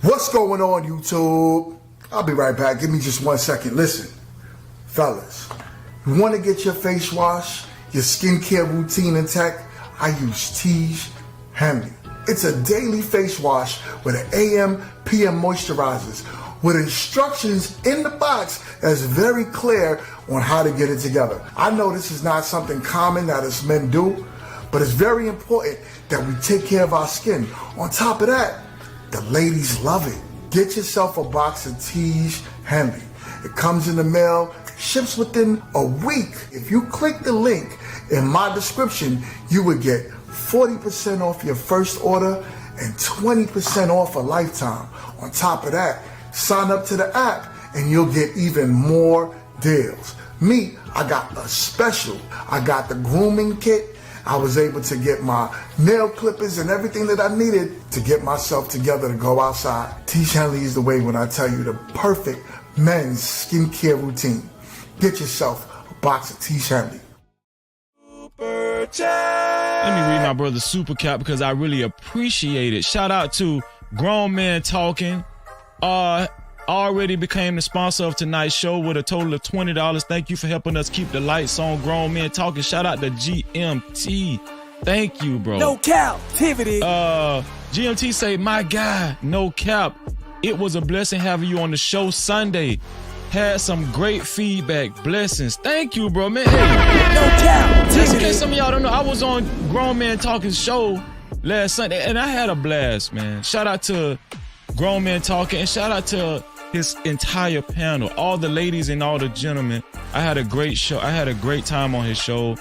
What's going on, YouTube? I'll be right back. Give me just 1 second. Listen, fellas, you want to get your face wash, your skincare routine intact? I use Tiege Handy. It's a daily face wash with an AM, PM moisturizers with instructions in the box that's very clear on how to get it together. I know this is not something common that us men do, but it's very important that we take care of our skin. On top of that, the ladies love it. Get yourself a box of Tiege Handy. It comes in the mail, ships within a week. If you click the link in my description, you would get 40% off your first order and 20% off a lifetime. On top of that, sign up to the app and you'll get even more deals. Me, I got a special. I got the grooming kit. I was able to get my nail clippers and everything that I needed to get myself together to go outside. Tiege Handy is the way when I tell you the perfect men's skincare routine. Get yourself a box of Tiege Handy. Let me read my brother's super cap because I really appreciate it. Shout out to Grown Men Talking. Already became the sponsor of tonight's show with a total of $20. Thank you for helping us keep the lights on. Grown Men Talking. Shout out to GMT. Thank you, bro. No captivity. GMT say, my guy, no cap. It was a blessing having you on the show Sunday. Had some great feedback. Blessings. Thank you, bro, man. Hey, no captivity. just in case some of y'all don't know, I was on Grown Man Talking show last Sunday, and I had a blast, man. Shout out to Grown Men Talking, and shout out to his entire panel, all the ladies and all the gentlemen. I had a great show. I had a great time on his show.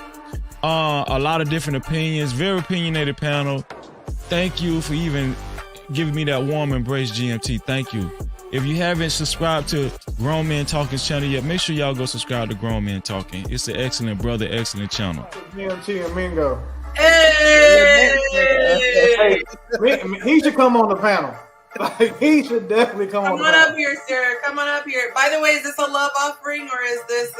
A lot of different opinions, very opinionated panel. Thank you for even giving me that warm embrace, GMT. Thank you. If you haven't subscribed to Grown Men Talking's channel yet, make sure y'all go subscribe to Grown Men Talking. It's an excellent brother, excellent channel. GMT and Mingo. Hey! Hey, he should come on the panel. Like, he should definitely come on the panel. Come on up here, sir. Come on up here. By the way, is this a love offering or is this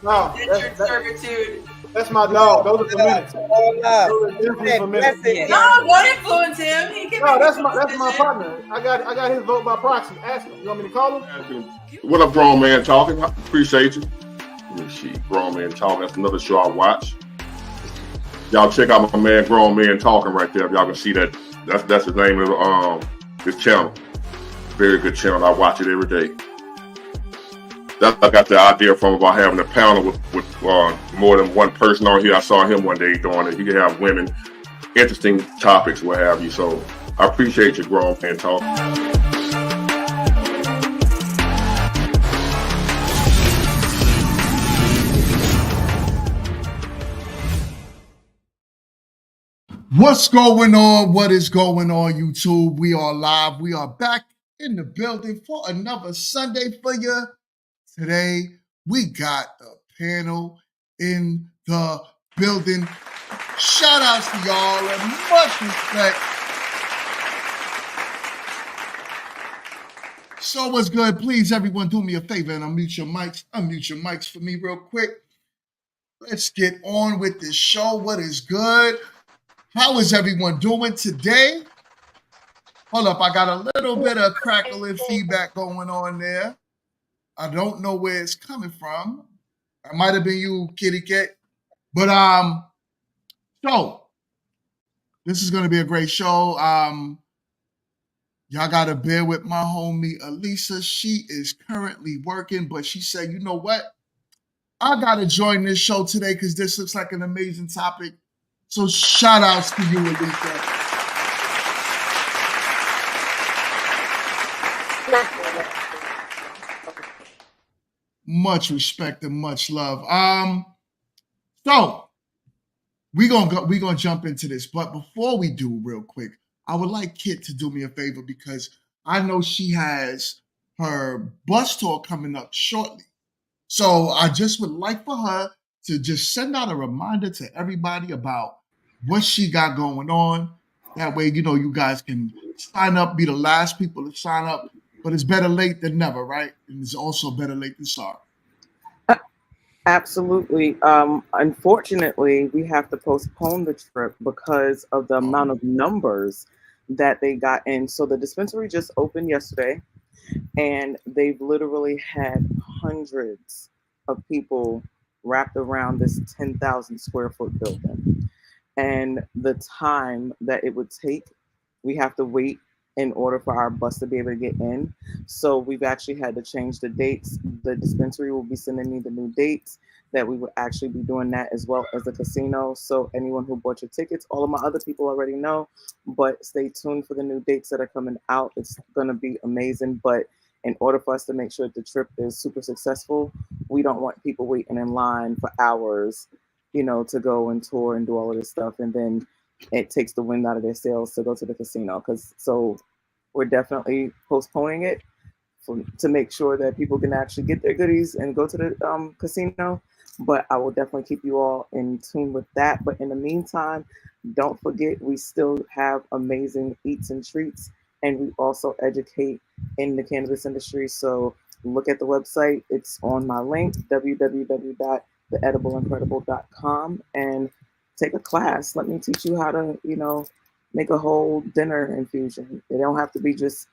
No, indentured servitude? that's my dog. Those are for minutes. Those are definitely for minutes. No, don't influence him. He can No, make that's his my decision. partner. I got his vote by proxy. Ask him. You want me to call him? What up, Grown Man Talking? I appreciate you. Let me see. Grown Man Talking. That's another show I watch. Y'all check out my man Grown Man Talking right there. If y'all can see that. That's the name of his channel. Very good channel. I watch it every day. That's I got the idea from about having a panel with more than one person on here. I saw him one day doing it. He could have women, interesting topics, what have you. So I appreciate you, Grown Man Talking. What's going on? What is going on, YouTube? We are live. We are back in the building for another Sunday for you. Today, we got the panel in the building. Shout outs to y'all and much respect. So what's good? Please, everyone, do me a favor and unmute your mics. Unmute your mics for me real quick. Let's get on with this show. What is good? How is everyone doing today? Hold up, I got a little bit of crackling feedback going on there. I don't know where it's coming from. It might have been you, Kitty Cat. But so this is gonna be a great show. Y'all gotta bear with my homie Elisa. She is currently working, but she said, you know what? I gotta join this show today because this looks like an amazing topic. So shout outs to you, Elisa. Much respect and much love. So we're gonna jump into this, but before we do, real quick, I would like Kit to do me a favor because I know she has her bus tour coming up shortly. So I just would like for her to just send out a reminder to everybody about what she got going on. That way, you guys can sign up, be the last people to sign up. But it's better late than never, right? And it's also better late than sorry. Absolutely. Unfortunately, we have to postpone the trip because of the amount of numbers that they got in. So the dispensary just opened yesterday, and they've literally had hundreds of people wrapped around this 10,000 square foot building. And the time that it would take, we have to wait in order for our bus to be able to get in. So we've actually had to change the dates. The dispensary will be sending me the new dates that we will actually be doing that, as well as the casino. So anyone who bought your tickets, all of my other people already know, but stay tuned for the new dates that are coming out. It's gonna be amazing. But in order for us to make sure that the trip is super successful, we don't want people waiting in line for hours, to go and tour and do all of this stuff. And then it takes the wind out of their sails to go to the casino. So we're definitely postponing it to make sure that people can actually get their goodies and go to the casino. But I will definitely keep you all in tune with that. But in the meantime, don't forget, we still have amazing eats and treats, and we also educate in the cannabis industry. So look at the website. It's on my link, www.theedibleincredible.com, and take a class. Let me teach you how to, make a whole dinner infusion. It don't have to be just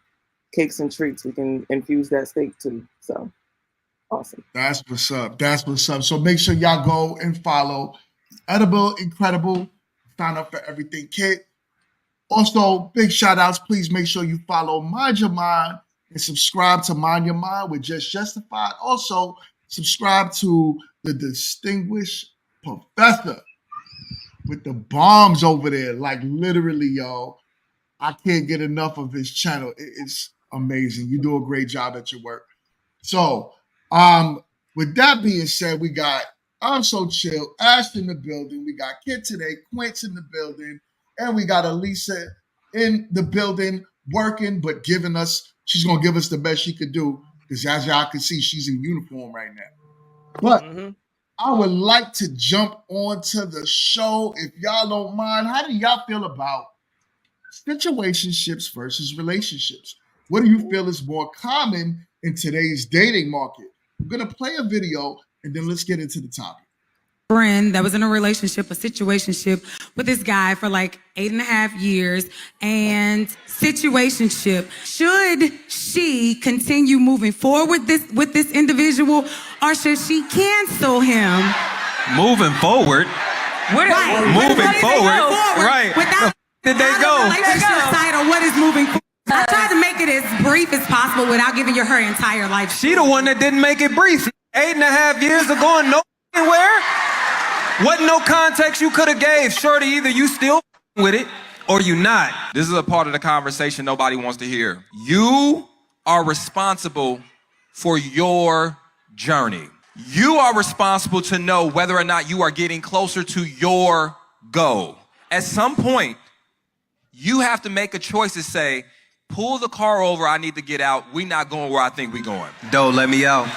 cakes and treats. We can infuse that steak too. So awesome. That's what's up. That's what's up. So make sure y'all go and follow Edible Incredible. Sign up for everything, Kit. Also, big shout outs. Please make sure you follow Mind Your Mind and subscribe to Mind Your Mind with Just Justified. Also, subscribe to the Distinguished Professor with the bombs over there. Like literally, y'all, I can't get enough of his channel. It's amazing. You do a great job at your work. So, with that being said, we got I'm So Chill, Ash in the building. We got Kid Today, Quince in the building, and we got Elisa in the building working, but she's gonna give us the best she could do because as y'all can see, she's in uniform right now. But I would like to jump onto the show if y'all don't mind. How do y'all feel about situationships versus relationships? What do you feel is more common in today's dating market? I'm gonna play a video and then let's get into the topic. Friend that was in a relationship, a situationship with this guy for like 8.5 years, and situationship. Should she continue moving forward with this individual, or should she cancel him? Moving forward. Moving forward. Right. Without did they go? Relationship title. What is moving forward? I tried to make it as brief as possible without giving you her entire life. She the one that didn't make it brief. 8.5 years of going nowhere. Wasn't no context you could have gave. Shorty, either you still with it or you not. This is a part of the conversation nobody wants to hear. You are responsible for your journey. You are responsible to know whether or not you are getting closer to your goal. At some point, you have to make a choice to say, pull the car over, I need to get out. We not going where I think we going. Don't let me out.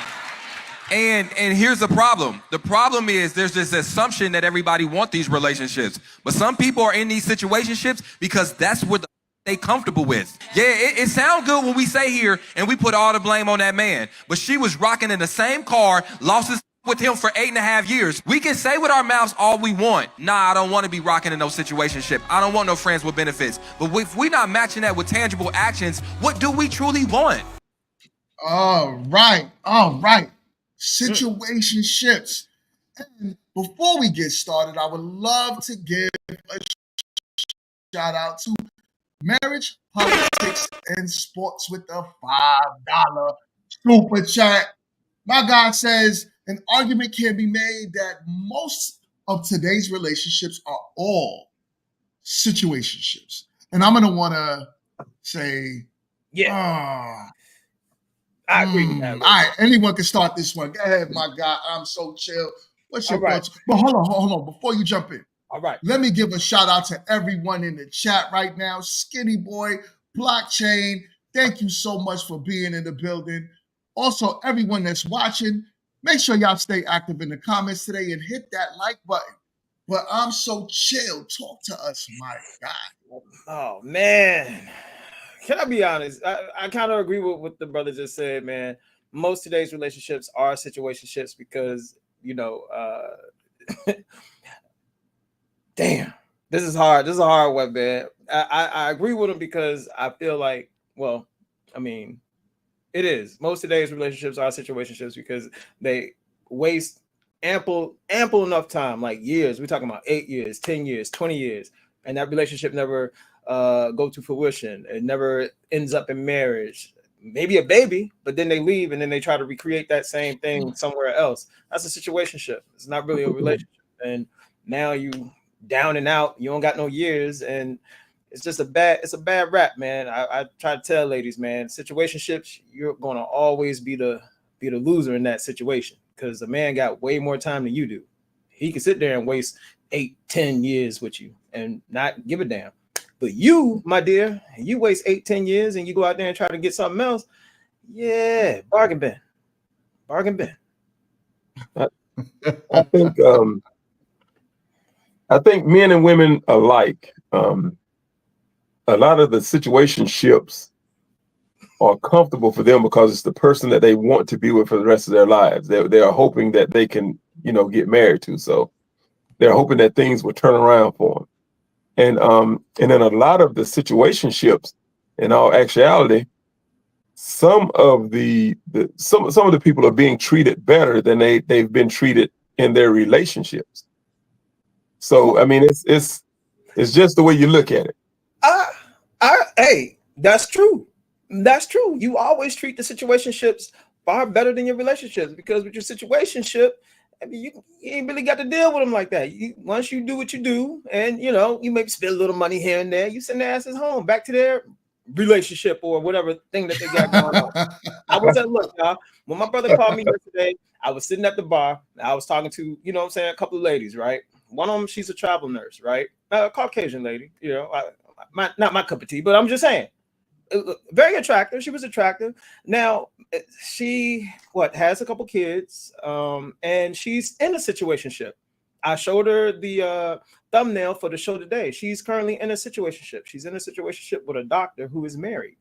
And here's the problem. The problem is there's this assumption that everybody want these relationships. But some people are in these situationships because that's what they comfortable with. Yeah, it sounds good when we say here and we put all the blame on that man. But she was rocking in the same car, lost his with him for 8.5 years. We can say with our mouths all we want. Nah, I don't want to be rocking in no situationship. I don't want no friends with benefits. But if we're not matching that with tangible actions, what do we truly want? All right. Situationships. And before we get started, I would love to give a shout out to Marriage, Politics, and Sports with a $5 super chat. My guy says an argument can be made that most of today's relationships are all situationships. And I'm going to want to say, I agree with that. All right, anyone can start this one. Go ahead, my guy. I'm So Chill. What's your thoughts? But hold on. Before you jump in. All right. Let me give a shout out to everyone in the chat right now. Skinny Boy, Blockchain, thank you so much for being in the building. Also, everyone that's watching, make sure y'all stay active in the comments today and hit that like button. But I'm So Chill. Talk to us, my guy. Oh, man. Can I be honest? I kind of agree with what the brother just said, man. Most of today's relationships are situationships because, damn, this is hard. This is a hard one, man. I agree with him because I feel like, it is. Most of today's relationships are situationships because they waste ample enough time, like years. We're talking about 8 years, 10 years, 20 years, and that relationship never go to fruition. It never ends up in marriage. Maybe a baby, but then they leave and then they try to recreate that same thing somewhere else. That's a situationship. It's not really a relationship. And now you down and out. You don't got no years, and it's a bad rap, man. I try to tell ladies, man, situationships, you're gonna always be the loser in that situation because a man got way more time than you do. He can sit there and waste 8-10 years with you and not give a damn. But you, my dear, you waste 8-10 years and you go out there and try to get something else. Yeah, bargain bin. I think men and women alike, a lot of the situationships are comfortable for them because it's the person that they want to be with for the rest of their lives. They are hoping that they can, get married to. So they're hoping that things will turn around for them. And then a lot of the situationships, in all actuality, some of the people are being treated better than they've been treated in their relationships. So it's just the way you look at it. Hey, that's true. That's true. You always treat the situationships far better than your relationships because with your situationship, you ain't really got to deal with them like that. Once you do what you do, and you maybe spend a little money here and there, you send their asses home back to their relationship or whatever thing that they got going on. I was at look, y'all. When my brother called me yesterday, I was sitting at the bar. I was talking to, you know what I'm saying, a couple of ladies, right? One of them, she's a travel nurse, right? A Caucasian lady, you know, not my cup of tea, but I'm just saying, very attractive. She was attractive. Now she has a couple kids, and she's in a situationship. I showed her the thumbnail for the show today. She's currently in a situationship. She's in a situationship with a doctor who is married.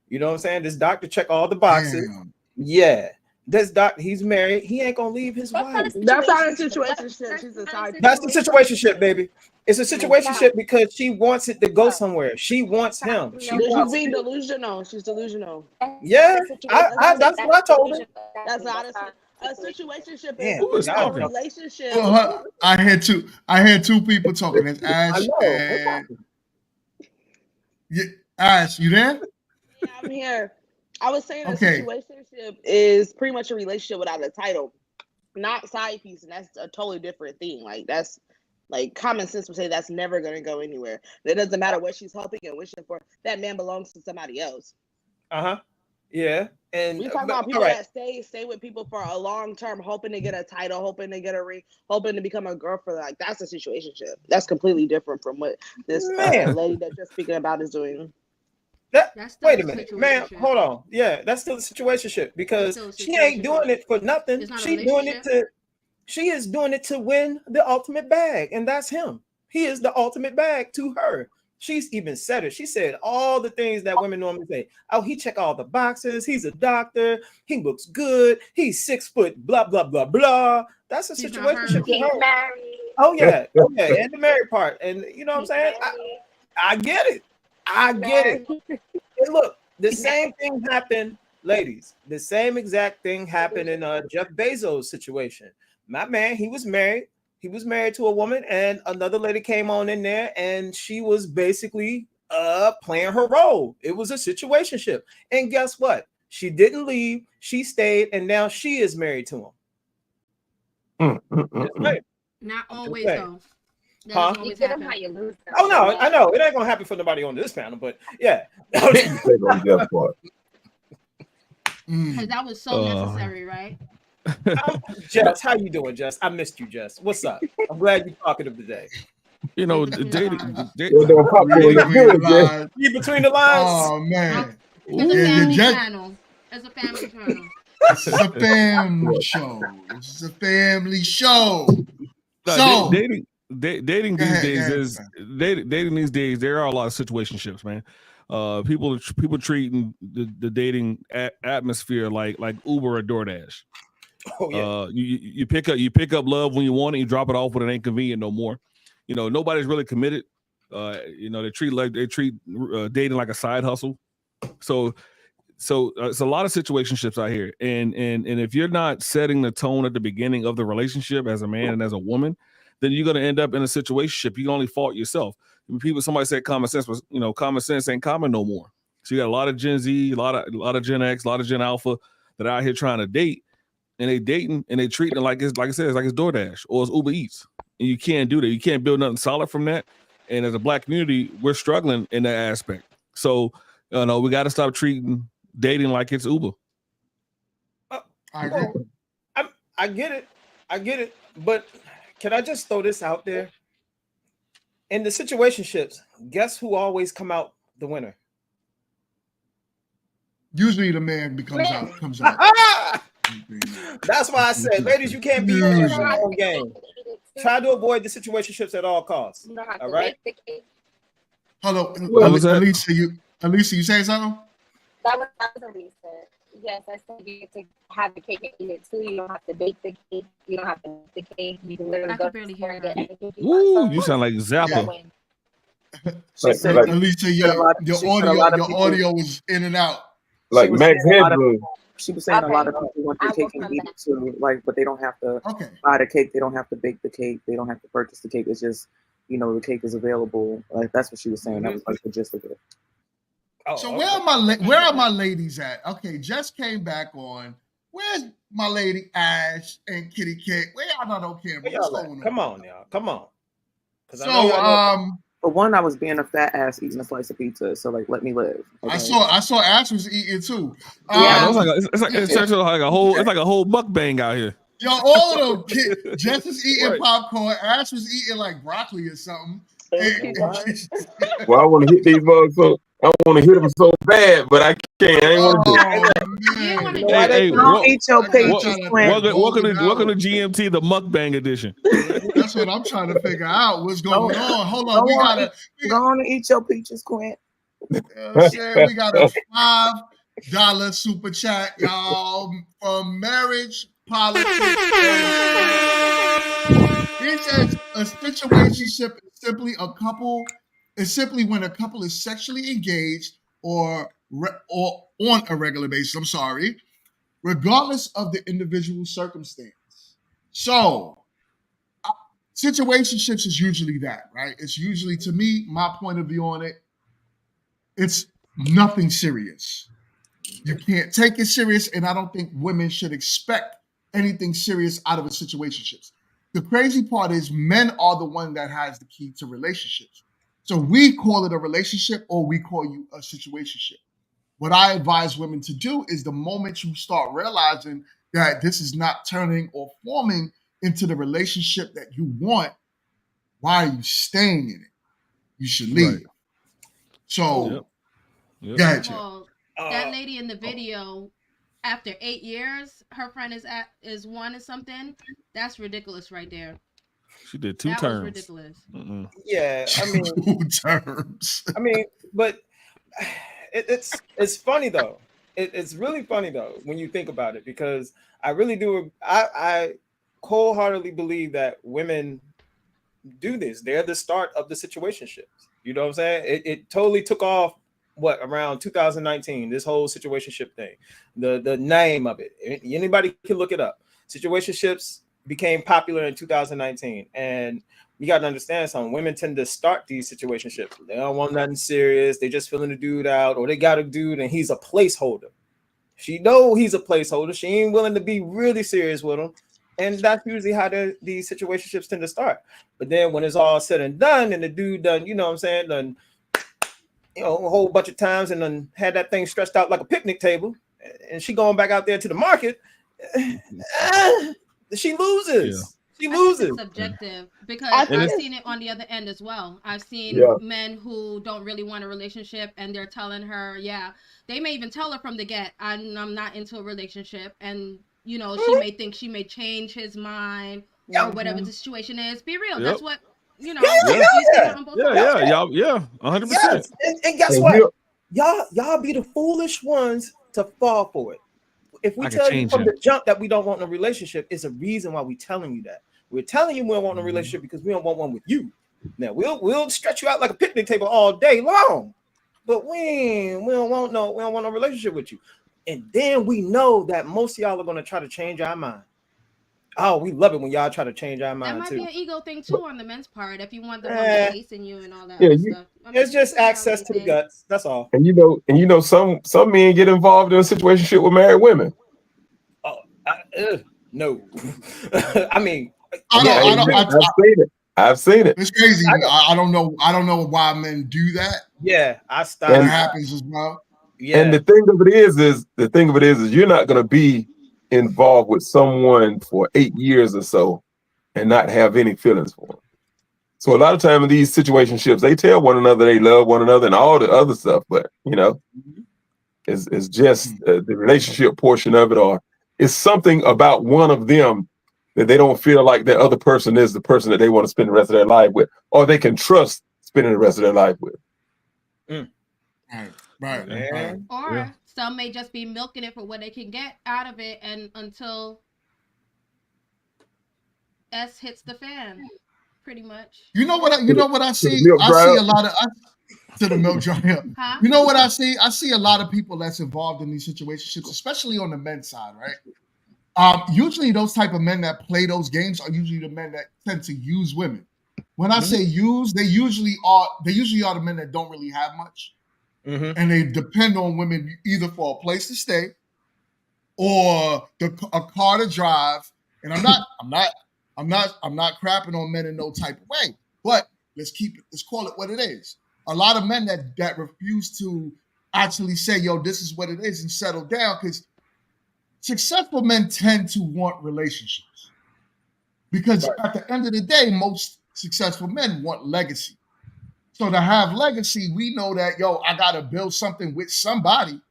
You know what I'm saying? This doctor check all the boxes. Damn. Yeah. This doctor, he's married. He ain't gonna leave his wife. That's not a situationship. She's a side. That's the situationship, baby. It's a situationship because she wants it to go somewhere. She wants him. She's being delusional. She's delusional. Yeah, that's what I told her. That's not a situationship. Damn, Is a relationship. I had two people talking. It's Ash and Ash. You there? Yeah, I'm here. I was saying a situationship is pretty much a relationship without a title, not side piece, and that's a totally different thing. Like that's like common sense would say that's never going to go anywhere. It doesn't matter what she's hoping and wishing for. That man belongs to somebody else. Yeah, and we talk about people that stay with people for a long term, hoping to get a title, hoping to get a ring, hoping to become a girlfriend. Like that's a situationship. That's completely different from what this lady that you're speaking about is doing. Wait a minute, man. Hold on. Yeah, that's still a situationship because she ain't doing it for nothing. She is doing it to win the ultimate bag, and that's him. He is the ultimate bag to her. She's even said it. She said all the things that women normally say. Oh, he check all the boxes. He's a doctor. He looks good. He's 6 foot. Blah blah blah blah. That's a situationship. Oh yeah, and the married part. And you know what I'm saying? I get it. I get it. And look, the same thing happened, ladies. The same exact thing happened in Jeff Bezos' situation. My man, he was married. He was married to a woman, and another lady came on in there, and she was basically playing her role. It was a situationship. And guess what? She didn't leave. She stayed, and now she is married to him. Not always, though. Huh? Oh no, I know it ain't gonna happen for nobody on this panel, but yeah. Because that was so necessary, right? Jess, how you doing, Jess? I missed you, Jess. What's up? I'm glad you're talkative today. You know, dating. Read between the lines. Oh man, it's a family channel. It's a family channel. This is a family show. This is a family show. So dating these days dating these days. There are a lot of situationships, man. People treating the dating atmosphere like Uber or DoorDash. Oh yeah. You pick up love when you want it. You drop it off when it ain't convenient no more. You know, nobody's really committed. You know, they treat dating like a side hustle. So it's a lot of situationships out here, and if you're not setting the tone at the beginning of the relationship as a man and as a woman, then you're gonna end up in a situationship. You can only fault yourself. Somebody said common sense, but you know, common sense ain't common no more. So you got a lot of Gen Z, a lot of Gen X, a lot of Gen Alpha that are out here trying to date, and they dating and they treating it like it's DoorDash or it's Uber Eats, and you can't do that. You can't build nothing solid from that. And as a Black community, we're struggling in that aspect. So we got to stop treating dating like it's Uber. I agree. I get it. But can I just throw this out there? In the situationships, guess who always come out the winner? Usually the man comes out. That's why I said, ladies, you can't be in your own game. Try to avoid the situationships at all costs. All right. Hello, Alicia. You say something? That was Alicia. Yes, I said you get to have the cake and eat it too. You don't have to bake the cake. You don't have to make the cake. You can literally go to the store and get anything you want. Ooh, you sound like Zappa. Alicia, your audio was in and out. Like Max Headroom. She was saying a lot of people want the cake and eat it too, but they don't have to buy the cake. They don't have to bake the cake. They don't have to purchase the cake. It's just, the cake is available. Like that's what she was saying. That was like the gist of it. So where are my ladies at? Okay, Jess came back on. Where's my lady Ash and Kitty Cat? Where y'all not on camera? What's going on? Come on, y'all. Come on. So For one, I was being a fat ass eating a slice of pizza, so like, let me live. Okay? I saw Ash was eating too. Yeah, it's essentially like a whole mukbang out here. Yo, all of them. Jess was eating popcorn. Ash was eating like broccoli or something. Well, I want to hit these bugs so I want to hit them so bad, but I can't. I ain't want to do it. Hey, eat your peaches, welcome to GMT, the mukbang edition. That's what I'm trying to figure out. What's going on? Hold on, go on and eat your peaches, Quint. We got a $5 super chat, y'all, from Marriage Politics. It says a situationship is simply a couple. It's simply when a couple is sexually engaged or on a regular basis. I'm sorry, regardless of the individual circumstance. So, situationships is usually that, right? It's usually, to me, my point of view on it, it's nothing serious. You can't take it serious, and I don't think women should expect anything serious out of a situationships. The crazy part is men are the one that has the key to relationships. So we call it a relationship or we call you a situationship. What I advise women to do is the moment you start realizing that this is not turning or forming into the relationship that you want, why are you staying in it? You should leave. Right. So, Yep. Gotcha. Well, that lady in the video, after 8 years, her friend is one or something. That's ridiculous right there. She did two that terms. Was ridiculous. Yeah, I mean, 2 terms. I mean, but it's funny though. It's really funny though when you think about it, because I really do. I wholeheartedly believe that women do this. They're the start of the situationships. You know what I'm saying? It totally took off around 2019. This whole situationship thing, the name of it. Anybody can look it up. Situationships became popular in 2019, and you got to understand something. Women tend to start these situationships. They don't want nothing serious. They just feeling the dude out, or they got a dude and he's a placeholder. She know he's a placeholder. She ain't willing to be really serious with him. And that's usually how these situationships tend to start. But then when it's all said and done, and the dude done, you know what I'm saying, done, a whole bunch of times and then had that thing stretched out like a picnic table, and she going back out there to the market, she loses. Yeah. She loses. It's subjective, because I've seen it on the other end as well. I've seen men who don't really want a relationship, and they're telling her, they may even tell her from the get, I'm not into a relationship, and she may think she may change his mind or whatever the situation is. Be real. That's what Y'all, 100%. And guess what? Y'all be the foolish ones to fall for it. If we tell you from the jump that we don't want a relationship, it's a reason why we're telling you that. We're telling you we don't want a relationship because we don't want one with you. Now we'll stretch you out like a picnic table all day long, but we don't want no relationship with you. And then we know that most of y'all are gonna try to change our mind. Oh, we love it when y'all try to change our mind too. That might be an ego thing too on the men's part. If you want the woman chasing you and all that stuff. It's just access to the guts. That's all. And some men get involved in a situationship with married women. No, I mean, I've seen it. It's crazy. I don't know why men do that. Yeah, I started. It happens as well. Yeah. And the thing of it is you're not going to be involved with someone for 8 years or so and not have any feelings for them. So a lot of time in these situationships, they tell one another they love one another and all the other stuff, but it's just the relationship portion of it, or it's something about one of them that they don't feel like that other person is the person that they want to spend the rest of their life with, or they can trust spending the rest of their life with. Right. Or some may just be milking it for what they can get out of it, and until S hits the fan, pretty much. You know what I see? I see a lot of to the milk dryer. Huh? You know what I see? I see a lot of people that's involved in these situationships, especially on the men's side, right? Usually those type of men that play those games are usually the men that tend to use women. When I say use, they usually are the men that don't really have much. And they depend on women either for a place to stay or a car to drive. And I'm not crapping on men in no type of way, but Let's call it what it is. A lot of men that refuse to actually say, yo, this is what it is and settle down, because successful men tend to want relationships. Because at the end of the day, most successful men want legacy. So to have legacy, we know that, yo, I got to build something with somebody.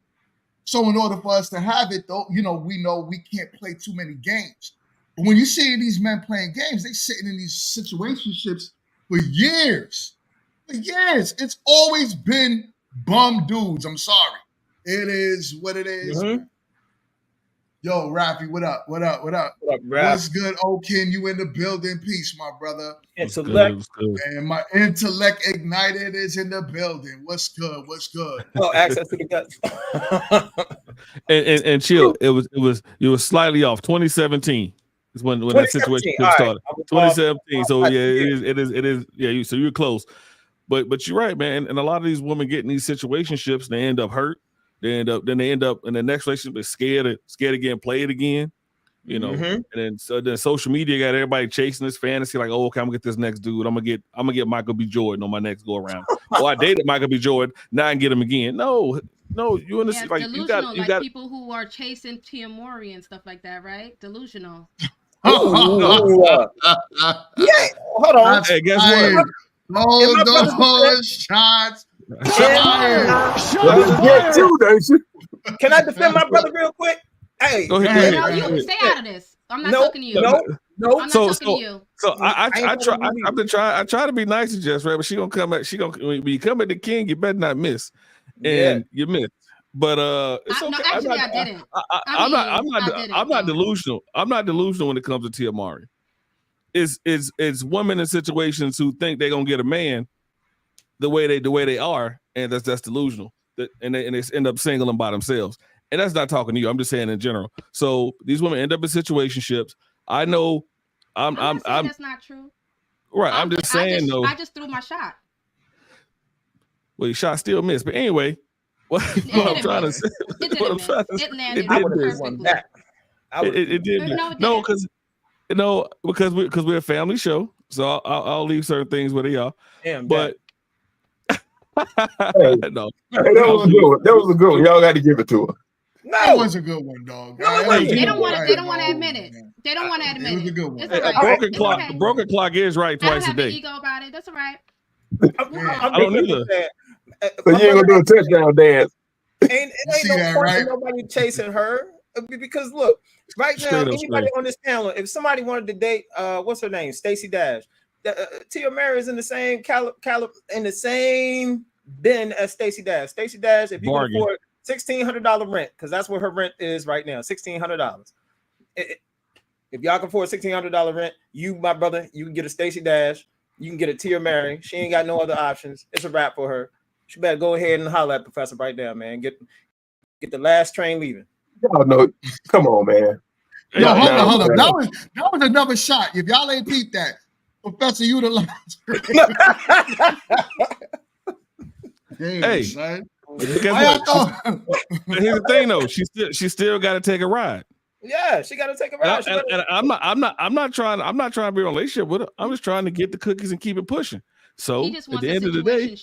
So in order for us to have it, though, we know we can't play too many games. But when you see these men playing games, they sitting in these situationships for years. For years. It's always been bum dudes. I'm sorry. It is what it is. Mm-hmm. Yo, Rafi, what up? What up? What up? What up, Raph? What's good, Ken? You in the building? Peace, my brother. Intellect. And my intellect ignited is in the building. What's good? What's good? Oh, access to the guts. and chill. You were slightly off. 2017 is when that situation started. Right. 2017. So yeah, it is. Yeah, so you're close. But you're right, man. And a lot of these women get in these situationships, they end up hurt. They end up in the next relationship scared again, play it again, And then social media got everybody chasing this fantasy, like, oh, okay, I'm gonna get this next dude. I'm gonna get Michael B. Jordan on my next go around. I dated Michael B. Jordan, now I can get him again. No, you understand? Like you got people who are chasing Tia Mowry and stuff like that, right? Delusional. Yeah, hold on. Hey, guess what? Those shots. Can I defend my brother real quick? Hey, go ahead. No, you stay out of this. I'm not talking to you. No. I'm not talking to you. So I try to be nice to Jess, right? But she gonna come at when you come at the king, you better not miss, and you missed. But it's okay. No, actually, I didn't. I'm not delusional. I'm not delusional when it comes to Tia Mowry. It's women in situations who think they're gonna get a man the way they are, and that's delusional. And they end up singling by themselves. And that's not talking to you. I'm just saying in general. So these women end up in situationships. I know. I'm that's not true. Right. I'm just saying though. I just threw my shot. Well, your shot still missed. But anyway, what I'm trying to say. It landed perfectly. It did. No, because we're a family show. So I'll leave certain things where they are. Damn. But. No. That was a good one. Y'all got to give it to her. No, that was a good one, dog. No, they don't want to admit it. They don't want to admit it. It was a good one. It's all right. A broken clock is right twice a day. I don't have an ego about it. That's all right. I don't either. So you ain't gonna do a touchdown dance. It ain't no point in nobody chasing her, because look, right now, anybody on this panel, if somebody wanted to date, what's her name, Stacey Dash, Tia Mowry is in the same in the same bin as Stacey Dash. Stacey Dash, if you can afford $1,600 rent, because that's what her rent is right now, $1,600. If y'all can afford $1,600 rent, my brother, you can get a Stacey Dash, you can get a Tia Mowry. She ain't got no other options. It's a wrap for her. She better go ahead and holler at Professor right now, man. Get the last train leaving. Y'all know, come on, man. Yo, hold on. That was another shot. If y'all ain't peeped that, Professor utilized. Hey, here's the thing though. She still got to take a ride. Yeah, she got to take a ride. And I'm not trying to be in a relationship with her. I'm just trying to get the cookies and keep it pushing. So at the end of the day,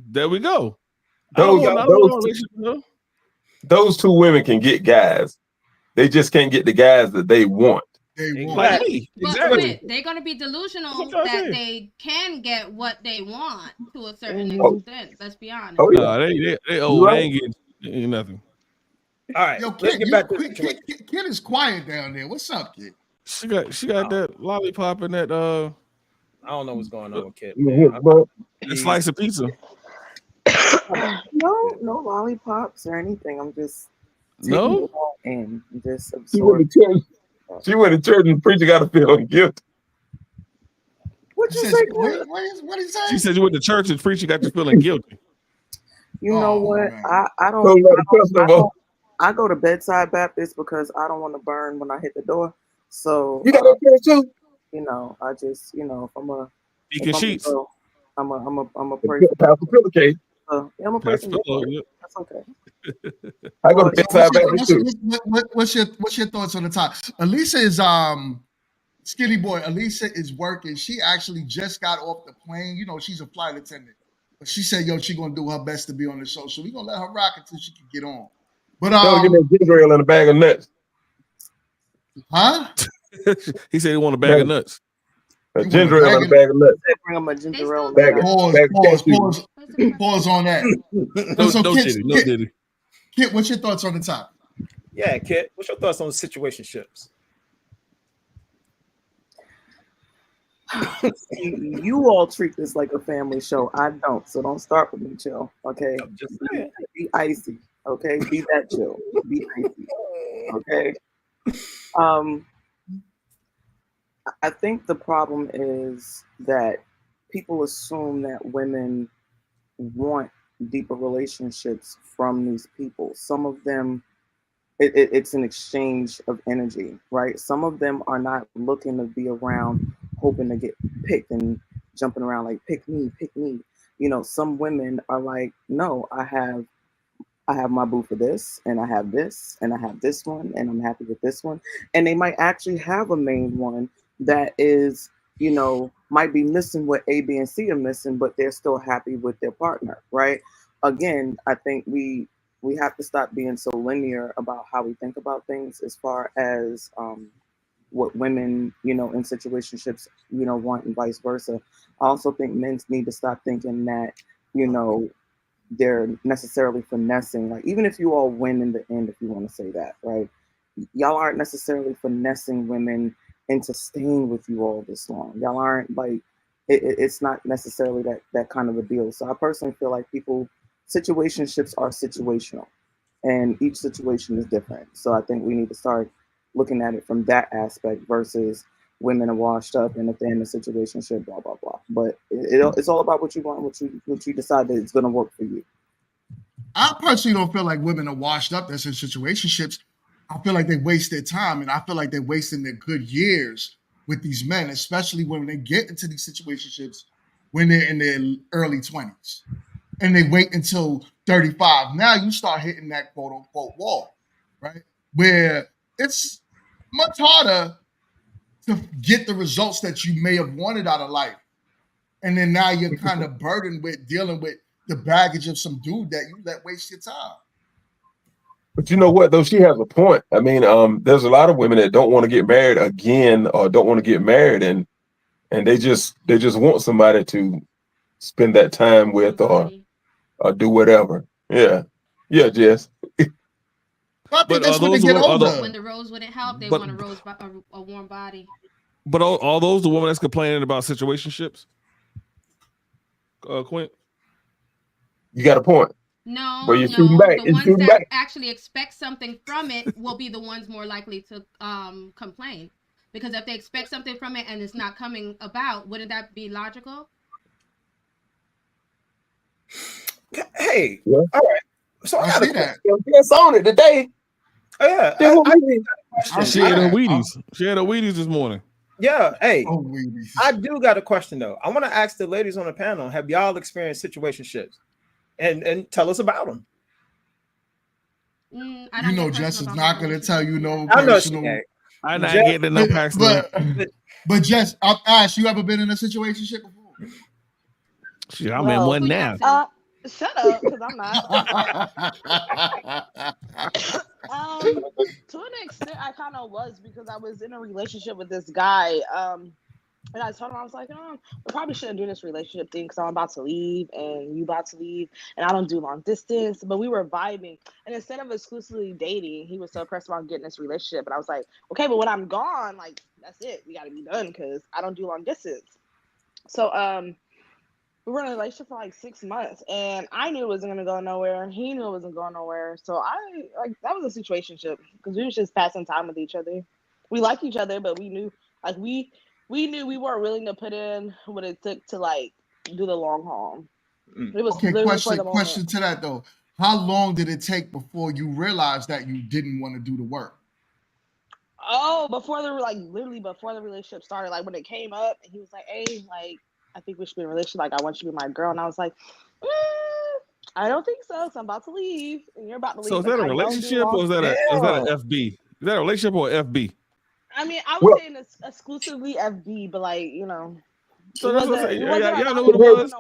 there we go. Those two women can get guys. They just can't get the guys that they want. Exactly. But they're going to be delusional that they can get what they want to a certain extent. Let's be honest. Oh, yeah. They old. They ain't getting nothing. All right. Yo, Kid is quiet down there. What's up, Kid? She got that lollipop and that I don't know what's going on with Kid. A slice of pizza. No lollipops or anything. I'm just and just absorbing. She went to church and the preacher got a feeling guilty. What you say? What is that? She said you went to church and the preacher got you feeling guilty. You know what? I go to Bedside Baptist because I don't want to burn when I hit the door. So you got that church too? I just if I'm a Deacon Sheets. I'm a pray. Pastor pillowcase. I'm a person. That's okay. I go to Bedside Baptist too. What's your thoughts on the top? Alicia is Skinny boy, Alicia is working. She actually just got off the plane. You know, she's a flight attendant. But she said, yo, she's going to do her best to be on the show. So we're going to let her rock until she can get on. But, give me a ginger ale and a bag of nuts. Huh? He said he want a bag of nuts. A ginger ale and a bag of nuts. Bring him a ginger ale. Pause on that. No Diddy. Kit, what's your thoughts on the topic? Yeah, Kit, what's your thoughts on situationships? You all treat this like a family show. I don't, so don't start with me, chill. Okay, just be icy. Okay, be that chill. Be icy. Okay. I think the problem is that people assume that women want deeper relationships from these people. Some of them, it's an exchange of energy, right? Some of them are not looking to be around hoping to get picked and jumping around like, pick me, pick me. You know, some women are like, no, I have my boo for this, and I have this, and I have this one, and I'm happy with this one. And they might actually have a main one that is, you know, might be missing what A, B, and C are missing, but they're still happy with their partner, right? Again, I think we have to stop being so linear about how we think about things as far as what women, you know, in situationships, you know, want and vice versa. I also think men need to stop thinking that, you know, they're necessarily finessing. Like, even if you all win in the end, if you want to say that, right? Y'all aren't necessarily finessing women into staying with you all this long. Y'all aren't like, it's not necessarily that kind of a deal. So I personally feel like situationships are situational, and each situation is different. So I think we need to start looking at it from that aspect versus women are washed up and if they're in a situationship, blah, blah, blah. But it's all about what you want, what you decide that it's going to work for you. I personally don't feel like women are washed up that's in situationships. I feel like they waste their time, and I feel like they're wasting their good years with these men, especially when they get into these situationships when they're in their early 20s. And they wait until 35. Now you start hitting that quote unquote wall, right? Where it's much harder to get the results that you may have wanted out of life. And then now you're kind of burdened with dealing with the baggage of some dude that you let waste your time. But you know what, though? She has a point. I mean, there's a lot of women that don't want to get married again or don't want to get married, and they just want somebody to spend that time with or do whatever. Yeah, Jess. I think that's when they get older. When the rose wouldn't help, they want a warm body. But are those the women that's complaining about situationships? Quint? You got a point. No, but the ones that actually expect something from it will be the ones more likely to complain. Because if they expect something from it and it's not coming about, wouldn't that be logical? Hey, all right. So I got that. Yes, on it today. Oh yeah, she had her Wheaties. She had her Wheaties this morning. Yeah, hey, I do got a question though. I want to ask the ladies on the panel: have y'all experienced situationships? And tell us about them. You know, Jess is not going to tell you no I know personal. I'm not getting no personal. But Jess, Ash, you ever been in a situationship before? Shit, I'm in one now. Shut up, because I'm not. To an extent, I kind of was, because I was in a relationship with this guy. And I told him, I was like, we probably shouldn't do this relationship thing because I'm about to leave and you about to leave, and I don't do long distance. But we were vibing, and instead of exclusively dating, he was so pressed about getting this relationship. And I was like, okay, but when I'm gone, like, that's it. We got to be done because I don't do long distance. So we were in a relationship for like 6 months, and I knew it wasn't gonna go nowhere. He knew it wasn't going nowhere. So that was a situationship because we was just passing time with each other. We liked each other, but we knew we knew we weren't willing to put in what it took to like do the long haul. It was okay. Question to that though. How long did it take before you realized that you didn't want to do the work? Oh, literally before the relationship started, like when it came up, and he was like, "Hey, like, I think we should be in a relationship. Like, I want you to be my girl." And I was like, I don't think so. So I'm about to leave, and you're about to leave. So is that a relationship or is that an FB? Is that a relationship or FB? I mean, I would say it's exclusively FB, but like, you know. Exclusively FB, but like, you know. So that's what I'm saying. Y'all know what what it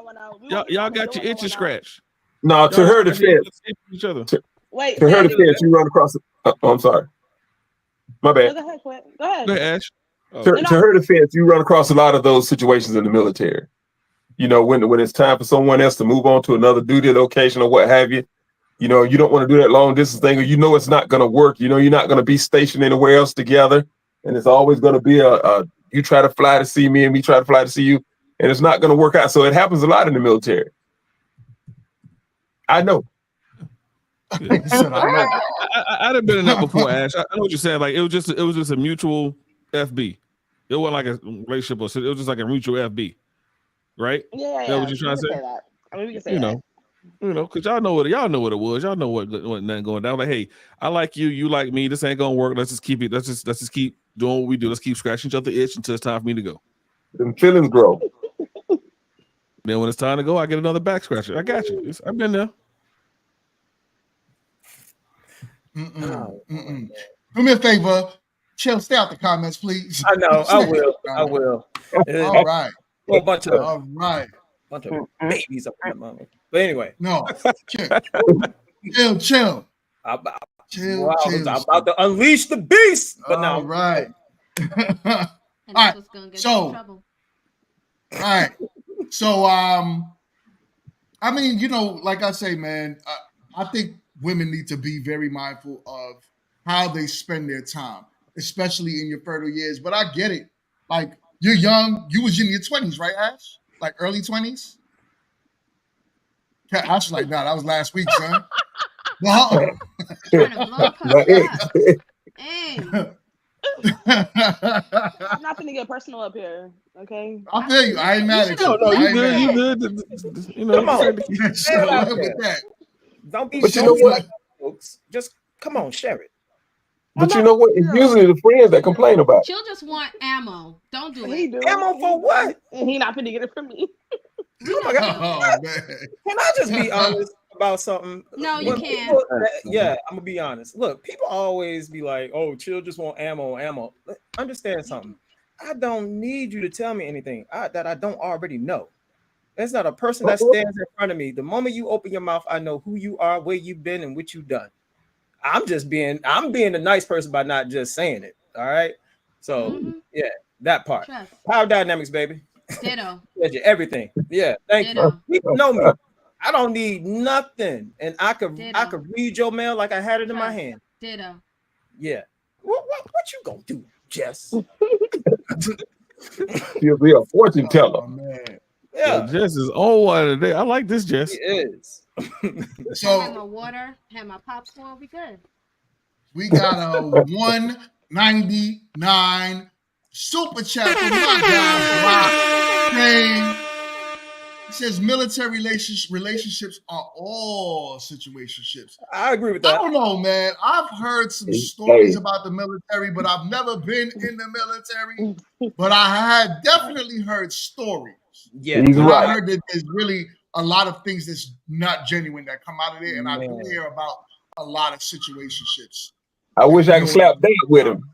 was. Y'all got your itches scratched. No, to her defense, each other. Wait, to her defense, you run across. I'm sorry, my bad. No, go ahead, Quint. Go ahead. Go ahead, Ash. To her defense, you run across a lot of those situations in the military. You know, when it's time for someone else to move on to another duty location or what have you, you know, you don't want to do that long distance thing, or you know it's not going to work. You know, you're not going to be stationed anywhere else together, and it's always going to be a you try to fly to see me and me try to fly to see you, and it's not going to work out. So it happens a lot in the military. I know. I'd have been in that before, Ash. I know what you're saying. Like it was just a mutual FB. It wasn't like a relationship, it was just like a mutual FB, right? Yeah. Is that what you're trying to say? That. I mean, we can say that. You know, because y'all know what it was. Y'all know what nothing going down. Like, hey, I like you, you like me. This ain't gonna work. Let's just keep it. Let's just keep doing what we do. Let's keep scratching each other's itch until it's time for me to go. Them feelings grow. Then when it's time to go, I get another back scratcher. I got you. I've been there. Do me a favor, chill. Stay out the comments, please. I know. I will. All right. Well, a bunch of babies up in the moment. But anyway, no. Chill. I'm about to unleash the beast. But now, all right. All right. All right. So, I mean, you know, like I say, man, I think women need to be very mindful of how they spend their time, especially in your fertile years. But I get it. Like, you're young. You was in your 20s, right, Ash? Like early 20s? Ash was like, nah, that was last week, son. No. Hey. I'm not gonna get personal up here, okay? I'll tell you, I ain't mad at you. No, you good. You know, come on. Don't be so like folks. Just come on, share it. But you know what? It's usually the friends that complain about it. She'll just want ammo. Don't do it. Ammo for what? And he not gonna get it from me. Oh my God. Oh, man. Can I just be honest about something? No, you can't. Yeah, I'm gonna be honest. Look, people always be like, "Oh, chill, just want ammo." Understand something? I don't need you to tell me anything that I don't already know. There's not a person that stands in front of me. The moment you open your mouth, I know who you are, where you've been, and what you've done. I'm being a nice person by not just saying it. All right. So yeah, that part. Trust. Power dynamics, baby. Ditto. Everything. Yeah. Thank Ditto. you. People know me. I don't need nothing, and I could read your mail like I had it in my hand. Ditto. Yeah. What you gonna do, Jess? She'll be a fortune teller. Oh, man. Yeah, Jess is on one today. I like this, Jess. She is. So have my water, have my popcorn. We good. We got a 199 super chat from my guy. It says military relationships are all situationships. I agree with that. I don't know, man. I've heard some stories about the military, but I've never been in the military. But I had definitely heard stories. Yeah, I heard that there's really a lot of things that's not genuine that come out of there, and I do hear about a lot of situationships. I wish I could slap that with him.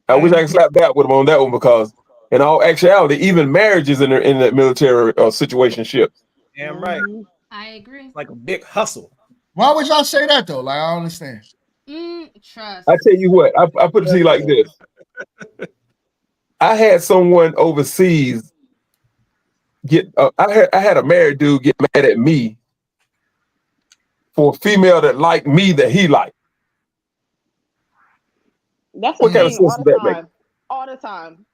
I wish I could slap that with him on that one, because in all actuality, even marriages in the military situationship. Damn right. I agree. It's like a big hustle. Why would y'all say that though? Like, I don't understand. Trust. I tell you what, I put it to you like this. I had someone overseas I had a married dude get mad at me for a female that liked me that he liked. That's what kind of sense does that make? All the time.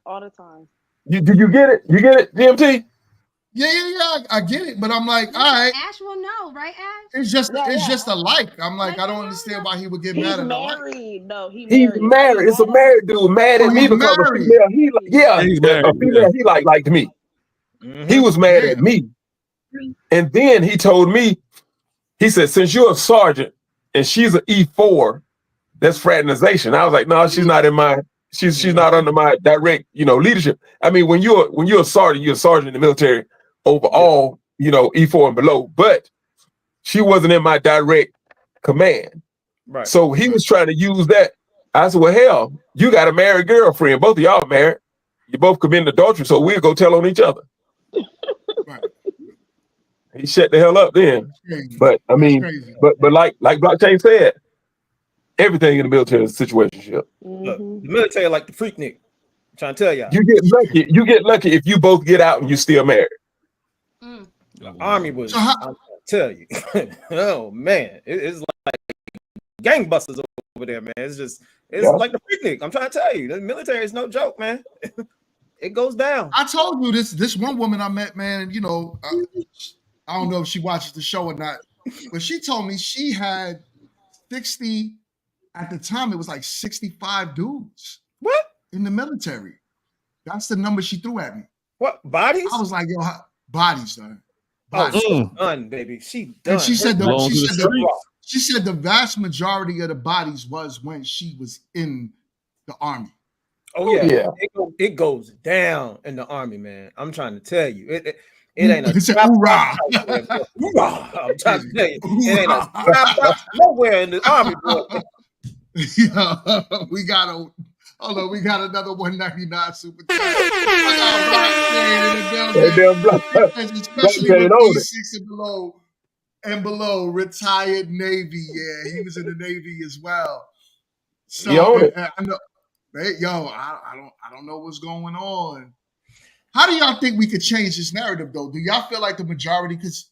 All the time. Did you get it? You get it, GMT? Yeah. I get it, but I'm like, all right. Ash will know, right, Ash? It's just a like. I'm like, I don't understand why he would get mad at married. No, he's married. It's a married dude mad at me because a female he like. Yeah, he's married. A female he liked me. Mm-hmm. He was mad at me, and then he told me, he said, since you're a sergeant and she's an E4, that's fraternization. I was like, no, she's not in my. She's not under my direct, leadership. I mean, when you're a sergeant, you're a sergeant in the military overall, E4 and below, but she wasn't in my direct command. Right. So he was trying to use that I said, well, hell, you got a married girlfriend. Both of y'all married. You both committed adultery, so we'll go tell on each other. Right. He shut the hell up then. But I mean, but like Blockchain said, everything in the military is a situationship. Look, the military like the Freaknik. I'm trying to tell y'all. You get lucky if you both get out and you still married. The Army was, I'm trying to tell you. Oh man, it's like gangbusters over there, man. It's like the Freaknik. I'm trying to tell you, the military is no joke, man. It goes down. I told you this one woman I met, man, you know, I don't know if she watches the show or not, but she told me she had 60, at the time it was like 65 dudes. What? In the military. That's the number she threw at me. What, bodies? I was like, yo, bodies, done. Bodies. Oh, she's done, baby. She done. And she said the vast majority of the bodies was when she was in the Army. Oh yeah. It goes down in the Army, man. I'm trying to tell you. It ain't a hoorah. I'm trying to tell you. It ain't a trap nowhere in the Army, boy. Yeah, we got another 199 super chat. Especially with D6 and below, retired Navy. Yeah, he was in the Navy as well. So I know, I don't know what's going on. How do y'all think we could change this narrative, though? Do y'all feel like the majority, because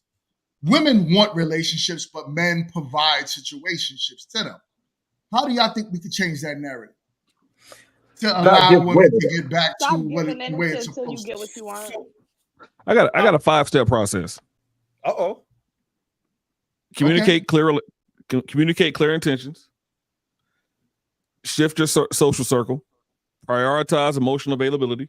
women want relationships, but men provide situationships to them? How do y'all think we could change that narrative to allow women to get back to the way it's supposed you get what you want? I got a 5-step process. Communicate clear intentions. Shift your social circle. Prioritize emotional availability.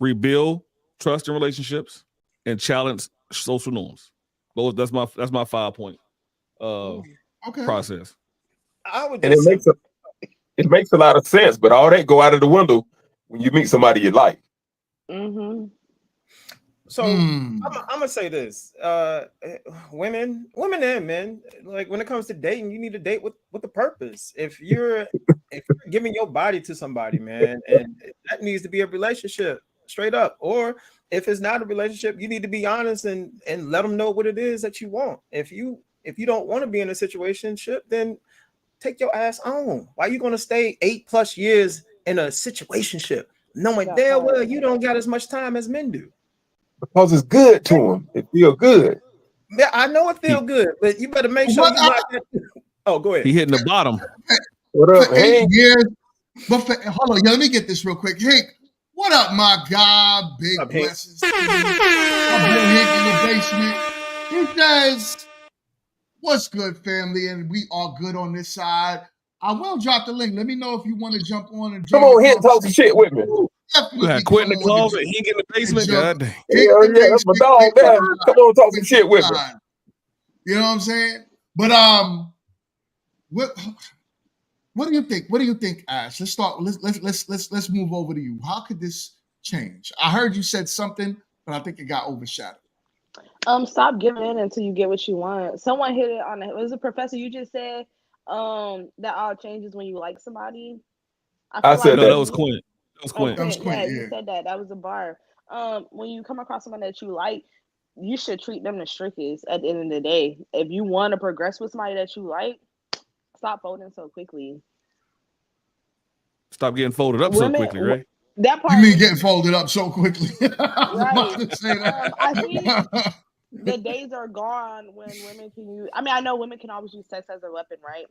Rebuild trust in relationships, and challenge social norms. That's my 5-point process. I would and it makes a lot of sense, but all that go out of the window when you meet somebody you like. Mm-hmm. So I'm gonna say this: women and men, like when it comes to dating, you need to date with a purpose. If you're giving your body to somebody, man, and that needs to be a relationship, straight up. Or if it's not a relationship, you need to be honest and let them know what it is that you want. If you don't want to be in a situationship, then take your ass on. Why are you gonna stay 8+ years in a situationship, knowing damn well you don't got as much time as men do? Because it's good to them. It feels good. Yeah, I know it feels good, but you better make sure you like that. Oh, go ahead. He hitting the bottom. What up, for 8 years. But hold on, let me get this real quick. Hank, what up, my God? Big blessings. My boy Hank in the basement. He says, what's good, family? And we are good on this side. I will drop the link. Let me know if you want to jump on and come on, Hank, talk some shit with me. Definitely quit in the closet. He get in the basement. God damn. Yeah, that's my dog, man. Come on, talk some shit with me. You know what I'm saying? But what do you think? What do you think, Ash? Let's start. Let's move over to you. How could this change? I heard you said something, but I think it got overshadowed. Stop giving in until you get what you want. Someone hit it on it. Was it Professor? You just said that all changes when you like somebody. I said that was Quinn. That was Quinn. Yeah, you said that. That was a bar. When you come across someone that you like, you should treat them the strictest at the end of the day. If you want to progress with somebody that you like, stop folding so quickly. Stop getting folded up so quickly, right? That part. You mean getting folded up so quickly? I was about to say that. I think the days are gone when women can use. I mean, I know women can always use sex as a weapon, right?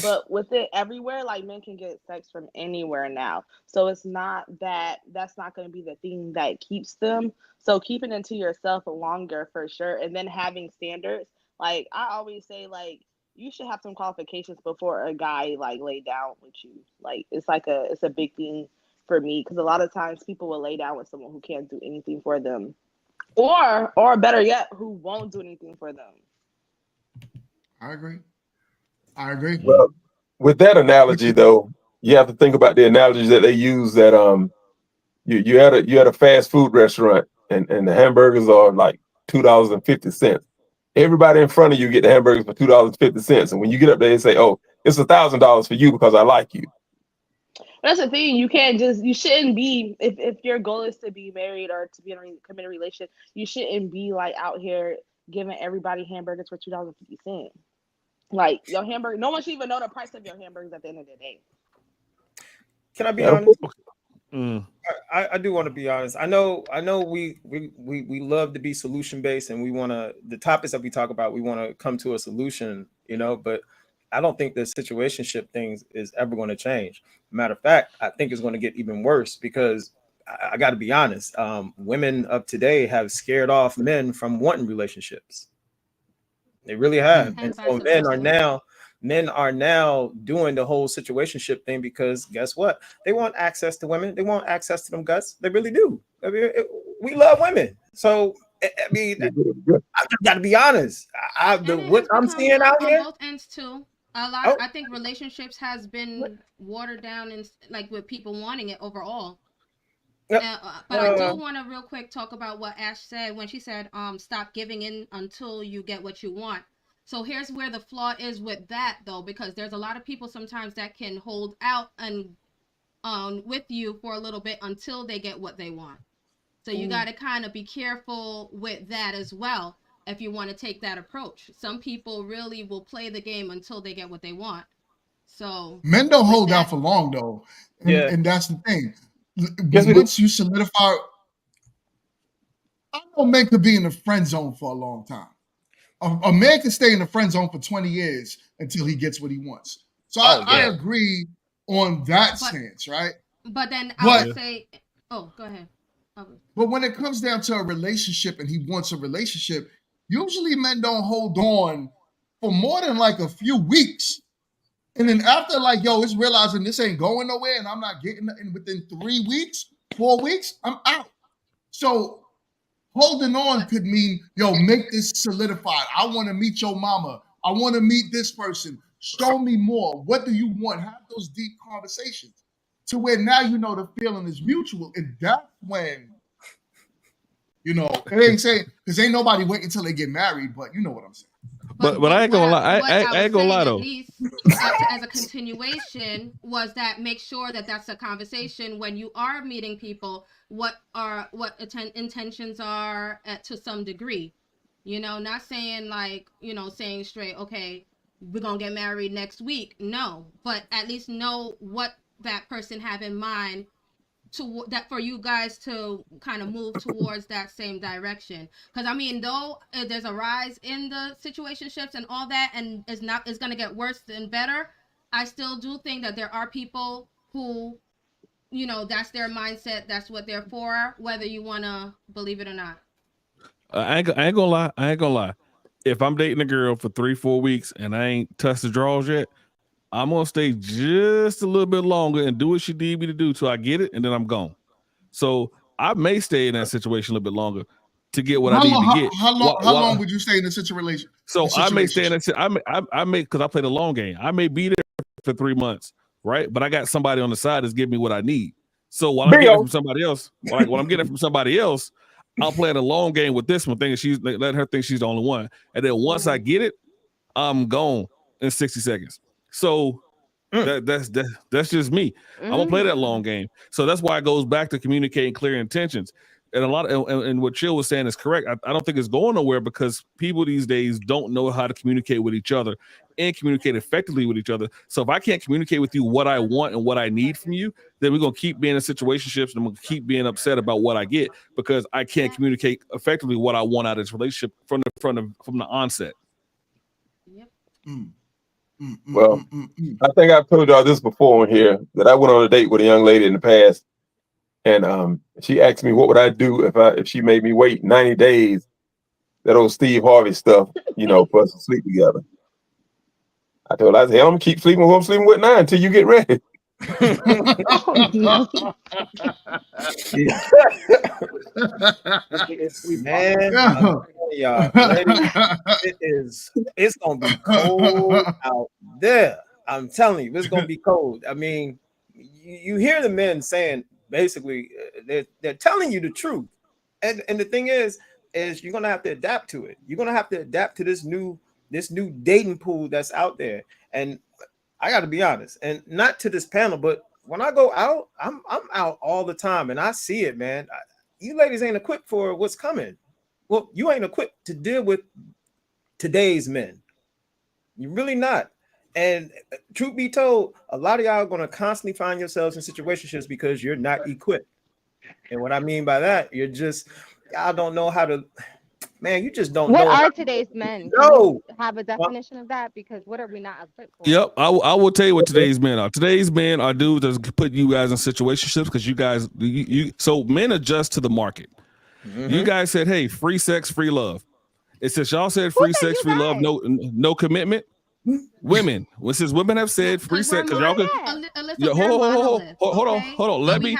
But with it everywhere, like men can get sex from anywhere now. So it's not that's not going to be the thing that keeps them. So keeping it to yourself longer for sure. And then having standards. Like I always say, like, you should have some qualifications before a guy like lay down with you. Like it's a big thing for me. Because a lot of times people will lay down with someone who can't do anything for them. Or better yet, who won't do anything for them. I agree. Well, with that analogy, though, you have to think about the analogies that they use. That you had a fast food restaurant, and the hamburgers are like $2.50. Everybody in front of you get the hamburgers for $2.50, and when you get up there, they say, "Oh, it's $1,000 for you because I like you." That's the thing. You shouldn't be, if your goal is to be married or to be in a committed relationship, you shouldn't be like out here giving everybody hamburgers for $2.50. Like your hamburger, no one should even know the price of your hamburgers at the end of the day. Can I be honest? I do want to be honest. I know we love to be solution based, and we want to, the topics that we talk about, we want to come to a solution, but I don't think the situationship things is ever going to change. Matter of fact, I think it's going to get even worse because I got to be honest. Women of today have scared off men from wanting relationships. They really have, and so men are now doing the whole situationship thing because guess what? They want access to women. They want access to them guts. They really do. I mean, we love women. So I mean, I got to be honest. What I'm seeing out here on both ends too. A lot. I think relationships has been watered down and like with people wanting it overall. But I do want to real quick talk about what Ash said when she said, stop giving in until you get what you want. So here's where the flaw is with that, though, because there's a lot of people sometimes that can hold out and with you for a little bit until they get what they want. So you got to kind of be careful with that as well if you want to take that approach. Some people really will play the game until they get what they want. So men don't hold out for long, though, and that's the thing. Once you solidify, I know men could be in the friend zone for a long time. A man can stay in the friend zone for 20 years until he gets what he wants. So I agree on that stance, right? But then I would say, go ahead. But when it comes down to a relationship and he wants a relationship, usually men don't hold on for more than like a few weeks. And then after it's realizing this ain't going nowhere and I'm not getting nothing within 3 weeks, 4 weeks, I'm out. So holding on could mean, make this solidified. I want to meet your mama. I want to meet this person. Show me more. What do you want? Have those deep conversations to where now the feeling is mutual. And that's when, it ain't saying, because ain't nobody waiting until they get married, but you know what I'm saying. But I ain't gonna lie. I ain't gonna lie though. At least as a continuation was that make sure that that's a conversation when you are meeting people. What intentions are to some degree, not saying saying straight, okay, we're gonna get married next week. No, but at least know what that person have in mind to that for you guys to kind of move towards that same direction. Because I mean, though there's a rise in the situationships and all that, and it's going to get worse than better, I still do think that there are people who, that's their mindset, that's what they're for, whether you want to believe it or not. I ain't gonna lie. If I'm dating a girl for 3-4 weeks and I ain't touched the drawers yet, I'm gonna stay just a little bit longer and do what she need me to do till I get it, and then I'm gone. So I may stay in that situation a little bit longer to get what I need to get. How long would you stay in such a relation? So I may stay in that. I may, because I play the long game. I may be there for 3 months, right? But I got somebody on the side that's giving me what I need. So while I'm getting it from somebody else, I'm playing a long game with this one, thinking letting her think she's the only one. And then once I get it, I'm gone in 60 seconds. So that's just me. I'm gonna play that long game. So that's why it goes back to communicating clear intentions. And and what Chill was saying is correct. I don't think it's going nowhere because people these days don't know how to communicate with each other and communicate effectively with each other. So if I can't communicate with you what I want and what I need from you, then we're gonna keep being in situationships and I'm gonna keep being upset about what I get because I can't communicate effectively what I want out of this relationship from the onset. Yep. Well, I think I've told y'all this before on here that I went on a date with a young lady in the past, and she asked me what would I do if she made me wait 90 days, that old Steve Harvey stuff, for us to sleep together. I told her, I said, I'm gonna keep sleeping with who I'm sleeping with now until you get ready. Man, it's gonna be cold out there. I'm telling you, it's gonna be cold. I mean, you hear the men saying basically they're telling you the truth, and the thing is you're gonna have to adapt to it. You're gonna have to adapt to this new dating pool that's out there. And I got to be honest, and not to this panel, but when I go out, I'm out all the time, and I see it, man. You ladies ain't equipped for what's coming. Well, you ain't equipped to deal with today's men. You're really not. And truth be told, a lot of y'all are going to constantly find yourselves in situationships because you're not equipped. And what I mean by that, y'all don't know how to, man, you just don't know. What are today's men? Can No. you have a definition of that? Because what are we not equipped for? Yep, I will tell you what today's men are. Today's men are dudes that put you guys in situationships because you guys, so men adjust to the market. You guys said, hey, free sex, free love. It says y'all said free sex, free love, no commitment. Women, since women have said free sex, because y'all could. Hold on. Let me.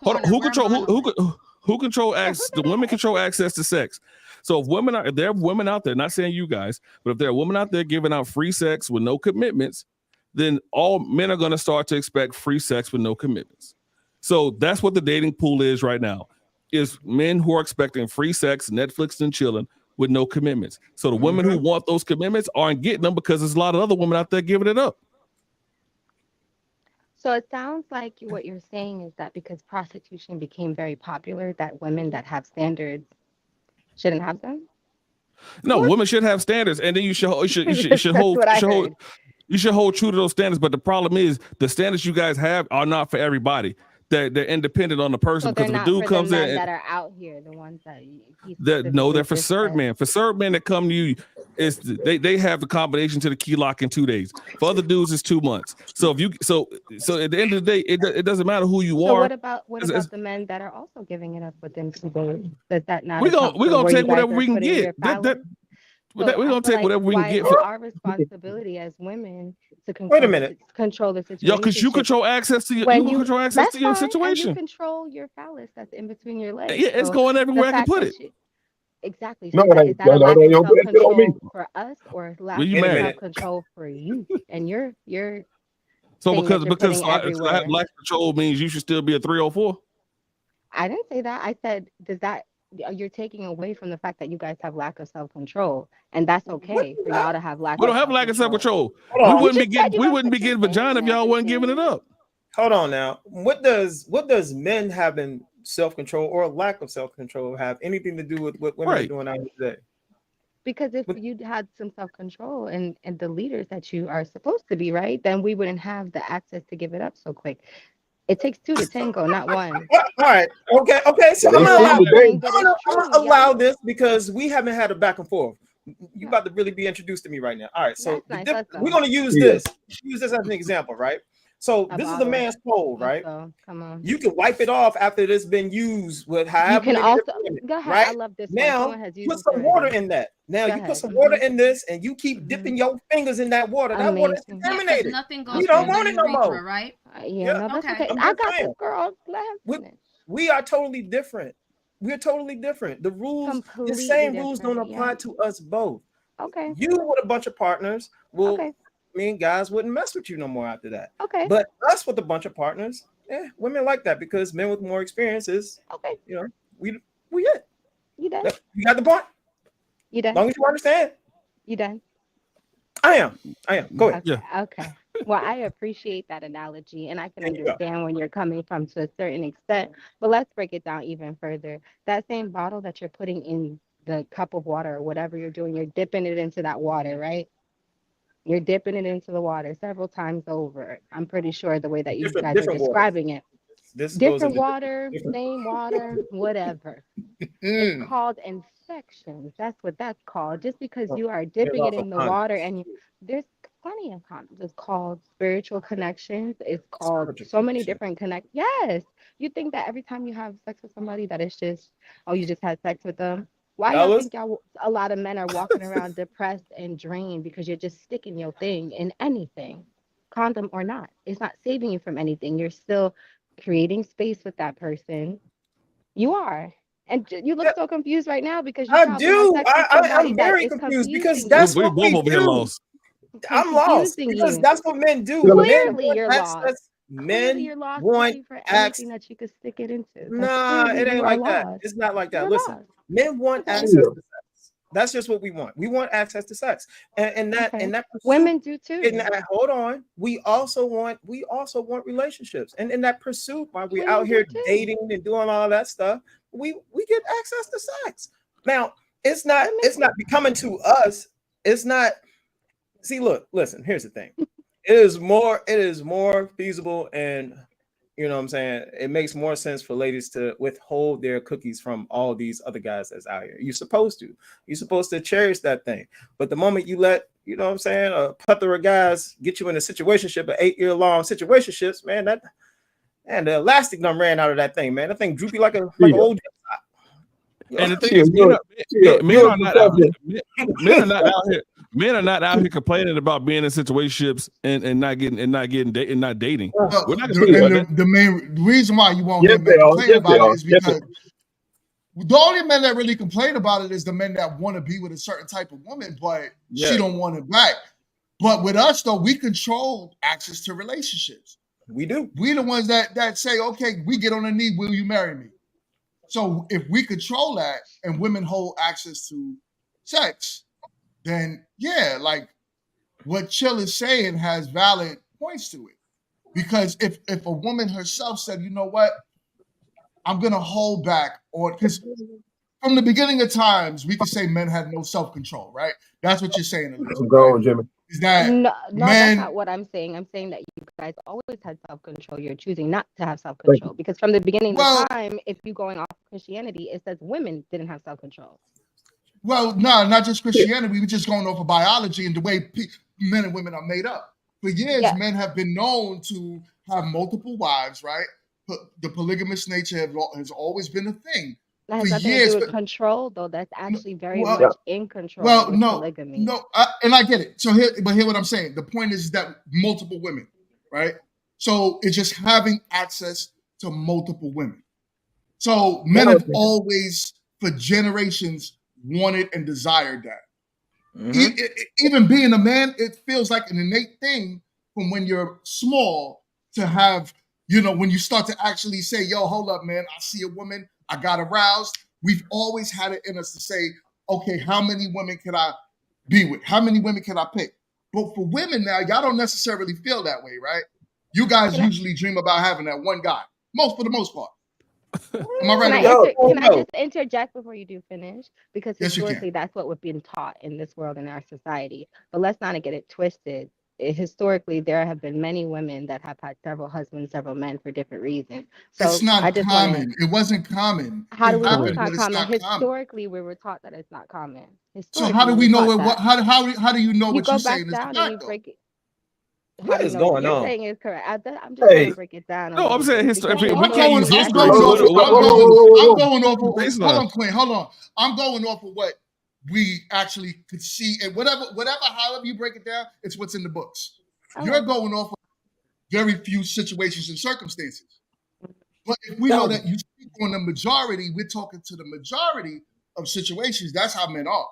Hold on. Who control access? The women control access to sex. So if there are women out there, not saying you guys, but if there are women out there giving out free sex with no commitments, then all men are going to start to expect free sex with no commitments. So that's what the dating pool is right now. Is men who are expecting free sex, Netflix and chilling with no commitments. So the women who want those commitments aren't getting them because there's a lot of other women out there giving it up. So it sounds like what you're saying is that because prostitution became very popular, that women that have standards shouldn't have them? No, women should have standards, and then you should hold true to those standards. But the problem is the standards you guys have are not for everybody. They're independent on the person. So because they're if a dude not comes for the in men that are out here, the ones that they're for certain men. For certain men that come to you, they have the combination to the key lock in 2 days. For other dudes, it's 2 months. So if you so at the end of the day, it doesn't matter who you are. So what about the men that are also giving it up within 2 days? Does that not? We're gonna take whatever we can get. We're gonna take whatever we can get. It's our responsibility as women to control the situation. Yo, because you control access to your situation. You control your phallus that's in between your legs. Yeah, it's going everywhere I can put it. Exactly. So is that a lack of self-control for us or lack of self-control for you? And you're so because lack of control means you should still be a 304. I didn't say that. I said, you're taking away from the fact that you guys have lack of self-control, and that's okay for y'all to have lack. We don't have lack of self-control. We wouldn't be getting vagina if y'all wasn't giving it up. Hold on now. What does men having self-control or lack of self-control have anything to do with what women are doing out here today? Because if you had some self-control and the leaders that you are supposed to be, right, then we wouldn't have the access to give it up so quick. It takes 2 to tango, not 1. All right. Okay. So I'm gonna allow this because we haven't had a back and forth. You about to really be introduced to me right now. All right. So we're gonna use this. Use this as an example, right? So this is the man's pole, right? Come on. You can wipe it off after it's been used with however. You can also go ahead. Right? I love this. Now put some water in that. Now you put some water in this, and you keep dipping your fingers in that water. That water is contaminated. Nothing goes. You don't want it no more, right? No, that's okay. I got this, girl. We are totally different. We're totally different. The rules, the same rules don't apply to us both. Okay. You with a bunch of partners will. I mean, guys wouldn't mess with you no more after that. Okay. But us with a bunch of partners, women like that because men with more experiences. Okay. We it. You done? You got the point? You done? As long as you understand. You done? I am. Go ahead. Okay. Well, I appreciate that analogy, and I can understand when you're coming from to a certain extent. But let's break it down even further. That same bottle that you're putting in the cup of water or whatever you're doing, you're dipping it into that water, right? You're dipping it into the water several times over. I'm pretty sure the way that you guys are describing it. Different water, same water, whatever. It's called infections. That's what that's called. Just because you are dipping it in the water and there's plenty of condoms. It's called spiritual connections. It's called so many different Yes. You think that every time you have sex with somebody that it's just, you just had sex with them. Why do you think a lot of men are walking around depressed and drained because you're just sticking your thing in anything, condom or not? It's not saving you from anything. You're still creating space with that person. You are. And you look so confused right now because I do. I'm very confused because that's what we do. I'm lost because that's what men do. Clearly, you're lost. Men you're lost want for anything that you could stick it into. Nah, it ain't like that. It's not like that. Listen, men want access to sex. That's just what we want. We want access to sex, and that pursuit, women do too. And hold on, we also want relationships, and in that pursuit, while we're out here dating and doing all that stuff, we get access to sex. Now, it's not becoming to us. It's not. See, look, listen. Here's the thing. It is more feasible, and you know what I'm saying, it makes more sense for ladies to withhold their cookies from all these other guys that's out here. You're supposed to cherish that thing. But the moment you let, you know what I'm saying, a plethora of guys get you in a situationship, an 8-year-long situationships, man, and the elastic done ran out of that thing, man. That thing droopy like an old. And the thing is, men are not out here. Men are not out here complaining about being in situationships and not dating. We're not the main reason why you won't hear men complain about it is because the only men that really complain about it is the men that want to be with a certain type of woman, but she don't want it back. But with us, though, we control access to relationships. We do. We the ones that say, okay, we get on a knee, will you marry me? So if we control that and women hold access to sex, then yeah, like what Chill is saying has valid points to it. Because if a woman herself said, you know what, I'm gonna hold back, or because from the beginning of times, we could say men had no self-control, right? That's what you're saying, Elizabeth. Go on, Jimmy. Is that no, men, that's not what I'm saying. I'm saying that you guys always had self-control. You're choosing not to have self-control because from the beginning of time, if you're going off Christianity, it says women didn't have self-control. well, no, not just Christianity. We're just going off of biology and the way men and women are made up. For years, men have been known to have multiple wives, right? The polygamous nature has always been a thing. That has nothing to do with control, though. That's actually very much in control. Well, with no, polygamy. and I get it. So hear what I'm saying. The point is that multiple women, right? So it's just having access to multiple women. So men have always, for generations, wanted and desired that. Even being a man, it feels like an innate thing from when you're small to have, you know, when you start to actually say, yo, hold up, man, I see a woman, I got aroused. We've always had it in us to say, okay, how many women can I be with? How many women can I pick? But for women now, y'all don't necessarily feel that way, right? You guys usually dream about having that one guy, for the most part. Am I right? Can I just interject before you do finish? Because historically, that's what we've been taught in this world, in our society. But let's not get it twisted. Historically, there have been many women that have had several husbands, several men for different reasons. So it's not common. It wasn't common. How do we know it's not common? Historically, we were taught that it's not common. So how do we know it? How do you know what you're saying is the fact? What is going on? You're saying is correct. I'm just going to break it down. No, I'm saying history. I'm going off. Hold on, Quinn. Hold on. I'm going off of what we actually could see, and however you break it down, it's what's in the books. You're going off of very few situations and circumstances. But if we know that you speak on the majority, we're talking to the majority of situations. That's how men are,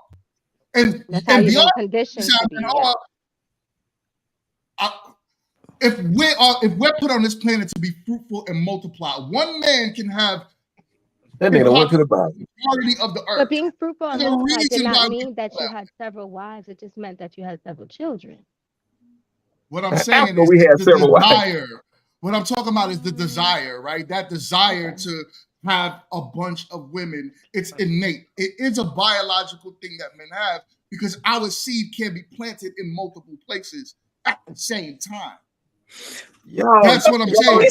and beyond conditions how men are. If we're put on this planet to be fruitful and multiply, one man can have that nigga went to the Bible. Majority of the earth. But being fruitful and multiply did not mean that you had several wives. It just meant that you had several children. What I'm saying is we had several desire. wives. What I'm talking about is the desire, right? That desire to have a bunch of women. It's innate. It is a biological thing that men have because our seed can be planted in multiple places at the same time. That's what I'm saying.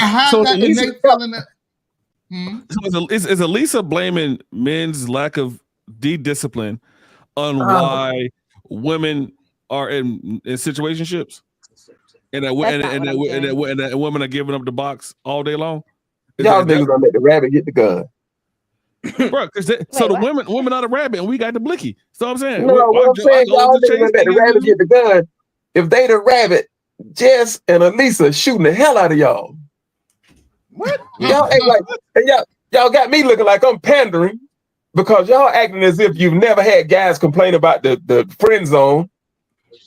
I have that innate feeling that. So is Elisa blaming men's lack of discipline on why women are in situationships, and that women are giving up the box all day long? Y'all niggas gonna let the rabbit get the gun. Bro, so the women are the rabbit and we got the blicky. So I'm saying, what I'm saying, y'all niggas gonna let the rabbit get the gun. If they the rabbit, Jess and Elisa shooting the hell out of y'all. What? Y'all ain't like, and y'all got me looking like I'm pandering because y'all acting as if you've never had guys complain about the friend zone,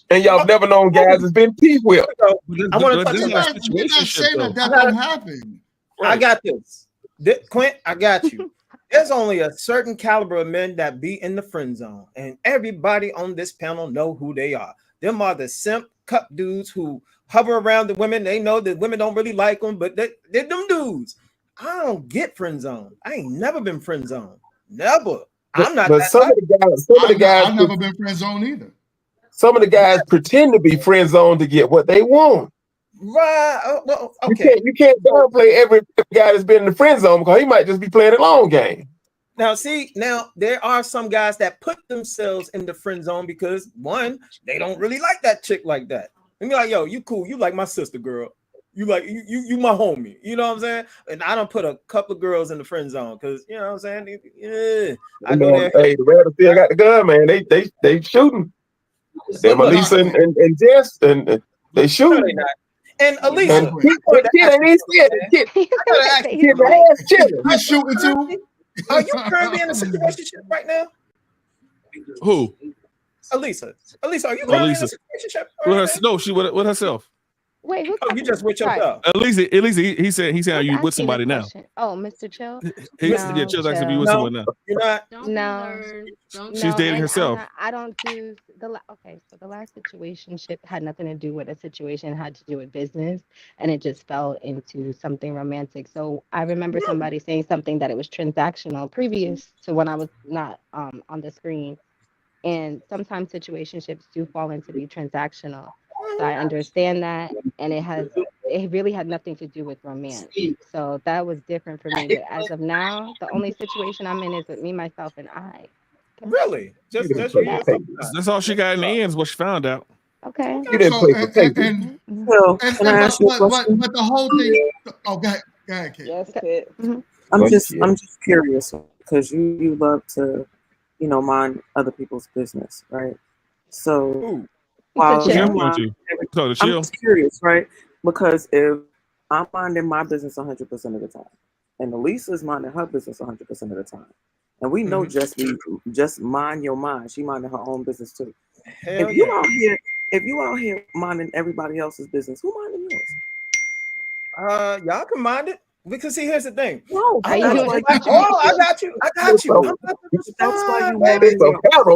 and y'all never known guys has been peace with. I want to We're not saying that doesn't happen. I got this. Quint, I got you. There's only a certain caliber of men that be in the friend zone, and everybody on this panel know who they are. Them are the simp cup dudes who hover around the women. They know that women don't really like them, but they're them dudes. I don't get friend zone. I ain't never been friend zone. Never. I'm not. But some of the guys, I've never been friend zone either. Some of the guys pretend to be friend zone to get what they want. Right. Well, okay. You can't downplay every guy that's been in the friend zone because he might just be playing a long game. Now, see, there are some guys that put themselves in the friend zone because one, they don't really like that chick like that. And be like, yo, you cool, you like my sister, girl. You like you my homie. You know what I'm saying? And I don't put a couple of girls in the friend zone because you know what I'm saying. Yeah, I know that. Hey, the Raiders still got the gun, man. They shooting. Them Elisa and Jess, and they shooting. No, and Elisa, and kid ain't even scared. He's shooting too. Are you currently in a situationship right now? Who? Elisa, are you currently in a situationship? No, she with herself. Wait, who? Oh, you just with yourself. At least he said you with somebody now. Oh, Mr. Chill. Yeah, Chill's asking if you with someone now. You're not. No. She's dating herself. I don't do okay. So the last situationship had nothing to do with a situation; it had to do with business, and it just fell into something romantic. So I remember somebody saying something that it was transactional previous to when I was not on the screen, and sometimes situationships do fall into be transactional. So I understand that, and it really had nothing to do with romance. So that was different for me. But as of now, the only situation I'm in is with me, myself, and I. Really? Just that's all she got in the end is what she found out. Okay. You didn't play for paper. Can I ask you a question? But the whole thing. Oh, go ahead, Kate. Yes, Kit. I'm just curious because you love to, mind other people's business, right? So while I'm just curious, right? Because if I'm minding my business 100% of the time, and Elisa's minding her business 100% of the time, and we know just mind your mind, she minding her own business too. If you out here minding everybody else's business, who minding yours? Y'all can mind it. Because see, here's the thing. No, I got you. That's why you baby.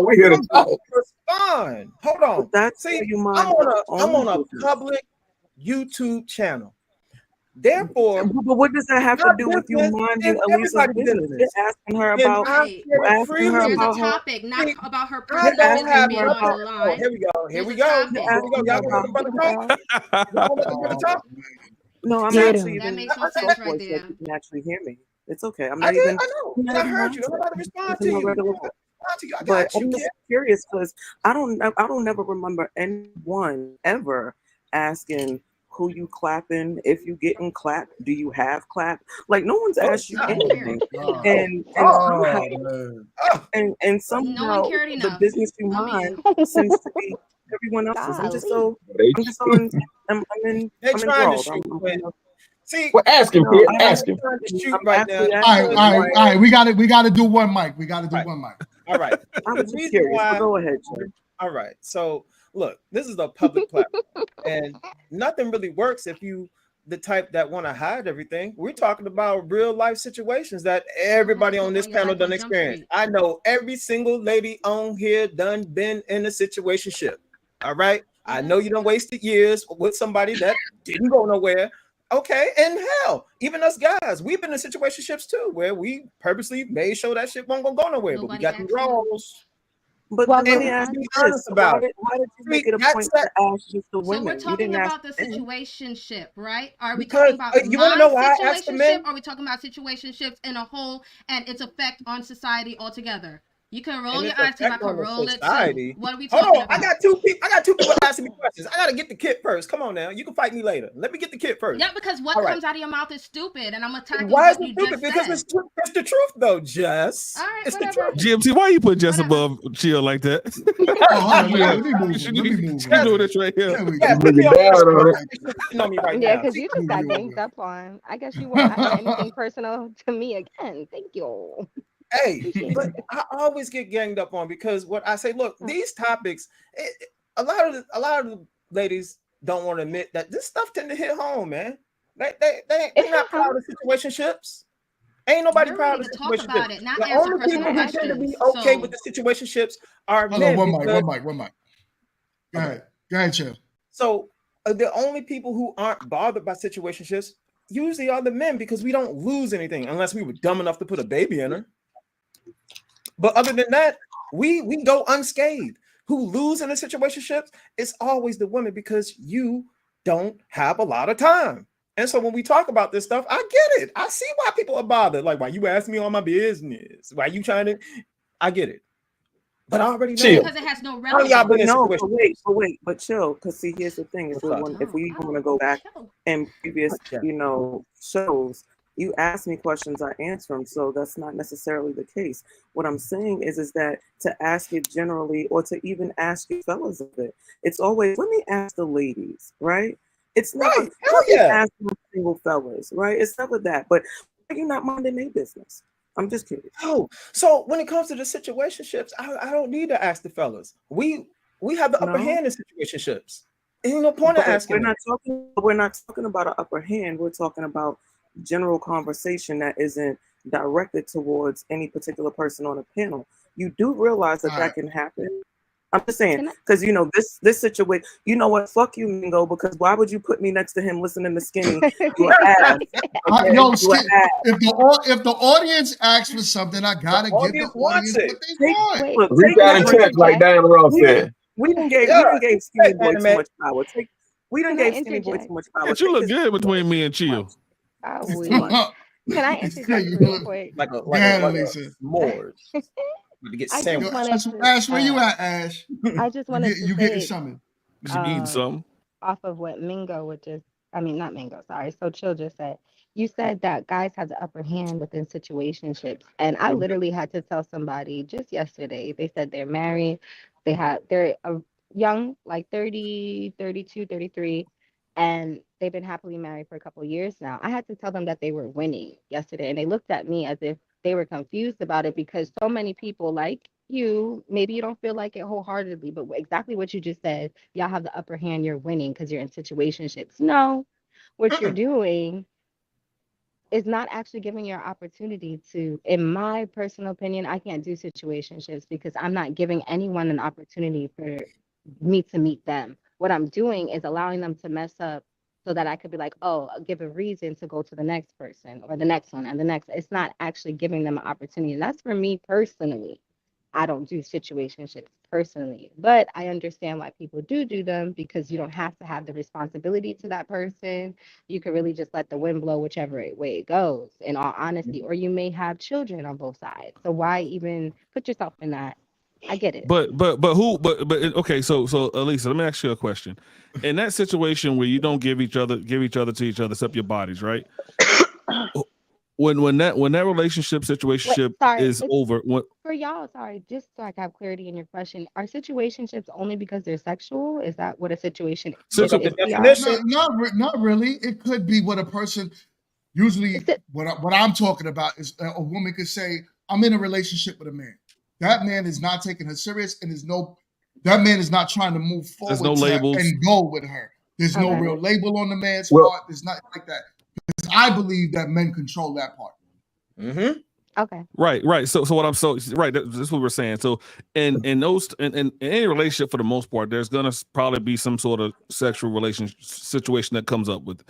We here to talk. Respond. Hold on. I'm on a public YouTube channel. Therefore, but what does that have to do with you minding Elisa's business? You're asking her about There's a topic, not about her personal business being on the line. Here we go. Y'all want to talk? No, I'm actually. That makes no sense right there. You can actually hear me. It's okay. I know. I heard you. I'm about to respond to you. But I'm just curious because I don't never remember anyone ever asking who you clapping, if you getting clapped, do you have clap? Like no one's asked you anything. And somehow the business you mind seems to be everyone else's. I'm enthralled. See, well, ask him, kid. Ask him. Right now. All right. We got to do one mic. One mic. All right. I was just curious. Go ahead, sir. All right. So look, this is a public platform, and nothing really works if you the type that want to hide everything. We're talking about real life situations that everybody on this panel done experience. I know every single lady on here done been in a situationship. All right. I know you done wasted years with somebody that didn't go nowhere. Okay, and hell, even us guys, we've been in situationships too, where we purposely made sure that shit won't go nowhere, but we got the roles. But let me ask you this: why did you make it a point to ask just the women? So we're talking about the situationship, right? Are we because, talking about you want to know why I asked the men? Or are we talking about situationships in a whole and its effect on society altogether? You can roll your eyes because I can roll it too. What are we talking about? I got two people asking me questions. I gotta get the kid first. Come on now. You can fight me later. Let me get the kid first. Yeah, because what comes out of your mouth is stupid, and I'm attacking why is what it you stupid? just Because said. it's the truth though, Jess. All right, it's whatever. the truth. GMT, why you put Jess above Chill like that? Let me move. She's doing this right here. Yeah, because you just got ganged up on. I guess you won't have anything personal to me again. Thank you. Hey, but I always get ganged up on because what I say, look, these topics, a lot of the ladies don't want to admit that this stuff tend to hit home, man. They're not proud of situationships. Ain't nobody You're proud ready of to talk about situationships. it, not The answer only people personal who tend to be questions. okay So with the situationships are Hold on, men. one mic. Go Okay. ahead. Go ahead, Chill. So the only people who aren't bothered by situationships usually are the men, because we don't lose anything unless we were dumb enough to put a baby in her. But other than that, we go unscathed. Who lose in the situationships? It's always the women, because you don't have a lot of time. And so when we talk about this stuff, I get it. I see why people are bothered. Like, why you ask me all my business? Why you trying to? I get it. But I already know. because it has no How y'all relevance. been in No, situations? but chill. Because see, here's the thing: if we want to go back in previous, shows, you ask me questions, I answer them. So that's not necessarily the case. What I'm saying is that to ask it generally, or to even ask you fellas of it, it's always, let me ask the ladies, right? It's never right. Hell yeah. asking single fellas, right? It's never that. But you're not minding their business. I'm just kidding. Oh, so when it comes to the situationships, I don't need to ask the fellas. We have the upper hand in situationships. Ain't no point in asking. We're not talking about an upper hand. We're talking about general conversation that isn't directed towards any particular person on a panel. You do realize that can happen. I'm just saying, because this situation. You know what? Fuck you, Mingo. Because why would you put me next to him listening to Skinny? You an ass. Okay? Yo, if the audience asks for something, I gotta give the audience what they want. Reach out and touch, like Diana Ross said. We didn't gave Skinny Boy too much power. We didn't give Skinny Boy too much power. But you look good between me and Chill. Can I interject real quick? Like a s'mores. To get sandwich. Ash, where you at, Ash? I just wanted to you say, getting something? You eating something? Off of what Mingo would just, I mean, not Mingo, sorry. So Chill just said, you said that guys have the upper hand within situationships. And I literally had to tell somebody just yesterday, they said they're married, they're young, like 30, 32, 33, and they've been happily married for a couple of years now. I had to tell them that they were winning yesterday, and they looked at me as if they were confused about it, because so many people like you, maybe you don't feel like it wholeheartedly, but exactly what you just said, y'all have the upper hand, you're winning because you're in situationships. No, what you're doing is not actually giving your opportunity to, in my personal opinion, I can't do situationships because I'm not giving anyone an opportunity for me to meet them. What I'm doing is allowing them to mess up so that I could be like, oh, I'll give a reason to go to the next person or the next one and the next. It's not actually giving them an opportunity. And that's for me personally. I don't do situationships personally, but I understand why people do them, because you don't have to have the responsibility to that person. You can really just let the wind blow whichever way it goes, in all honesty, or you may have children on both sides. So why even put yourself in that? I get it. But okay, so Elisa, let me ask you a question. In that situation where you don't give each other to each other except your bodies, right? When that relationship is over, for y'all, sorry, just so I can have clarity in your question, are situationships only because they're sexual? Is that what a situation is? Not really. It could be what a person usually what I'm talking about is a woman could say, I'm in a relationship with a man. That man is not taking her serious, and that man is not trying to move forward and go with her. There's no real label on the man's part. There's nothing like that. Because I believe that men control that part. Mm-hmm. Okay. Right. So what I'm this is what we're saying. So in any relationship, for the most part, there's gonna probably be some sort of sexual relationship situation that comes up with it.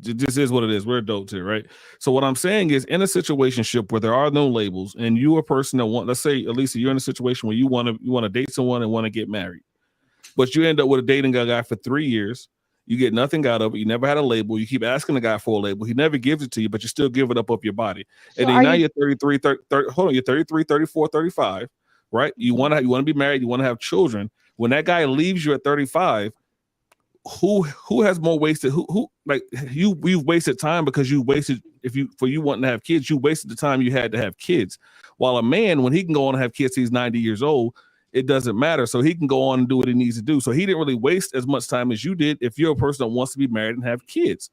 This is what it is. We're adults here, right? So what I'm saying is, in a situationship where there are no labels, and you're a person that let's say, Elisa, you're in a situation where you want to date someone and want to get married, but you end up with dating a guy for 3 years. You get nothing out of it. You never had a label. You keep asking the guy for a label. He never gives it to you, but you still give it up your body. So and then now you're 33, 30, you're 33, 34, 35, right? You want to be married. You want to have children. When that guy leaves you at 35, who has more wasted? Who like you've wasted time, because you wasted, for you wanting to have kids, you wasted the time you had to have kids. While a man, when he can go on and have kids, he's 90 years old. It doesn't matter. So he can go on and do what he needs to do. So he didn't really waste as much time as you did if you're a person that wants to be married and have kids.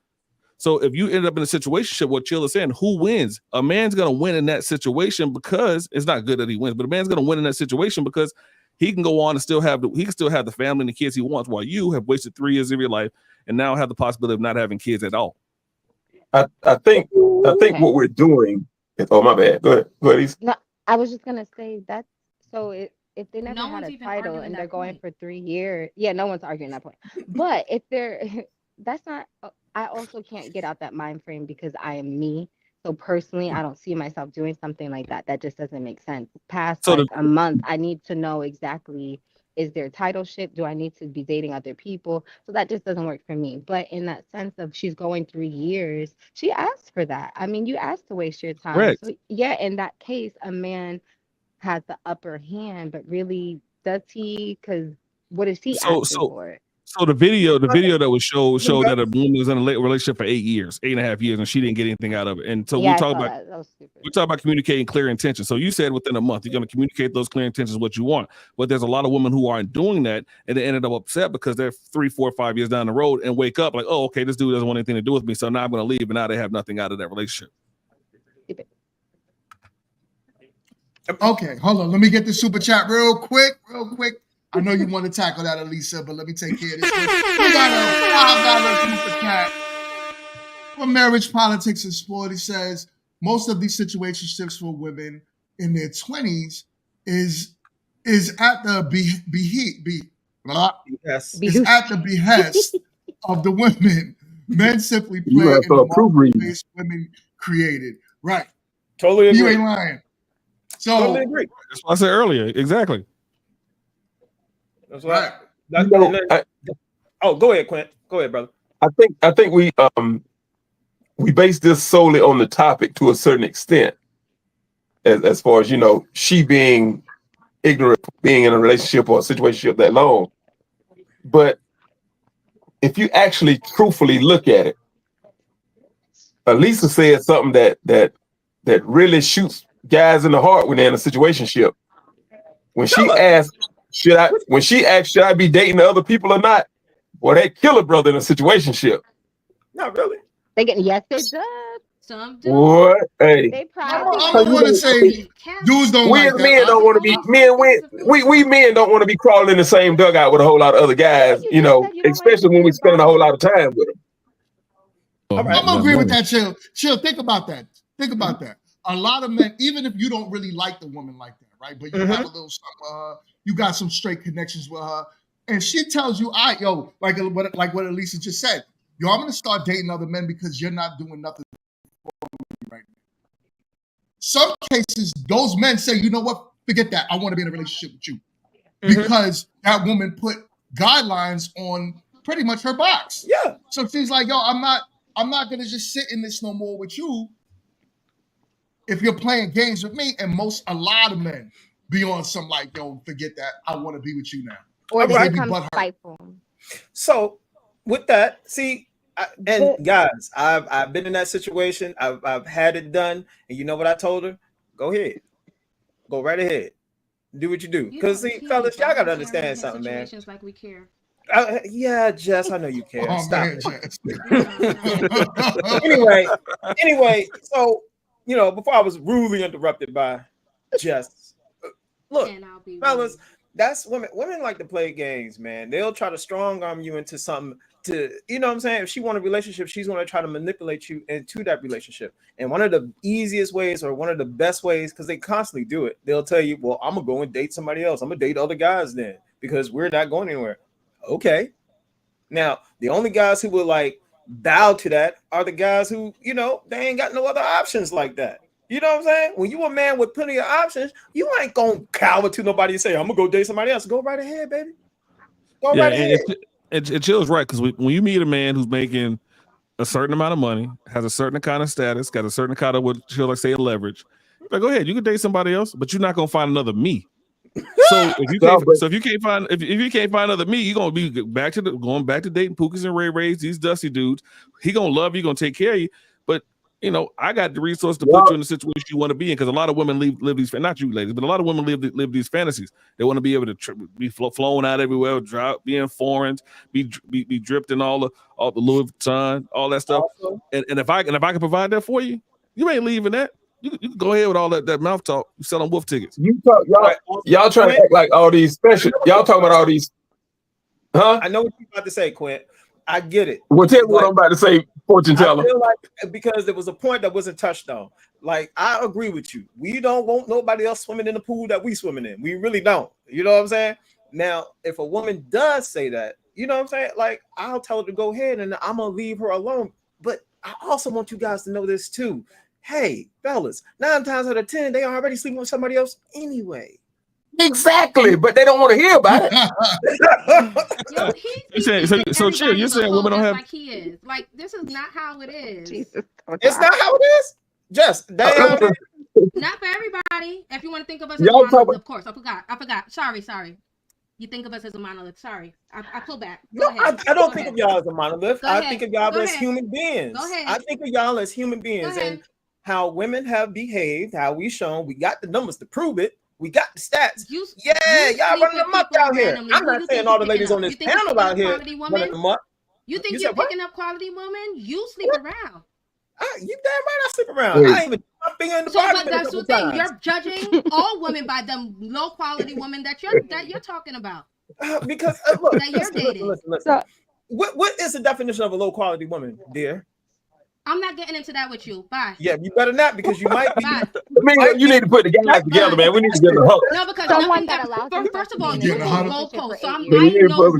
So if you end up in a situation, what Chill is saying, who wins? A man's going to win in that situation, because it's not good that he wins, but a man's going to win in that situation because he can go on and still have the family and the kids he wants, while you have wasted 3 years of your life and now have the possibility of not having kids at all. I think what we're doing Oh, my bad. Go ahead, Lisa. No, I was just gonna say that's so if they never No had one's a even title arguing and that they're going point. for 3 years, yeah, no one's arguing that point. But if they're, that's not. I also can't get out that mind frame because I am me. So personally, I don't see myself doing something like that. That just doesn't make sense. Past So like a month, I need to know exactly, is there titleship? Do I need to be dating other people? So that just doesn't work for me. But in that sense of she's going 3 years, she asked for that. I mean, you asked to waste your time. correct. So yeah, in that case, a man has the upper hand, but really, does he? Because what is he So asking so for? so the video that was showed that a woman was in a relationship for 8 years, 8.5 years, and she didn't get anything out of it. And so Yeah, I saw that. That was stupid. we talk about communicating clear intentions. So you said within a month you're going to communicate those clear intentions, what you want. But there's a lot of women who aren't doing that, and they ended up upset because they're 3, 4, 5 years down the road and wake up like, oh, okay, this dude doesn't want anything to do with me, so now I'm going to leave, and now they have nothing out of that relationship. Okay, hold on. Let me get the super chat real quick. I know you want to tackle that, Elisa, but let me take care of this. We got a $5 super chat for Marriage, Politics, and Sport. He says most of these situationships for women in their 20s is at the behest of the women. Men simply You play have in to the approve reading. marketplace women created. Right. Totally agree. You ain't lying. So Totally agree. That's what I said earlier. Exactly. That's right. Oh, go ahead, Quint. Go ahead, brother. I think we base this solely on the topic to a certain extent, as far as she being ignorant, being in a relationship or a situationship that long. But if you actually truthfully look at it, Elisa said something that really shoots guys in the heart when they're in a situationship. When she asked, should I be dating other people or not? Well, they kill a brother in a situationship. Not really. They get yes, they do. Some do. What? Hey, They pride. I'm the one to say dudes don't we like as that. men don't want to be we men don't want to be crawling in the same dugout with a whole lot of other guys, especially when we're spending a whole lot of time with them. I'm gonna agree with that. Chill. Think about that. A lot of men, even if you don't really like the woman like that, right? But you have a little something. You got some straight connections with her, and she tells you, "I like what Elisa just said. Yo, I'm gonna start dating other men because you're not doing nothing for me right now." Some cases, those men say, "You know what? Forget that. I want to be in a relationship with you," because that woman put guidelines on pretty much her box. Yeah. So she's like, "Yo, I'm not gonna just sit in this no more with you if you're playing games with me." And a lot of men be on some like, "Yo, forget that. I want to be with you now." Or they be become butthurt. spiteful. So with that, see, guys, I've been in that situation. I've had it done, and you know what I told her? Go ahead, go right ahead, do what you do. Because see, fellas, y'all gotta understand something, man. Situations like we care. Yeah, Jess, I know you care. Oh, Stop. man, Jess. anyway, so before I was rudely interrupted by Jess. Look, fellas, that's women. Women like to play games, man. They'll try to strong arm you into something to, you know what I'm saying? If she wants a relationship, she's going to try to manipulate you into that relationship. And one of the easiest ways, or one of the best ways, because they constantly do it, they'll tell you, well, I'm going to go and date somebody else. I'm going to date other guys then because we're not going anywhere. Okay. Now, the only guys who will like bow to that are the guys who, they ain't got no other options like that. You know what I'm saying? When you a man with plenty of options, you ain't gonna cower to nobody and say, I'm gonna go date somebody else. Go right ahead, baby. Go right ahead. It chills right, because when you meet a man who's making a certain amount of money, has a certain kind of status, got a certain kind of what she'll like say leverage, like, go ahead, you can date somebody else, but you're not gonna find another me. So if you can't find another me, you're gonna be going back to dating Pookies and Ray Rays, these dusty dudes. He gonna love you, gonna take care of you, but I got the resource to put you in the situation you want to be in, because a lot of women live these, not you ladies, but a lot of women live these fantasies. They want to be able to be flown out everywhere, be in foreigns, be dripped in all the Louis Vuitton, all that stuff. And if I can provide that for you, you ain't leaving that. You can go ahead with all that mouth talk. You selling wolf tickets. Y'all trying to act like all these special. Y'all talking about all these, huh? I know what you're about to say, Quint. I get it. Well, tell me what I'm about to say, fortune teller. I feel like because there was a point that wasn't touched on. Like, I agree with you. We don't want nobody else swimming in the pool that we swimming in. We really don't. You know what I'm saying? Now, if a woman does say that, you know what I'm saying? Like, I'll tell her to go ahead and I'm gonna leave her alone. But I also want you guys to know this too. Hey, fellas, 9 times out of 10, they already sleeping with somebody else anyway. Exactly, but they don't want to hear about it. Yo, so chill. You're saying women don't have? Like he is. Like, this is not how it is. It's not how it is. Just not for everybody. If you want to think of us as monoliths, of course. I forgot. Sorry. You think of us as a monolith. Sorry. I pull back. Go ahead. I don't think of y'all as a monolith. Go I ahead. think of y'all Go as ahead. human beings. Go ahead. I think of y'all as human beings and how women have behaved, how we shown. We got the numbers to prove it. We got the stats. Y'all running them up out here. I'm not saying all the ladies on this panel out here running them up. You think you're picking up quality women? You sleep around. You damn right I sleep around. I ain't even my finger in the but that's the thing. You're judging all women by them low quality women that you're talking about. Because look, that you're dating. Listen. So, what is the definition of a low quality woman, dear? I'm not getting into that with you. Bye. Yeah, you better not because you might be. You need to put the guys together, man. We need to get the hook. No, because someone that allows first of all, you move goalposts, so I know what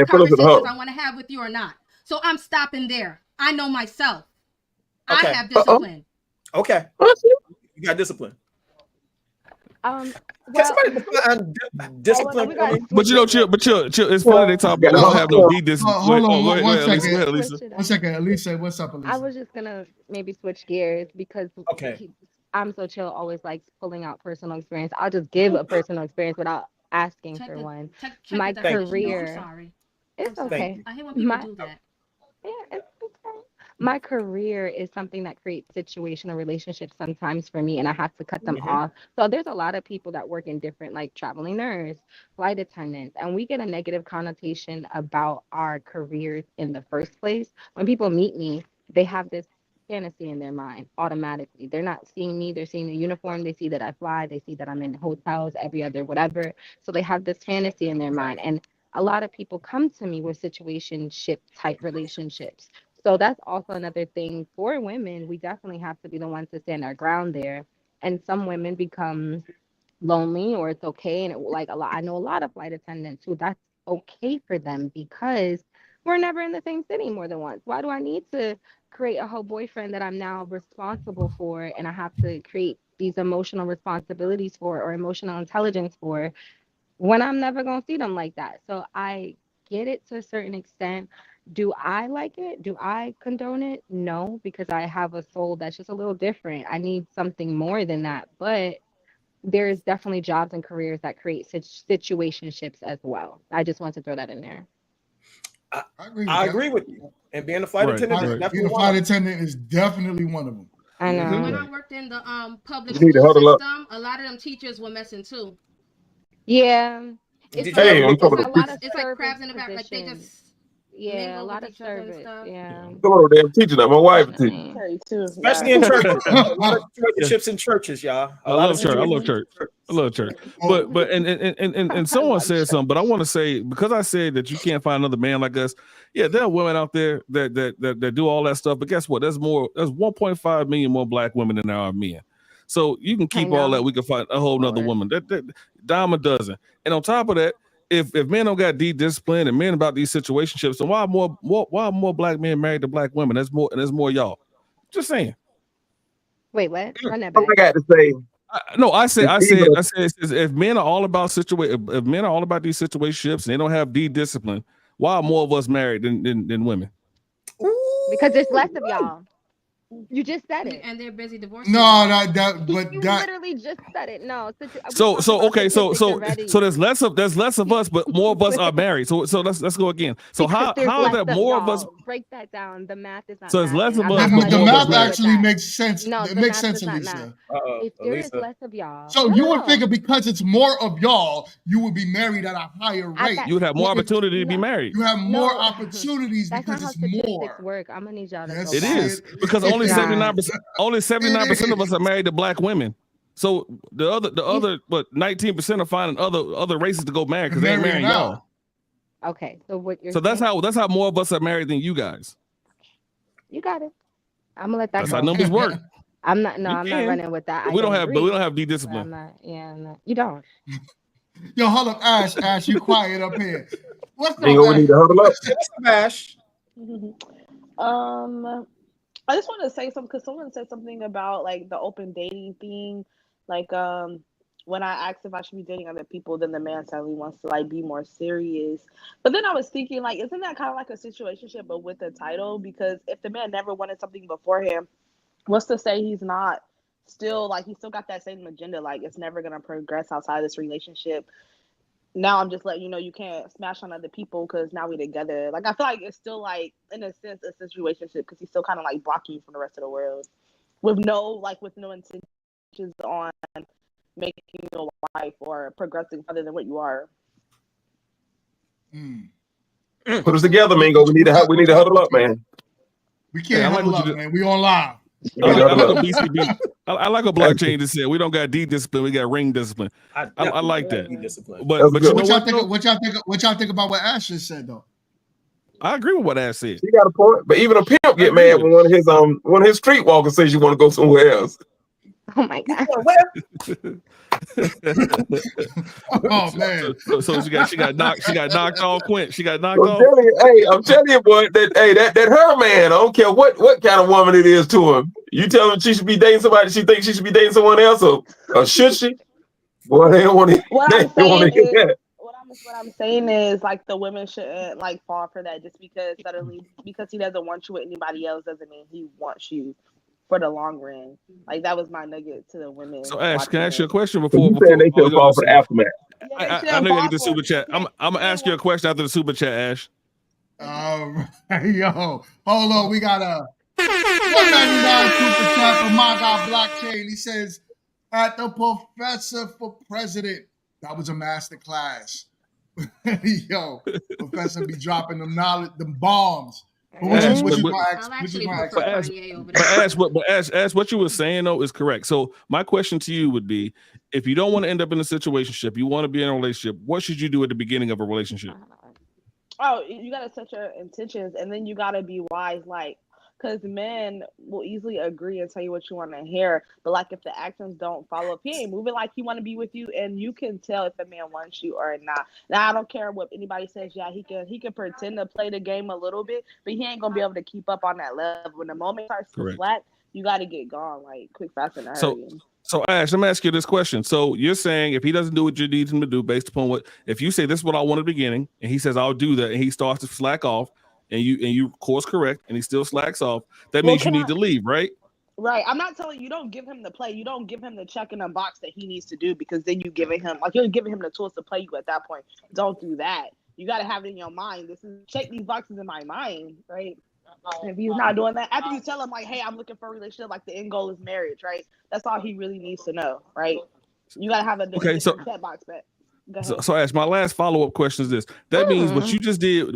conversations I want to have with you or not. So I'm stopping there. I know myself. Okay. I have discipline. Okay. You got discipline. Well, can somebody define discipline? But chill. It's funny they talk about they don't have no D discipline. Hold on, one second. second, Elisa. What's up, Elisa? I was just gonna maybe switch gears because I'm so chill. Always likes pulling out personal experience. I'll just give a personal experience without asking for one. My career. I'm sorry. It's okay. I hate when people do that. Yeah, it's okay. My career is something that creates situational relationships sometimes for me, and I have to cut them off. So there's a lot of people that work in different, like traveling nurse, flight attendants, and we get a negative connotation about our careers in the first place. When people meet me, they have this fantasy in their mind automatically. They're not seeing me, they're seeing the uniform, they see that I fly, they see that I'm in hotels, every other whatever. So they have this fantasy in their mind. And a lot of people come to me with situationship type relationships. So that's also another thing for women. We definitely have to be the ones to stand our ground there. And some women become lonely or it's okay. And I know a lot of flight attendants who that's okay for them because we're never in the same city more than once. Why do I need to create a whole boyfriend that I'm now responsible for and I have to create these emotional responsibilities for or emotional intelligence for when I'm never going to see them like that? So I get it to a certain extent. Do I like it? Do I condone it? No, because I have a soul that's just a little different. I need something more than that. But there's definitely jobs and careers that create situationships as well. I just want to throw that in there. I agree with you. And being a flight attendant is definitely being a flight attendant is definitely one of them. I know. When I worked in the public school system, a lot of them teachers were messing too. Yeah. It's like crabs in the back. Like they just a lot of service. Yeah. Come on, damn teaching that. My wife is teaching. Especially in churches. Relationships in churches, y'all. I love church. But and someone said something, but I want to say, because I said that you can't find another man like us. Yeah, there are women out there that do all that stuff, but guess what? There's 1.5 million more black women than there are men. So you can keep all that. We can find a whole nother woman. That dime a dozen. And on top of that, if men don't got discipline and men about these situationships, so why are more black men married to black women? There's more y'all. Just saying. Wait, what? Run that back. I got to say. I said if men are all about if men are all about these situationships and they don't have discipline, why are more of us married than women? Because there's less of y'all. You just said it, and they're busy divorcing. No, you literally just said it. No, so there's less of us, but more of us are married. So let's go again. So how is that more of us? Break that down. The math is not. So it's less of us. The math actually makes sense. No, it makes sense, Elisa. If there is less of y'all, so you would figure because it's more of y'all, you would be married at a higher rate. You would have more opportunity to be married. You have more opportunities because it's more. Work. I'm gonna need y'all to. It is because only 79% of us are married to black women. So the other 19% are finding other races to go marry because they ain't marrying y'all. Okay, so what you're So that's how more of us are married than you guys. you got it. I'm gonna let that That's go. how numbers work. I'm not. No, You I'm can. not running with that. We don't have But D-discipline. I'm not. Yeah, I'm not. You don't. Yo, hold up, Ash. Ash, you quiet up here. What's up, Bingo, we need to huddle up. Ash. I just want to say something because someone said something about like the open dating thing. Like, when I asked if I should be dating other people, then the man suddenly wants to like be more serious. But then I was thinking, like, isn't that kind of like a situationship, but with a title? Because if the man never wanted something beforehand, what's to say he's not still like he still got that same agenda? Like, it's never gonna progress outside this relationship. Now I'm just letting you know you can't smash on other people because now we're together. Like, I feel like it's still like in a sense a situationship because he's still kind of like blocking you from the rest of the world with no intentions on making you a wife or progressing further than what you are. Put us together, Mingo. We need to huddle up, man. We can't huddle up, man. We on live. I like a BCB. I like a blockchain that said we don't got D discipline, we got ring discipline. I like that. But you know what y'all think about what Ash just said though? I agree with what Ash said. She got a point, but even a pimp get mad when one of his streetwalkers says you want to go somewhere else. Oh my god. Oh man. So she got knocked off, Quint. She got knocked off. I'm telling you, boy, that her man, I don't care what kind of woman it is to him. You tell him she should be dating somebody, she thinks she should be dating someone else, or should she? Boy, they don't want to hear that. What I'm saying is like the women shouldn't like fall for that just because he doesn't want you with anybody else doesn't mean he wants you for the long run. Like that was my nugget to the women. So Ash, can I ask you a question before you saying they should fall for the aftermath? I know you get the super chat. I'm gonna ask you a question after the super chat, Ash. Yo, hold on, we got a $1.99 super chat from my guy Blockchain. He says, "At the professor for president." That was a master class. Yo, professor be dropping them knowledge, them bombs. But Ash, what you were saying though is correct. So my question to you would be, if you don't want to end up in a situationship, you want to be in a relationship, what should you do at the beginning of a relationship? Oh, you gotta set your intentions, and then you gotta be wise, like, because men will easily agree and tell you what you want to hear, but like if the actions don't follow, if he ain't moving like he want to be with you, and you can tell if the man wants you or not. Now I don't care what anybody says. Yeah, he can pretend to play the game a little bit, but he ain't gonna be able to keep up on that level. When the moment starts to slack, you got to get gone, like quick, fast, and hurry. So Ash, let me ask you this question. So you're saying if he doesn't do what you need him to do based upon what, if you say this is what I want at the beginning, and he says I'll do that, and he starts to slack off, and you course correct, and he still slacks off, that means you need to leave, right? Right. I'm not telling you don't give him the play. You don't give him the check in the box that he needs to do because then you're giving him the tools to play you at that point. Don't do that. You got to have it in your mind. This is check these boxes in my mind, right? If he's not doing that, after you tell him like, hey, I'm looking for a relationship, like the end goal is marriage, right? That's all he really needs to know, right? You gotta have a check box back. So Ash, my last follow-up question is this. That means what you just did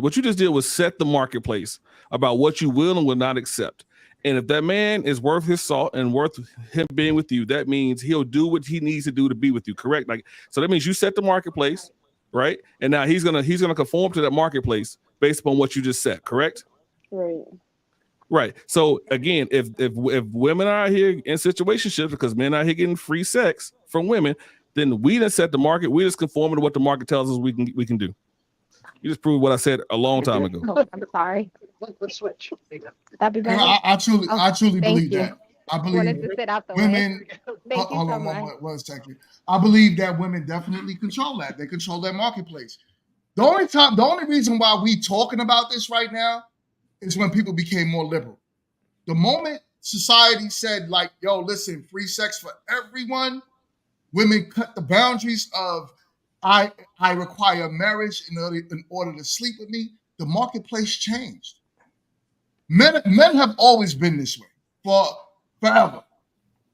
was set the marketplace about what you will and will not accept. And if that man is worth his salt and worth him being with you, that means he'll do what he needs to do to be with you, correct? Like, so that means you set the marketplace, right? And now he's gonna conform to that marketplace based upon what you just said, correct? Right. Right. So again, if women are out here in situationships because men are out here getting free sex from women, then we done set the market. We just conforming to what the market tells us we can do. You just proved what I said a long time ago. Oh, I'm sorry. Let's switch. That'd be better. I truly believe that. I believe wanted to sit out the women. Thank you hold so on much. one second. I believe that women definitely control that. They control that marketplace. The only reason why we talking about this right now is when people became more liberal. The moment society said, like, yo, listen, free sex for everyone, women cut the boundaries of I require marriage in order to sleep with me. The marketplace changed. Men have always been this way forever.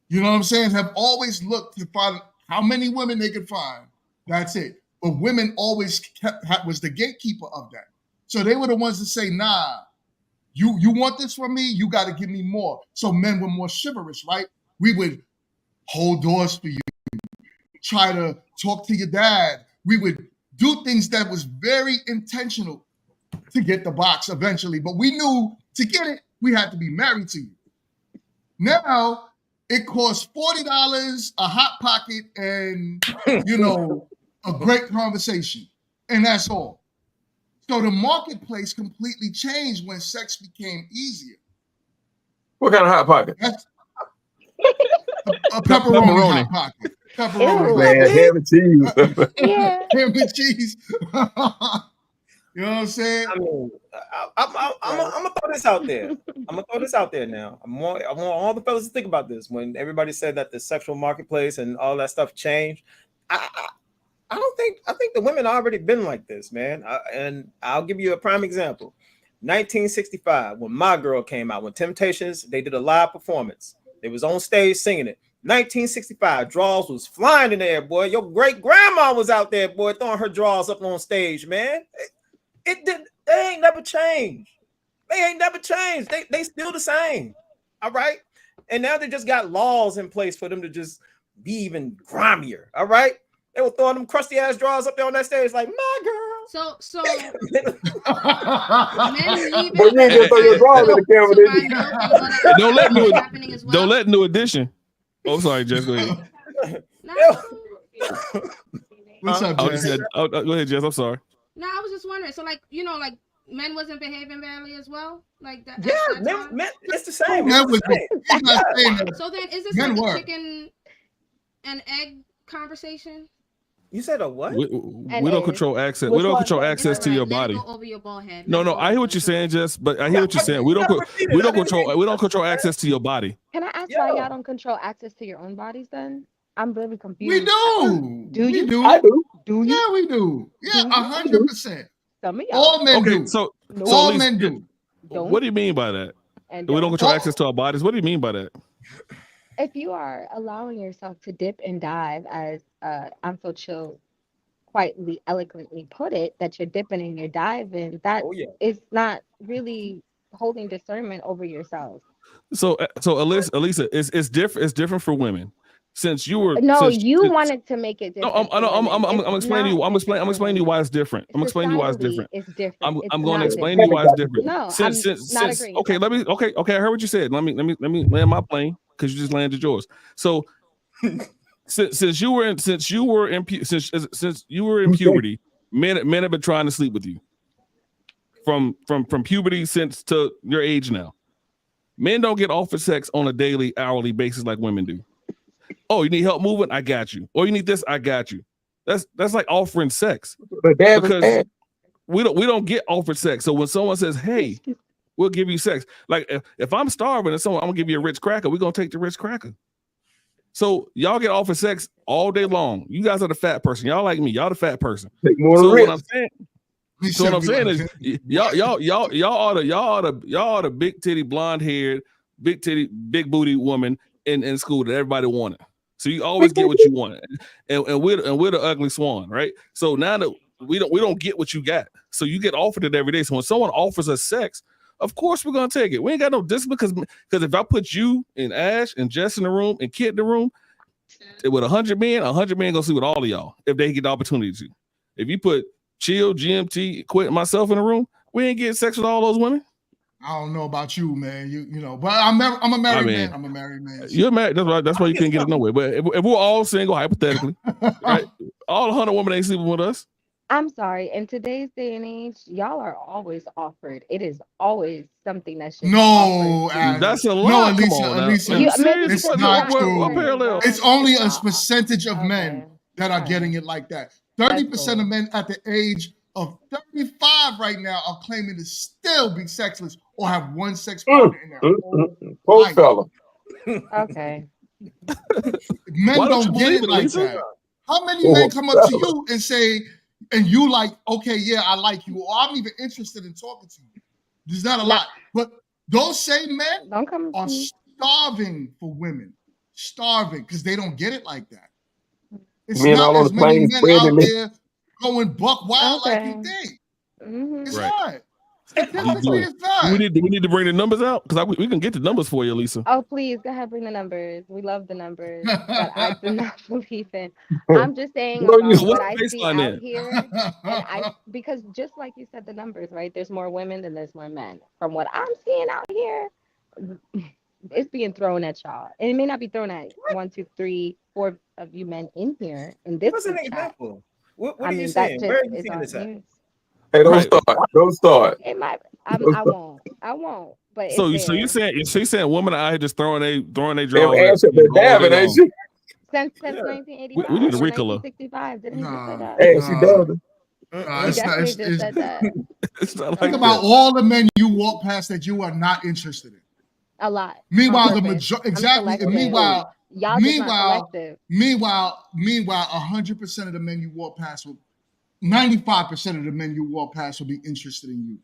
You know what I'm saying? Have always looked to find how many women they could find. That's it. But women always was the gatekeeper of that. So they were the ones to say, nah, you want this from me? You got to give me more. So men were more chivalrous, right? We would hold doors for you, try to talk to your dad. We would do things that was very intentional to get the box eventually. But we knew to get it, we had to be married to you. Now it costs $40, a hot pocket, and a great conversation, and that's all. So the marketplace completely changed when sex became easier. What kind of hot pocket? That's a pepperoni hot pocket. Pepperoni. Man, ham and cheese. Yeah. Ham and cheese. You know what I'm saying? I mean, I'm gonna throw this out there. I'm gonna throw this out there now. I want all the fellas to think about this. When everybody said that the sexual marketplace and all that stuff changed, I think the women already been like this, man. And I'll give you a prime example. 1965, when My Girl came out, when Temptations, they did a live performance. They was on stage singing it. 1965, draws was flying in the air, boy. Your great grandma was out there, boy, throwing her draws up on stage, man. They ain't never changed. They ain't never changed. They still the same. All right. And now they just got laws in place for them to just be even grimier. All right. They were throwing them crusty ass draws up there on that stage, like My Girl. So men leaving. But you ain't just throw your drawers in the camera, did you? Don't let New Edition. Oh, sorry, Jess. Go ahead. What's up, Jess? Go ahead, Jess. I'm sorry. No, I was just wondering. So, like men wasn't behaving badly as well, like that. Yeah, men, it's the same. So then, is this like a chicken and egg conversation? You said a what? We don't control access. We don't control access to your body. Over your ball head. No, I hear what you're saying, Jess. But I hear what you're saying. We don't control access to your body. Can I ask why y'all don't control access to your own bodies then? I'm really confused. We do. Do you? We do. I do. Do you? Yeah, we do. Yeah, 100%. Some of y'all. All men do. So all men do. What do you mean by that? And we don't control access to our bodies. What do you mean by that? If you are allowing yourself to dip and dive, as I'm so chill quite eloquently put it, that you're dipping and you're diving, that is not really holding discernment over yourself. So Elisa, it's different. It's different for women. Since you were wanted to make it different. I'm explaining to you. I'm explaining to you why it's different. I'm explaining to you why it's different. It's different. I'm going to explain to you why it's different. No, since, I'm not agreeing. Okay. I heard what you said. Let me land my plane because you just landed yours. So since you were in puberty, men have been trying to sleep with you from puberty since to your age now. Men don't get offered sex on a daily, hourly basis like women do. Oh, you need help moving? I got you. Or you need this? I got you. That's like offering sex. Because we don't get offered sex. So when someone says, "Hey, we'll give you sex," like if I'm starving and someone, I'm gonna give you a Ritz cracker, we're gonna take the Ritz cracker. So y'all get offered sex all day long. You guys are the fat person. Y'all like me. Y'all the fat person. Take more so Ritz. what I'm saying is y'all are the big titty, blonde haired, big titty, big booty woman in school that everybody wanted. So you always get what you want, and we're the ugly swan, right? So now that we don't get what you got, so you get offered it every day. So when someone offers us sex, of course we're gonna take it. We ain't got no discipline because if I put you and Ash and Jess in the room and Kid in the room, with 100 men gonna sleep with all of y'all if they get the opportunity to. If you put Chill, GMT, Quit, myself in the room, we ain't getting sex with all those women. I don't know about you, man. You know, but I'm a married man. I'm a married man. You're married. That's why you couldn't get it nowhere. But if we're all single, hypothetically, right? All 100 women ain't sleeping with us. I'm sorry. In today's day and age, y'all are always offered. It is always something that's just offered. That's a lot. No, Elisa. It's not true. It's only a percentage of men that are getting it like that. 30% of men at the age of 35 right now are claiming to still be sexless or have one sex partner in their whole life. Fella. Okay. Men don't get it like that. How many men come up to you and say, and you like, okay, yeah, I like you, or I'm even interested in talking to you? There's not a lot. But those same men are starving for women. Starving because they don't get it like that. It's not as many men out there going buck wild like you think. Mm-hmm. It's not. Statistically, it's not. Do we need to bring the numbers out? Because we can get the numbers for you, Lisa. Oh, please go ahead, bring the numbers. We love the numbers, but I do not believe in. I'm just saying about what I see out here, and because just like you said, the numbers, right? There's more women than there's more men. From what I'm seeing out here, it's being thrown at y'all, and it may not be thrown at 1, 2, 3, 4 of you men in here in this. What's an chat. example? What I are you mean, saying? that Where are just you is seeing on this at? news. Hey, don't start. It might. I won't. But So it's there. you're saying women are out here just throwing their Damn drawers ass up there dabbing, ain't she? Since 1985 We need a or Ricola. 1965, didn't he just say that? Hey, she does. He definitely just said that. It's not Think like about that. all the men you walk past that you are not interested in. A lot. Meanwhile, On the purpose. majority, I'm exactly. And selective. Y'all just not selective. meanwhile, 100% of the men you walk past will, 95% of the men you walk past will be interested in you.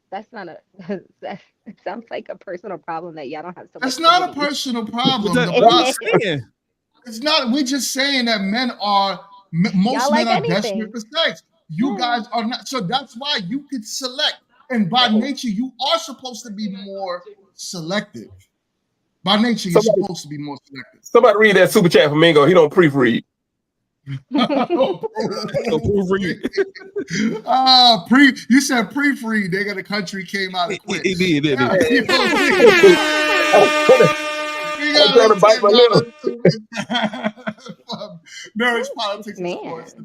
That's not a. That sounds like a personal problem that y'all don't have. That's not a personal problem. It's not. We're just saying that men are. Most men are desperate for sex. You guys are not. So that's why you could select. And by nature, you are supposed to be more selective. By nature, you're supposed to be more selective. Somebody read that super chat for Mingo. He don't proofread. You said pre-free. They got a country came out and quit. He did. We got trying to bite my lip. Marriage, politics, and sports.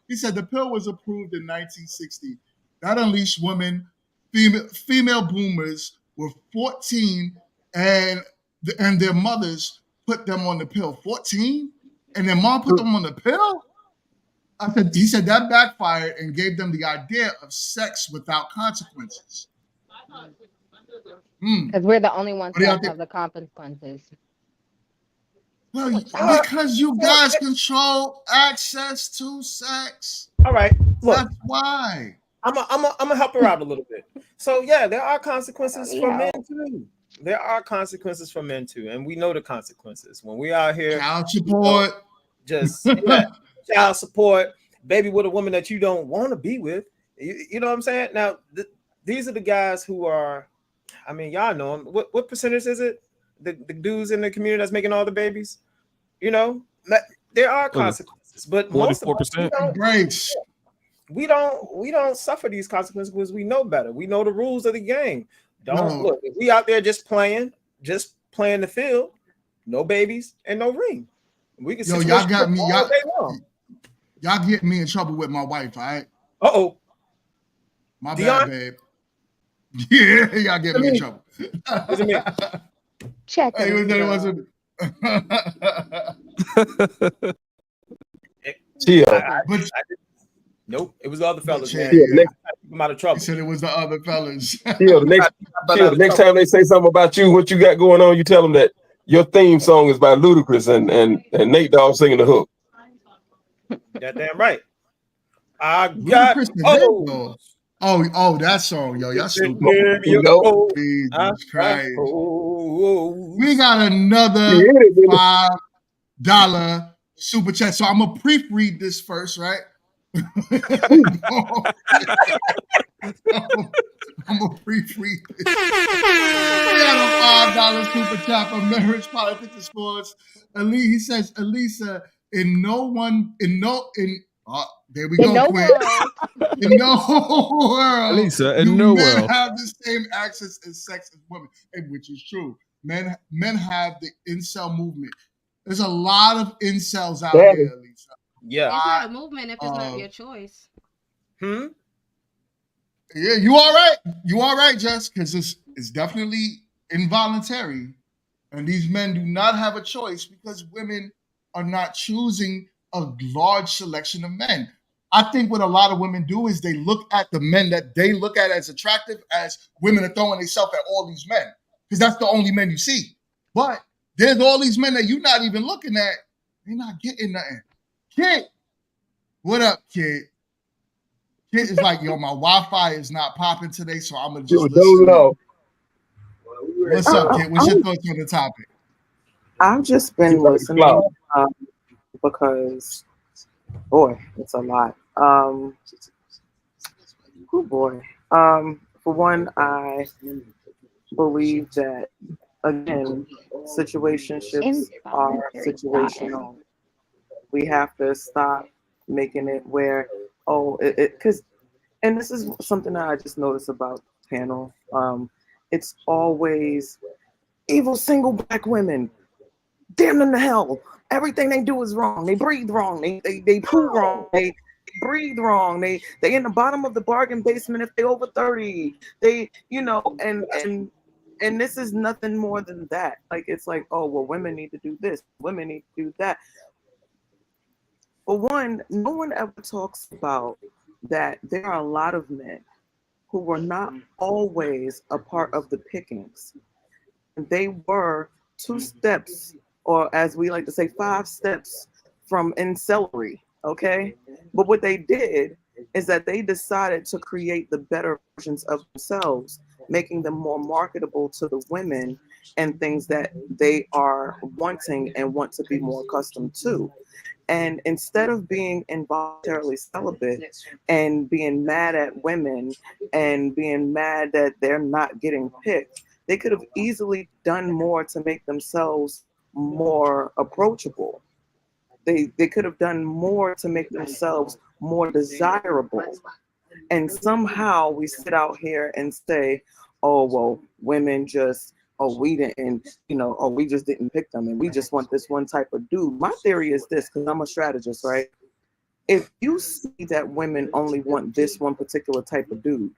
He said the pill was approved in 1960. That unleashed women, female boomers were 14, and their mothers put them on the pill. 14, and their mom put them on the pill. He said that backfired and gave them the idea of sex without consequences. Because we're the only ones that have the consequences. Well, because you guys control access to sex. All right, look, that's why. I'm gonna help her out a little bit. So yeah, there are consequences for men too. There are consequences for men too, and we know the consequences when we out here. Child support, child support, baby with a woman that you don't want to be with. You know what I'm saying? Now, these are the guys who are. I mean, y'all know them. What percentage is it? The dudes in the community that's making all the babies. You know, there are consequences, but 44%. We don't suffer these consequences because we know better. We know the rules of the game. Look, if we out there just playing the field, no babies and no ring. We can y'all got me. Y'all get me in trouble with my wife, all right? Uh-oh. My bad, babe. Yeah, y'all get me in trouble. What's it mean? Check it wasn't. Nope, it was the other fellas. Yeah, I'm out of trouble. He said it was the other fellas. The next time they say something about you, what you got going on, you tell them that your theme song is by Ludacris and Nate Dogg singing the hook. That damn right. I got that song, yo. Y'all stupid. Jesus Christ. We got another $5 super chat. So I'm gonna pre-read this first, right? I'm gonna pre-read this. We got a $5 super chat for marriage, politics, and sports. He says, Elisa, there we go. In no world, Elisa, in no men world have the same access and sex as women, which is true. Men have the incel movement. There's a lot of incels out here, Elisa. Yeah, it's not a movement if it's not your choice. Yeah, you all right? You all right, Jess? Because it's definitely involuntary, and these men do not have a choice because women are not choosing a large selection of men. I think what a lot of women do is they look at the men that they look at as attractive as women are throwing themselves at all these men because that's the only men you see. But there's all these men that you're not even looking at. They're not getting nothing. Kid, what up, Kid? Kid is like, yo, my Wi-Fi is not popping today, so I'm gonna just listen. What's up, Kid? What's your thoughts on the topic? I've just been listening because, boy, it's a lot. Oh boy, For one, I believe that again, situationships are situational. We have to stop making it where, oh, because, and this is something that I just noticed about the panel. It's always evil single black women. Damn them to hell. Everything they do is wrong. They breathe wrong. They poo wrong. They breathe wrong. They in the bottom of the bargain basement if they over 30. They, and this is nothing more than that. Like it's like, oh well, women need to do this, women need to do that. For one, no one ever talks about that there are a lot of men who were not always a part of the pickings. They were 2 steps, or as we like to say, 5 steps from in celery, okay? But what they did is that they decided to create the better versions of themselves, making them more marketable to the women and things that they are wanting and want to be more accustomed to. And instead of being involuntarily celibate and being mad at women and being mad that they're not getting picked, they could have easily done more to make themselves more approachable. They could have done more to make themselves more desirable. And somehow we sit out here and say, oh, well, women just, oh, we didn't, oh, we just didn't pick them and we just want this one type of dude. My theory is this, because I'm a strategist, right? If you see that women only want this one particular type of dude,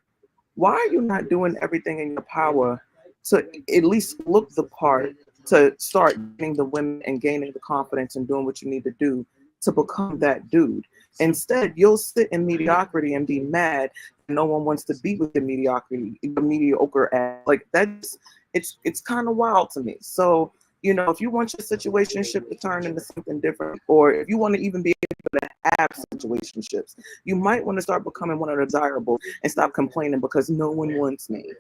why are you not doing everything in your power to at least look the part, to start getting the women and gaining the confidence and doing what you need to do to become that dude? Instead, you'll sit in mediocrity and be mad no one wants to be with the mediocrity, the mediocre ass. Like that's, it's kind of wild to me. So, if you want your situationship to turn into something different, or if you want to even be able to have situationships, you might want to start becoming one of the desirable and stop complaining because no one wants me.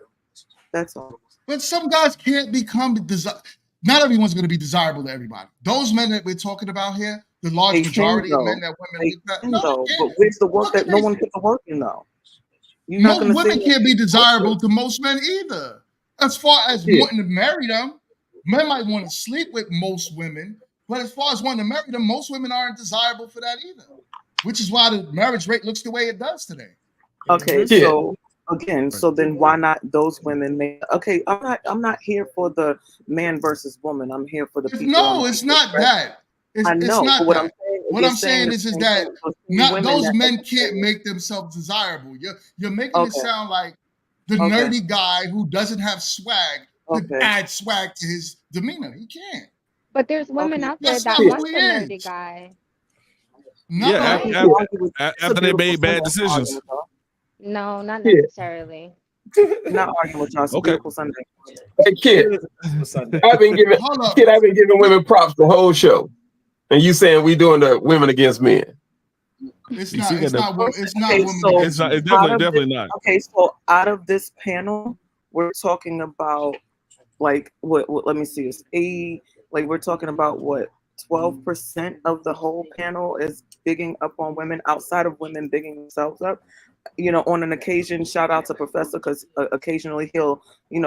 That's all. But some guys can't become not everyone's going to be desirable to everybody. Those men that we're talking about here, the large majority of men that women look at, but where's the work that no one put the work in though? Women can't be desirable to most men either. As far as wanting to marry them, men might want to sleep with most women, but as far as wanting to marry them, most women aren't desirable for that either. Which is why the marriage rate looks the way it does today. Okay, so again, so then why not those women make? Okay, I'm not here for the man versus woman. I'm here for the people. No, it's not that. I know. It's not what that. What I'm saying is that not those men can't make themselves desirable. You're making it sound like the nerdy guy who doesn't have swag could add swag to his demeanor. He can't. But there's women out there that want the nerdy guy. No. Yeah, after they made bad decisions. No, not necessarily. Not arguing with y'all. It's a beautiful Sunday. Hey, kid, I've been giving women props the whole show. And you saying we doing the women against men? It's not women. It's definitely not. Okay, so out of this panel, we're talking about like what let me see, it's we're talking about what 12% of the whole panel is bigging up on women outside of women bigging themselves up. On an occasion, shout out to Professor because occasionally he'll,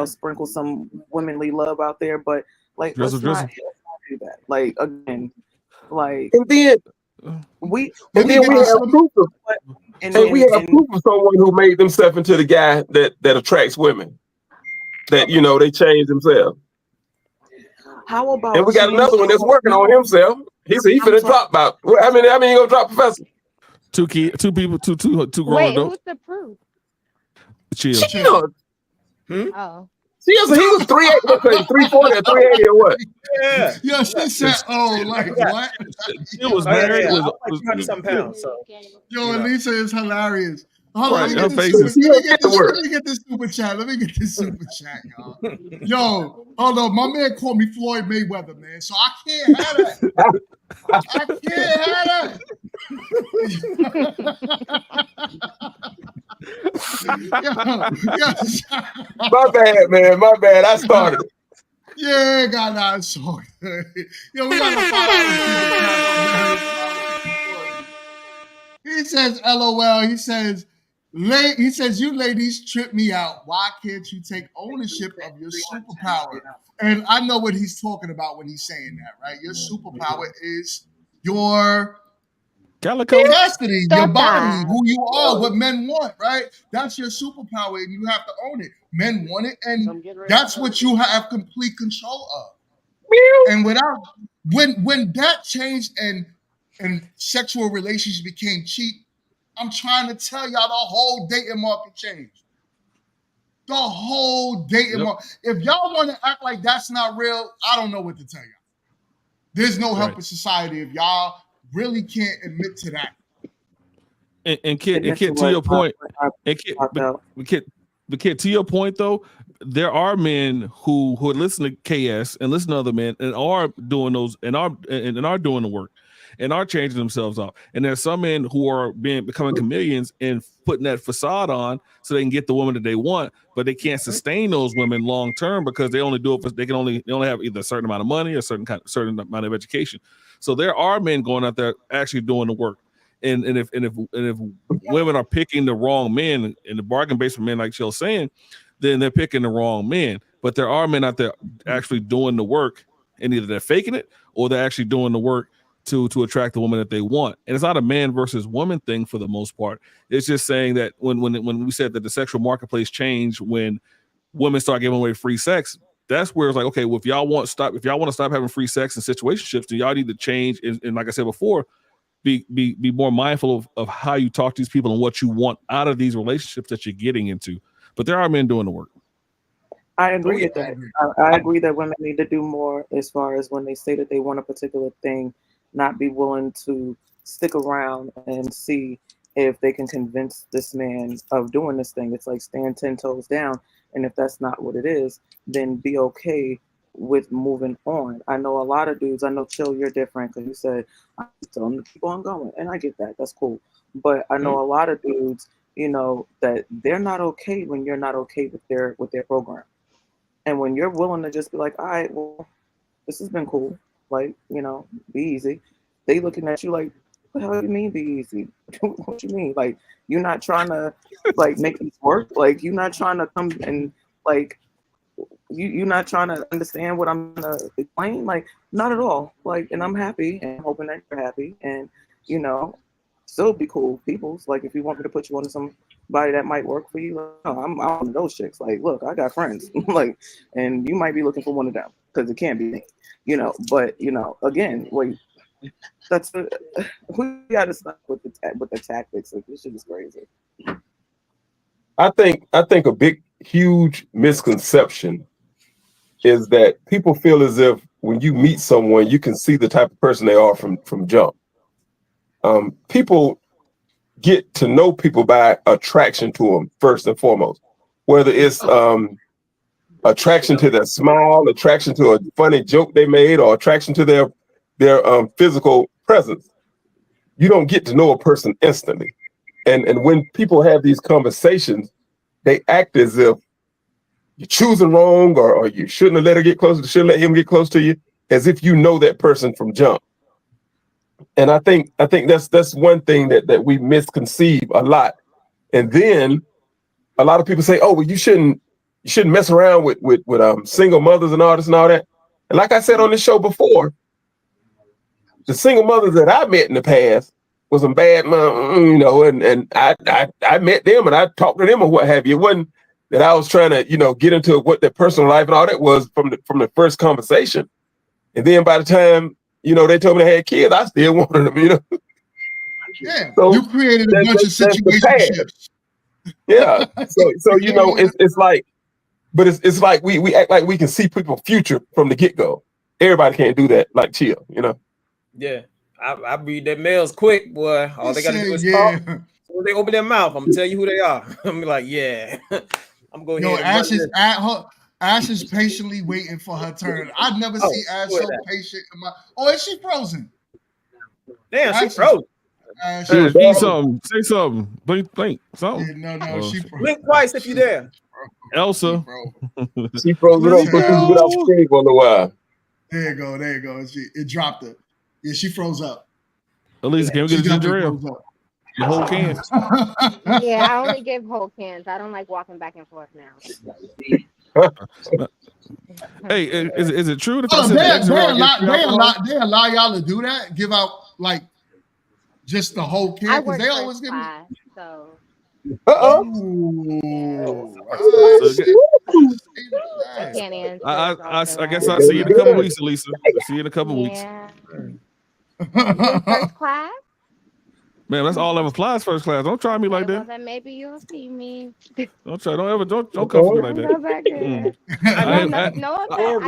sprinkle some womanly love out there. But let's not do that. Like again, and then we have proof of someone who made themselves into the guy that attracts women. That they change themselves. How about? And we got another one that's working on himself. He said he finna drop about. How many you gonna drop, Professor? 2 people, two grown adults. Wait, who's the proof? Chill. Oh. He was 340 or 380 or what? Yeah. Yo, she said, "Oh, like what?" She was married. Like 200-some pounds. So. Yo, Elisa is hilarious. Hold on, Right, let me get this super chat. Let me get this super chat, y'all. Yo, hold on. My man called me Floyd Mayweather, man. So I can't have that. I can't have that. My bad, man. My bad. I started. Yeah, God, nah, it's so good. Yo, we got $5 super chat. He says, LOL. He says, He says, you ladies trip me out. Why can't you take ownership of your superpower? And I know what he's talking about when he's saying that, right? Your superpower is your Calico. chastity, your body, who you are, what men want, right? That's your superpower, and you have to own it. Men want it, and that's what you have complete control of. And when that changed and sexual relations became cheap, I'm trying to tell y'all the whole dating market changed. The whole dating market. If y'all want to act like that's not real, I don't know what to tell y'all. There's no help in society if y'all really can't admit to that. And Kid, to your point, Kid, to your point though, there are men who listen to KS and listen to other men and are doing those and are doing the work and are changing themselves up. And there's some men who are becoming chameleons and putting that facade on so they can get the woman that they want, but they can't sustain those women long term because they only do it. They only have either a certain amount of money or a certain amount of education. So there are men going out there actually doing the work. And if women are picking the wrong men in the bargain basement men, like Chill's saying, then they're picking the wrong men. But there are men out there actually doing the work, and either they're faking it or they're actually doing the work to attract the woman that they want. And it's not a man versus woman thing for the most part. It's just saying that when we said that the sexual marketplace changed when women start giving away free sex, that's where it's like, okay, well, if y'all want to stop having free sex and situationships, then y'all need to change. And like I said before, be more mindful of how you talk to these people and what you want out of these relationships that you're getting into. But there are men doing the work. I agree with that. I agree that women need to do more as far as when they say that they want a particular thing, not be willing to stick around and see if they can convince this man of doing this thing. It's like stand 10 toes down. And if that's not what it is, then be okay with moving on. I know a lot of dudes, I know Chill, you're different because you said I'm telling them to keep on going, and I get that, that's cool. But I know a lot of dudes, you know, that they're not okay when you're not okay with their program. And when you're willing to just be like, all right, well, this has been cool, like, you know, be easy, they looking at you like, what the hell do you mean be easy? What you mean? Like, you're not trying to like make this work, like you're not trying to come and like you're not trying to understand what I'm gonna explain, like not at all. Like, and I'm happy and I'm hoping that you're happy, and you know, still be cool peoples. Like, if you want me to put you on somebody that might work for you, I'm one of those chicks. Like, look, I got friends, like, and you might be looking for one of them because it can't be me, you know. But you know, again, wait, that's we got to stop with the tactics. Like, this shit is crazy. I think a big, huge misconception is that people feel as if when you meet someone, you can see the type of person they are from jump. People get to know people by attraction to them first and foremost, whether it's attraction to their smile, attraction to a funny joke they made, or attraction to their physical presence. You don't get to know a person instantly. And when people have these conversations, they act as if you're choosing wrong, or you shouldn't have let her get close, shouldn't let him get close to you, as if you know that person from jump. And I think that's one thing that we misconceive a lot. And then a lot of people say, oh, well, you shouldn't mess around with single mothers and all this and all that. And like I said on this show before, the single mothers that I met in the past was some bad mom, you know, and I met them and I talked to them or what have you. It wasn't that I was trying to, you know, get into what their personal life and all that was from the first conversation. And then by the time, you know, they told me they had kids, I still wanted them, you know. Yeah, so you created a bunch of situationships. Yeah. So you know, it's like, but it's like we act like we can see people's future from the get-go. Everybody can't do that like Chill, you know. Yeah. I read their mails quick, boy. All they gotta do is talk. When they open their mouth, I'm gonna tell you who they are. I'm like, yeah. I'm going. Yo, Ash is patiently waiting for her turn. I've never seen Ash so patient. Is she frozen? Damn, she frozen. Eat something. Say something. Blink. Something. Yeah, no, she frozen. Blink twice if you're there. Elsa. She froze it up so she can get off screen for a while. There you go. It dropped her. Yeah, she froze up. Elisa, can we get a ginger ale? You whole cans. Yeah, I only give whole cans. I don't like walking back and forth now. Hey, is it true that Oh, I said the exit route gets free alcohol? they allow y'all to do that? Give out like just the whole can? I Because work they always first give me. class, so. I can't answer. I guess I'll see you in a couple weeks, Lisa. I'll see you in a couple weeks. You in first class? Man, that's all that applies first class. Don't try me like Well, that. then maybe you'll see me. Don't come for me like that. Go back there. I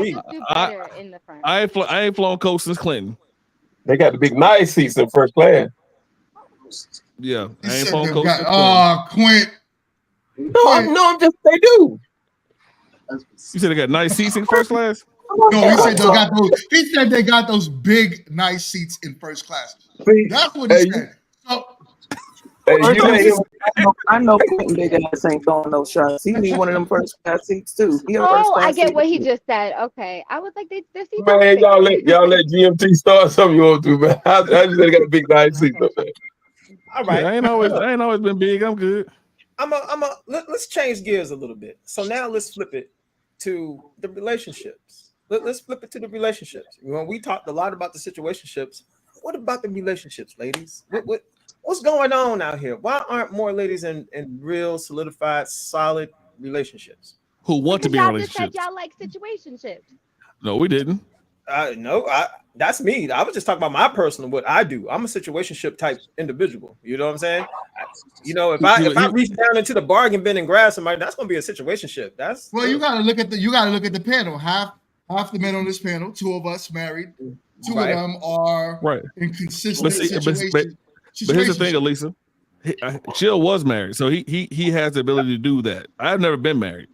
just do better in the front. I ain't flown coast since Clinton. They got the big nice seats in first class. Yeah, I ain't flown coast. Quint. No, they do. You said they got nice seats in first class? No, he said they got those big, nice seats in first class. That's what he said. I know Quentin big ass ain't throwing no shots. He need one of them first class seats too. I get what he just said. Okay, I was like, this seats. Man, y'all let GMT start something you want to, man. I just said they got a big nice seat up there. All right, Yeah, I ain't always been big. I'm good. Let's change gears a little bit. So now let's flip it to the relationships. Let's flip it to the relationships. When we talked a lot about the situationships, what about the relationships, ladies? What's going on out here? Why aren't more ladies in real, solidified, solid relationships? Who want to be in relationships? Y'all just said y'all like situationships. No, we didn't. That's me. I was just talking about my personal, what I do. I'm a situationship type individual. You know what I'm saying? If I reach down into the bargain bin and grab somebody, that's gonna be a situationship. You gotta look at the panel. Half the men on this panel, 2 of us married, 2 of them are in consistent situations. But here's the thing, Elisa. Chill was married, so he has the ability to do that. I've never been married,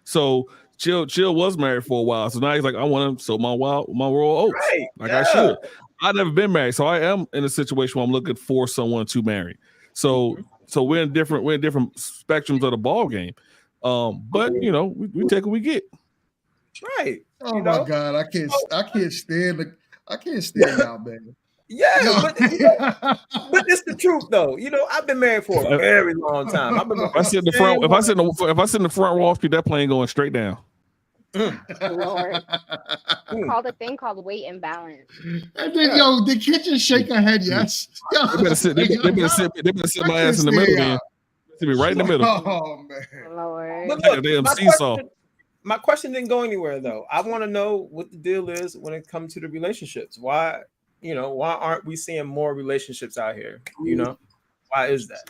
so Chill was married for a while. So now he's like, I want to sow my royal oats, I should. I've never been married, so I am in a situation where I'm looking for someone to marry. So we're in different spectrums of the ball game. But we take what we get. Right. Oh my God, I can't stand y'all, man. Yeah, but it's the truth though. I've been married for a very long time. If I sit in the front row, that plane going straight down. Lord. Called a thing called weight imbalance. And then the kitchen shake her head, yes. They better sit my ass in the middle then. Sit me right in the middle. Oh man. Lord. But look, damn seesaw. My question didn't go anywhere though. I want to know what the deal is when it comes to the relationships. Why aren't we seeing more relationships out here? Why is that?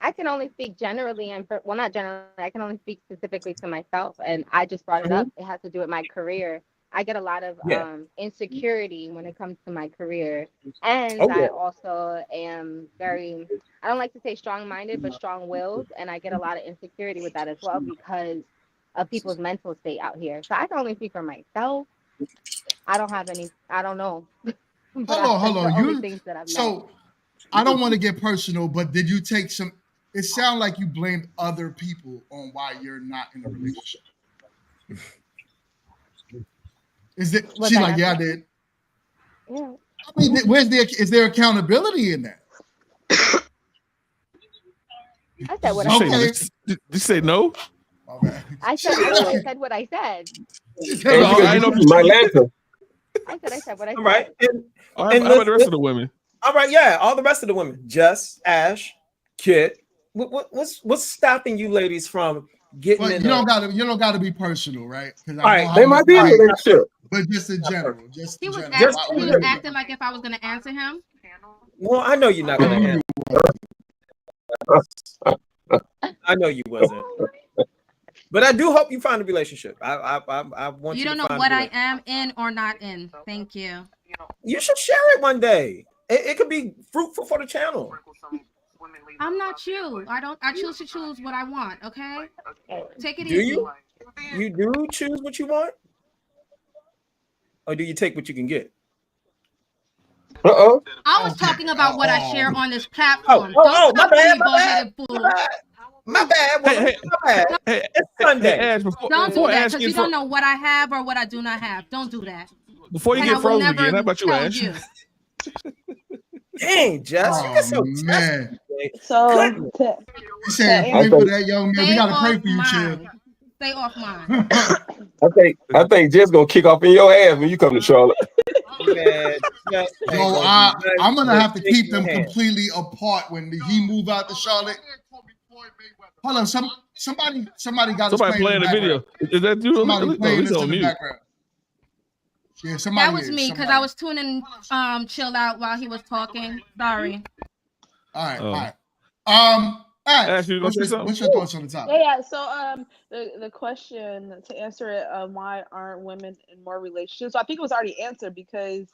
I can only speak generally, not generally. I can only speak specifically to myself, and I just brought it up. It has to do with my career. I get a lot of insecurity when it comes to my career, and I also am very, I don't like to say strong-minded, but strong-willed, and I get a lot of insecurity with that as well because of people's mental state out here. So I can only speak for myself. I don't know. Hold on. I don't want to get personal, but did you take some? It sounds like you blamed other people on why you're not in a relationship. She's like, yeah, I did. Yeah. I mean, is there accountability in that? I said what I said. Did you say no? I said what I said. I know you might answer. I said what I said. All right. How about the rest of the women? All right, yeah, all the rest of the women. Jess, Ash, Kit. What's stopping you ladies from getting in? You don't gotta be personal, right? All right, they might be in a relationship. But just in general. He was acting like if I was gonna answer him. Well, I know you're not gonna answer. I know you wasn't. But I do hope you find a relationship. I want you. You don't know what I am in or not in. Thank you. You should share it one day. It could be fruitful for the channel. I'm not you. I choose to choose what I want. Okay. Take it easy. easy. You? You do choose what you want, or do you take what you can get? I was talking about what I share on this platform. Don't my bad. My bad. It's Sunday. Ash, don't do that because you don't know what I have or what I do not have. Don't do that. Before you get frozen again, how about you, Ash? Dang, Jess, you can sell man. So He said, pray for that young man. We Stay gotta pray off for you, Chill. mine. Stay off mine. I think Jess gonna kick off in your ass when you come to Charlotte. Man, Jess ain't Yo, gonna do I'm nothing gonna have to but keep shake them your hand. completely apart when he move out to Charlotte. Hold on, somebody got us Somebody playing playing in the the video. background. Is that you? Somebody No, playing he's this on in the mute. background. Yeah, somebody. That was me because I was tuning Chill out while he was talking. Sorry. All right, Oh. all right. Ash, you gonna say something? what's your thoughts on the topic? Yeah. So the question to answer it, why aren't women in more relationships? So I think it was already answered because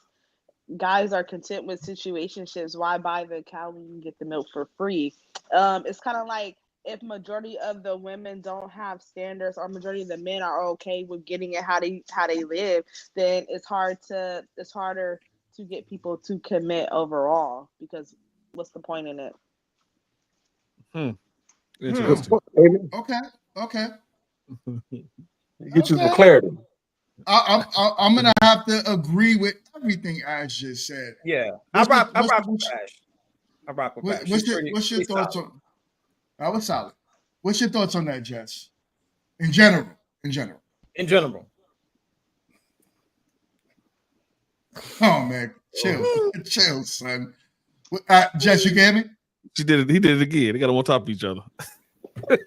guys are content with situationships. Why buy the cow when you can get the milk for free? It's kind of like if majority of the women don't have standards or majority of the men are okay with getting it how they live, then it's harder to get people to commit overall, because what's the point in it? Interesting. Okay. Get you some clarity. I'm gonna have to agree with everything Ash just said. Yeah, I rock with Ash. What's your thoughts on that? Was solid. What's your thoughts on that, Jess? In general. Oh man, chill, son. Jess, you can hear me? She did it. He did it again. They got them on top of each other.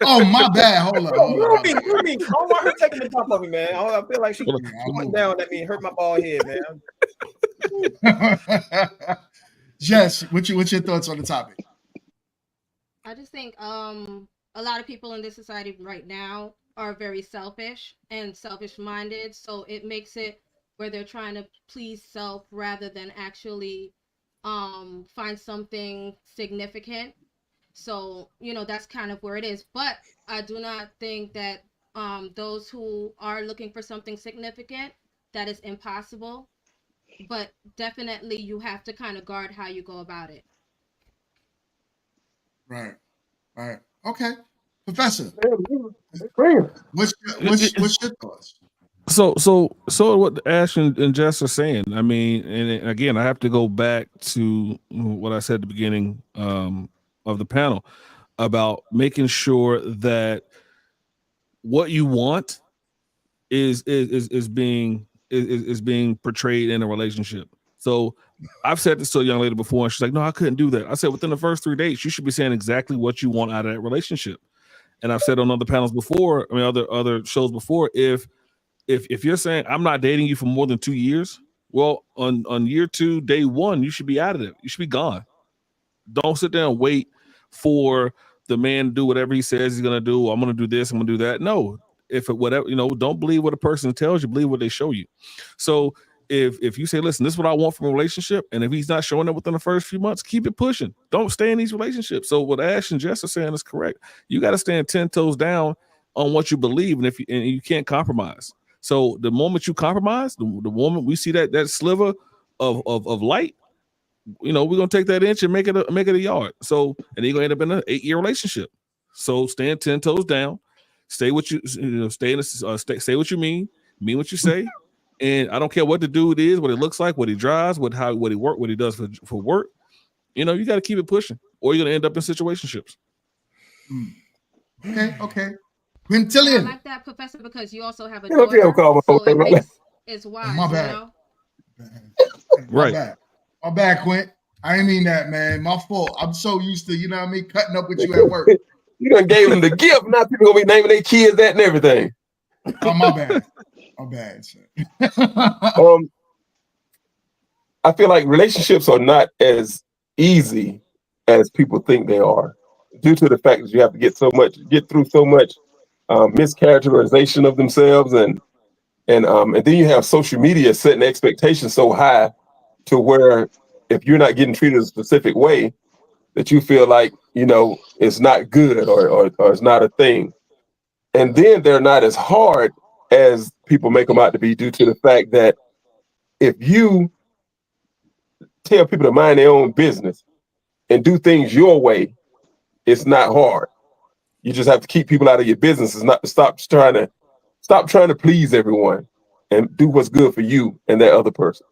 Oh, my bad. Hold on. Ruby, I don't want her taking the top of me, man. I feel like she went down at me and hurt my bald head, man. Jess, what's your thoughts on the topic? I just think a lot of people in this society right now are very selfish and selfish-minded, so it makes it where they're trying to please self rather than actually find something significant. So, that's kind of where it is. But I do not think that those who are looking for something significant, that is impossible. But definitely you have to kind of guard how you go about it. Right. Okay. Professor, what's your thoughts? So what Ash and Jess are saying. I mean, and again, I have to go back to what I said at the beginning of the panel about making sure that what you want is being portrayed in a relationship. So I've said this to a young lady before, and she's like, "No, I couldn't do that." I said, within the first 3 dates, you should be saying exactly what you want out of that relationship. And I've said on other panels before, other shows before, if you're saying I'm not dating you for more than 2 years, well, on year 2, day 1, you should be out of it. You should be gone. Don't sit there and wait for the man to do whatever he says he's gonna do. I'm gonna do this. I'm gonna do that. No, don't believe what a person tells you. Believe what they show you. So if you say, listen, this is what I want from a relationship, and if he's not showing up within the first few months, keep it pushing. Don't stay in these relationships. So what Ash and Jess are saying is correct. You got to stand 10 toes down on what you believe, and you can't compromise. So the moment you compromise, the moment we see that sliver of light, we're gonna take that inch and make it a yard. So, and then you're gonna end up in an 8-year relationship. So stand 10 toes down, stay what you say what you mean what you say, and I don't care what the dude is, what it looks like, what he drives, what he work, what he does for work. You got to keep it pushing, or you're gonna end up in situationships. Okay. Quintillion. I like that, Professor, because you also have a daughter, so it makes it's wise. My bad. Right. My bad, Quint. I didn't mean that, man. My fault. I'm so used to, cutting up with you at work. You done gave them the gift. Now people gonna be naming their kids that and everything. Oh, my bad. My bad, sir. I feel like relationships are not as easy as people think they are, due to the fact that you have to get through so much mischaracterization of themselves, and then you have social media setting expectations so high to where if you're not getting treated a specific way, that you feel like it's not good or it's not a thing, and then they're not as hard as people make them out to be, due to the fact that if you tell people to mind their own business and do things your way, it's not hard. You just have to keep people out of your business. It's not to stop trying to please everyone and do what's good for you and that other person.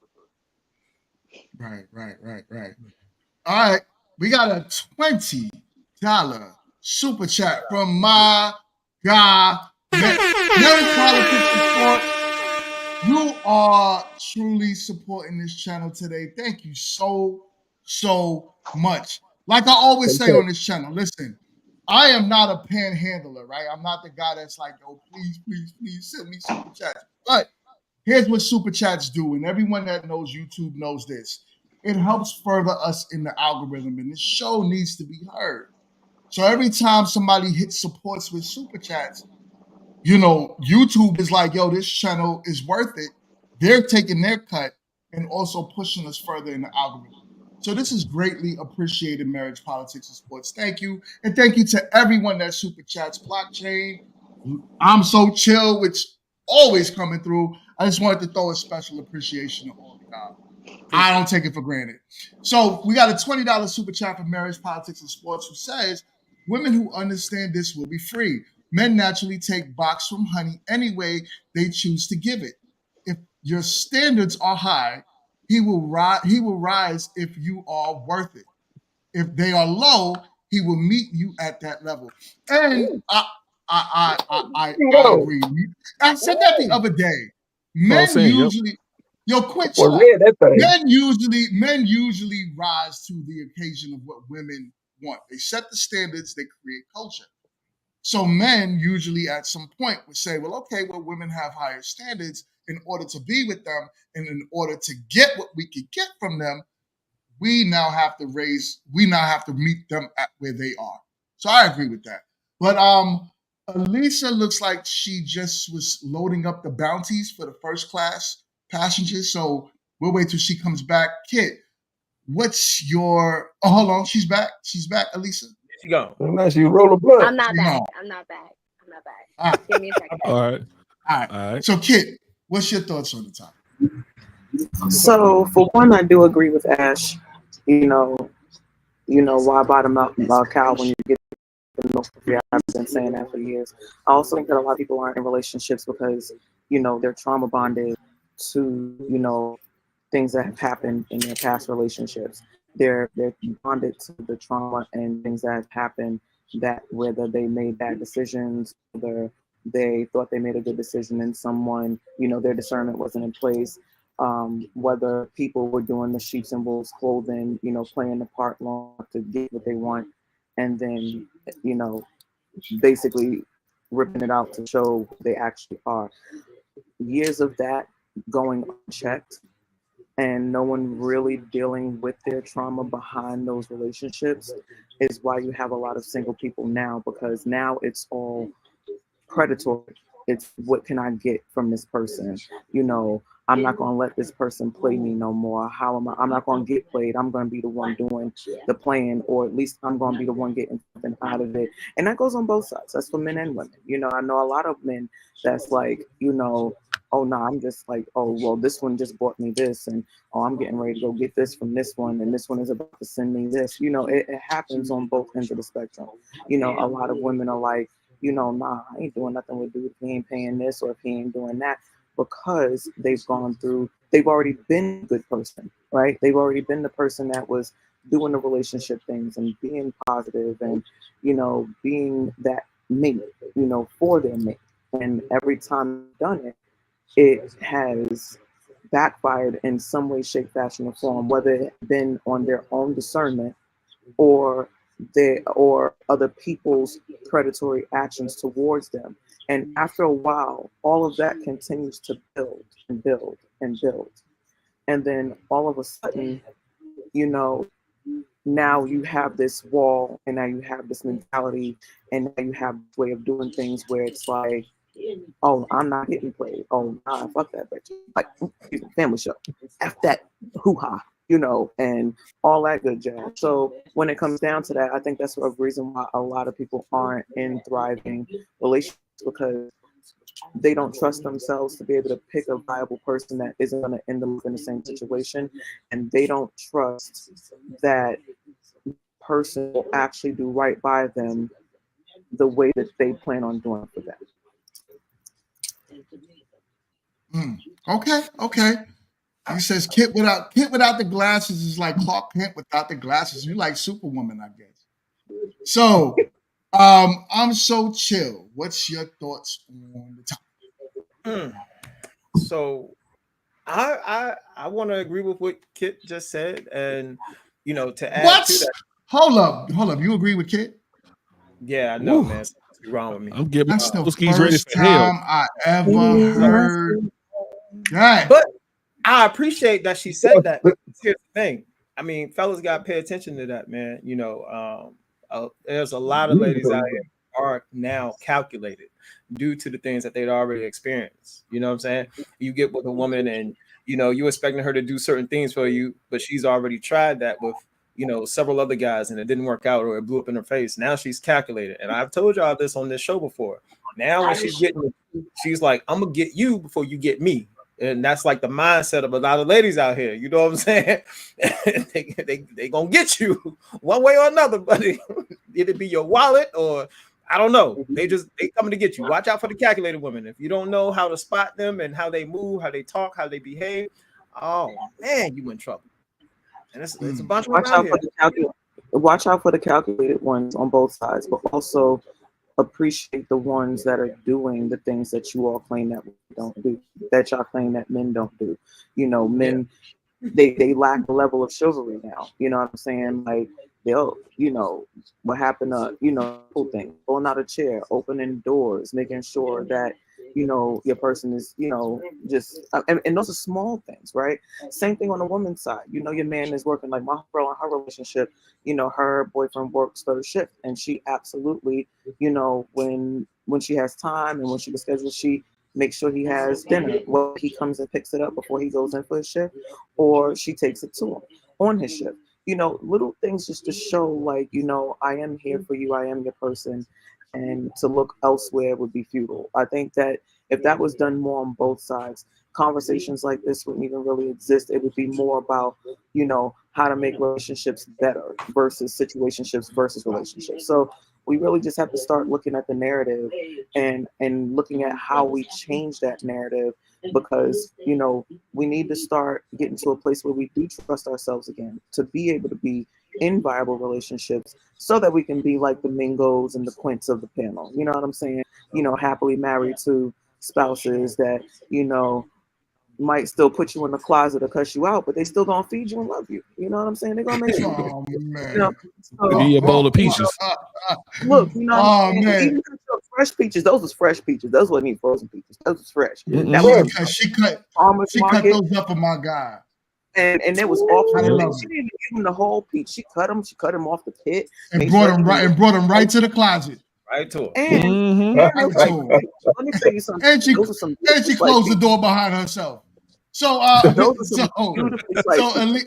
Right. All right, we got a $20 super chat from my guy, Marriage Politics Support. You are truly supporting this channel today. Thank you so much. Like I always say on this channel, listen, I am not a panhandler, right? I'm not the guy that's like, oh, please send me super chats. But here's what super chats do, and everyone that knows YouTube knows this. It helps further us in the algorithm, and this show needs to be heard. So every time somebody hits supports with super chats, you know, YouTube is like, yo, this channel is worth it. They're taking their cut and also pushing us further in the algorithm. So this is greatly appreciated, Marriage, Politics, and Sports. Thank you. And thank you to everyone that super chats. Blockchain, I'm so chill, which always coming through. I just wanted to throw a special appreciation to all of y'all. I don't take it for granted. So we got a $20 super chat for Marriage, Politics, and Sports who says, women who understand this will be free. Men naturally take box from honey any way they choose to give it. If your standards are high, he will rise if you are worth it. If they are low, he will meet you at that level. And I agree. I said that the other day. Men usually, quit chat. Men usually rise to the occasion of what women want. They set the standards, they create culture. So men usually at some point would say, well, okay, well, women have higher standards in order to be with them, and in order to get what we could get from them, we now have to meet them at where they are. So I agree with that. But Elisa looks like she just was loading up the bounties for the first class passengers. So we'll wait till she comes back. Kit, what's your hold on, she's back. She's back, Elisa. She gone. Unless you roll a blunt. I'm not back. All right. Give me a second. All right. All right. So Kit, what's your thoughts on the topic? So for one, I do agree with Ash. You know, why bottom out about cow when you get the milk free? I've been saying that for years. I also think that a lot of people aren't in relationships because, they're trauma bonded to, things that have happened in their past relationships. They're bonded to the trauma and things that have happened, that whether they made bad decisions, whether they thought they made a good decision in someone, their discernment wasn't in place. Whether people were doing the sheets and wolves clothing, playing the part long to get what they want, and then, basically ripping it out to show who they actually are. Years of that going unchecked and no one really dealing with their trauma behind those relationships is why you have a lot of single people now, because now it's all predatory. It's what can I get from this person? I'm not going to let this person play me no more. I'm not going to get played. I'm going to be the one doing the playing, or at least I'm going to be the one getting something out of it. And that goes on both sides. That's for men and women. I know a lot of men that's like, oh no, I'm just like, oh, well, this one just bought me this, and oh, I'm getting ready to go get this from this one, and this one is about to send me this. It happens on both ends of the spectrum. A lot of women are like, nah, I ain't doing nothing with dude if he ain't paying this or if he ain't doing that, because they've already been a good person, right? They've already been the person that was doing the relationship things and being positive and, being that mate, for their mate. And every time they've done it, it has backfired in some way, shape, fashion, or form, whether it been on their own discernment or other people's predatory actions towards them. And after a while, all of that continues to build and build and build. And then all of a sudden, now you have this wall, and now you have this mentality, and now you have this way of doing things where it's like, oh, I'm not getting played. Oh, nah, fuck that bitch. Like, family show. F that hoo-ha, and all that good jazz. So when it comes down to that, I think that's a reason why a lot of people aren't in thriving relationships, because they don't trust themselves to be able to pick a viable person that isn't going to end them in the same situation. And they don't trust that person will actually do right by them the way that they plan on doing for them. Okay. He says Kit without the glasses is like Clark Kent without the glasses. You like Superwoman, I guess. So, I'm so chill. What's your thoughts on the topic? So, I want to agree with what Kit just said, and to add What? to that. Hold up. You agree with Kit? Yeah, I know, Ooh. man. Something's wrong with me. I'm getting That's the skis ready first for hell. time I ever heard that. But I appreciate that she said that. Here's the thing. I mean, fellas got to pay attention to that, man. There's a lot of ladies out here who are now calculated due to the things that they'd already experienced. You know what I'm saying? You get with a woman and, you're expecting her to do certain things for you, but she's already tried that with, several other guys and it didn't work out or it blew up in her face. Now she's calculated. And I've told y'all this on this show before. Now when she's like, I'm going to get you before you get me. And that's like the mindset of a lot of ladies out here. You know what I'm saying? they gonna get you one way or another, buddy. It'd be your wallet or I don't know. They coming to get you. Watch out for the calculated women. If you don't know how to spot them and how they move, how they talk, how they behave, oh man, you in trouble. And it's a bunch of them out here. Watch out for the calculated ones on both sides, but also appreciate the ones that are doing the things that you all claim that we don't do, that y'all claim that men don't do. Men, they lack a level of chivalry now. You know what I'm saying? Like they'll, what happened to, cool thing, pulling out a chair, opening doors, making sure that, your person is, just, and those are small things, right? Same thing on the woman's side. Your man is working, like my girl in her relationship, her boyfriend works third shift and she absolutely, when she has time and when she can schedule, she makes sure he has dinner. Well, he comes and picks it up before he goes in for his shift, or she takes it to him on his shift. Little things just to show like, I am here for you, I am your person, and to look elsewhere would be futile. I think that if that was done more on both sides, conversations like this wouldn't even really exist. It would be more about, how to make relationships better versus situationships versus relationships. So we really just have to start looking at the narrative and looking at how we change that narrative, because we need to start getting to a place where we do trust ourselves again to be able to be in viable relationships, so that we can be like the Mingos and the Quints of the panel. You know what I'm saying? Happily married to spouses that might still put you in the closet or cuss you out, but they still gonna feed you and love you. You know what I'm saying? They're gonna make sure. Oh man. Give you a bowl of peaches. Look, oh man. Even fresh peaches, those was fresh peaches. Those wasn't even frozen peaches. Those was fresh. Mm-hmm. That was because she cut those up for my guy. And it was off. She didn't give him the whole peach. She cut him off the pit and brought him right to the closet. Right to it. And let me tell you something. And she closed the door behind herself. So,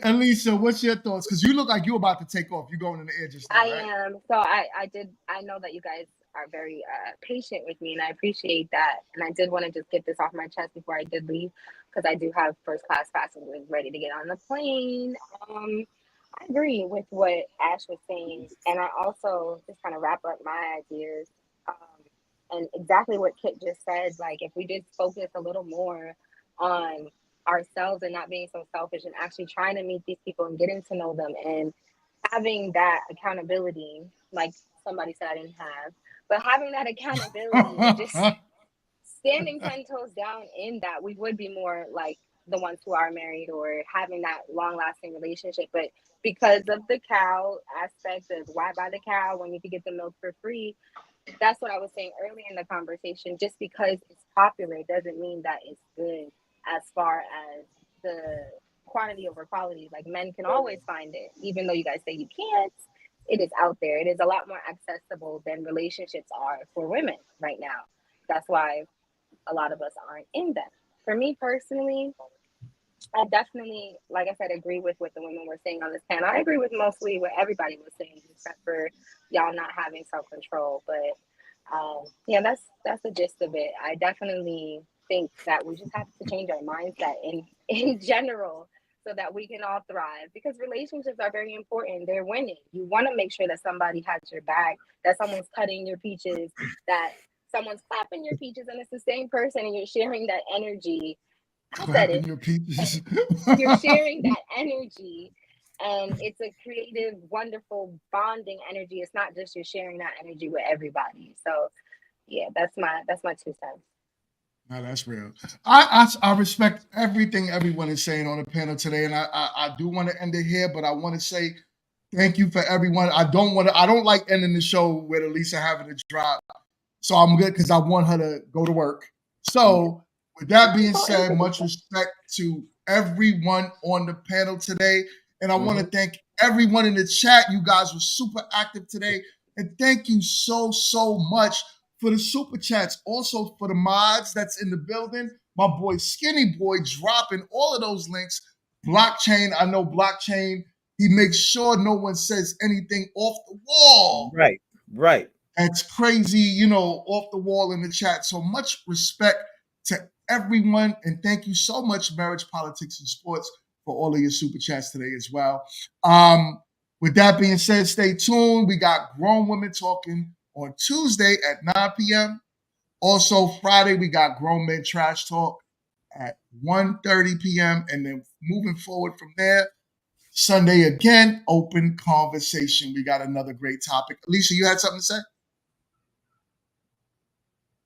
Alicia, what's your thoughts? Because you look like you're about to take off. You're going in the air just now, I am. So I know that you guys are very patient with me, and I appreciate that. And I did want to just get this off my chest before I did leave, because I do have first class passengers ready to get on the plane. I agree with what Ash was saying, and I also just kind of wrap up my ideas. And exactly what Kit just said, like if we just focus a little more on ourselves and not being so selfish and actually trying to meet these people and getting to know them and having that accountability, like somebody said I didn't have, but having that accountability and just standing 10 toes down in that, we would be more like the ones who are married or having that long-lasting relationship. But because of the cow aspect of why buy the cow when you could get the milk for free, that's what I was saying earlier in the conversation. Just because it's popular doesn't mean that it's good as far as the quantity over quality. Like men can always find it, even though you guys say you can't. It is out there. It is a lot more accessible than relationships are for women right now. That's why a lot of us aren't in them. For me personally, I definitely, like I said, agree with what the women were saying on this panel. I agree with mostly what everybody was saying, except for y'all not having self-control. But yeah, that's the gist of it. I definitely think that we just have to change our mindset in general so that we can all thrive, because relationships are very important. They're winning. You want to make sure that somebody has your back, that someone's cutting your peaches, that someone's clapping your peaches, and it's the same person and you're sharing that energy. Clapping your peaches. You're sharing that energy, and it's a creative, wonderful bonding energy. It's not just you're sharing that energy with everybody. So yeah, that's my 2 cents. No, that's real. I respect everything everyone is saying on the panel today, and I do want to end it here, but I want to say thank you for everyone. I don't like ending the show with Elisa having to drop, so I'm good because I want her to go to work. So with that being said, much respect to everyone on the panel today, and I want to thank everyone in the chat. You guys were super active today, and thank you so much for the super chats, also for the mods that's in the building. My boy Skinny Boy dropping all of those links. Blockchain, I know Blockchain, he makes sure no one says anything off the wall. Right. That's crazy, off the wall in the chat. So much respect to everyone. And thank you so much, Marriage, Politics, and Sports, for all of your super chats today as well. With that being said, stay tuned. We got Grown Women Talking on Tuesday at 9 p.m. Also, Friday, we got Grown Men Trash Talk at 1:30 p.m. And then moving forward from there, Sunday again, open conversation. We got another great topic. Alicia, you had something to say?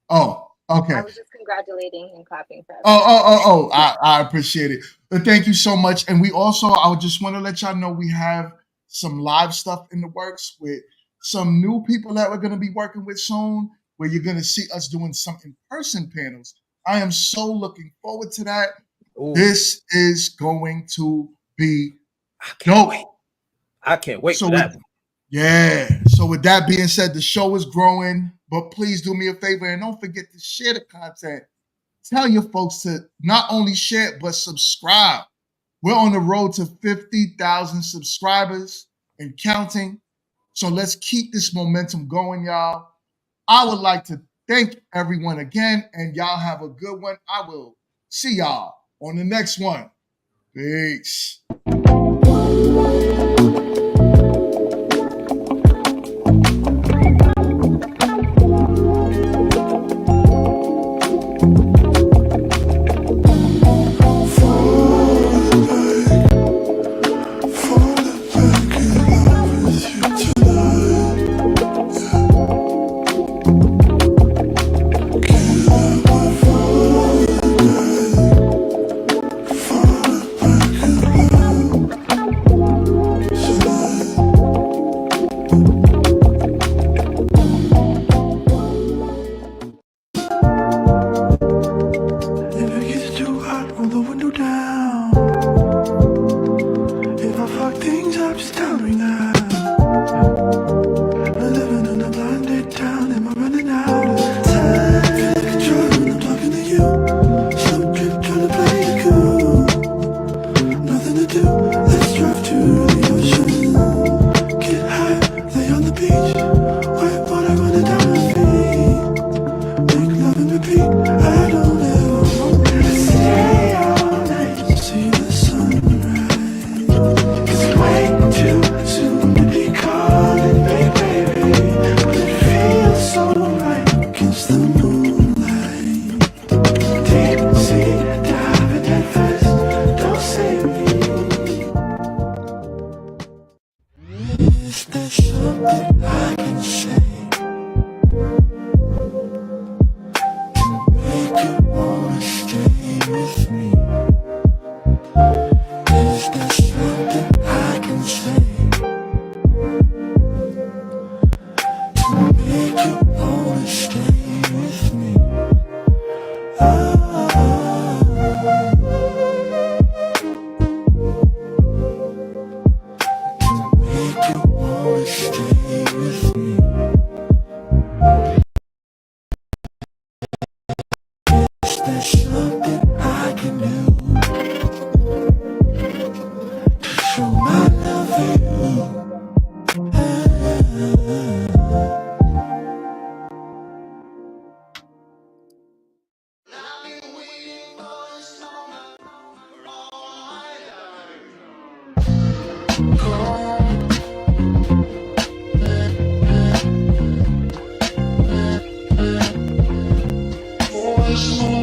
Oh, okay. I was just congratulating and clapping for everyone. I appreciate it. But thank you so much. And we also, I just want to let y'all know we have some live stuff in the works with some new people that we're going to be working with soon, where you're going to see us doing some in-person panels. I am so looking forward to that. Ooh. This is going to be dope. I can't wait for that. So with that being said, the show is growing, but please do me a favor and don't forget to share the content. Tell your folks to not only share it, but subscribe. We're on the road to 50,000 subscribers and counting. So let's keep this momentum going, y'all. I would like to thank everyone again, and y'all have a good one. I will see y'all on the next one. Peace. Voice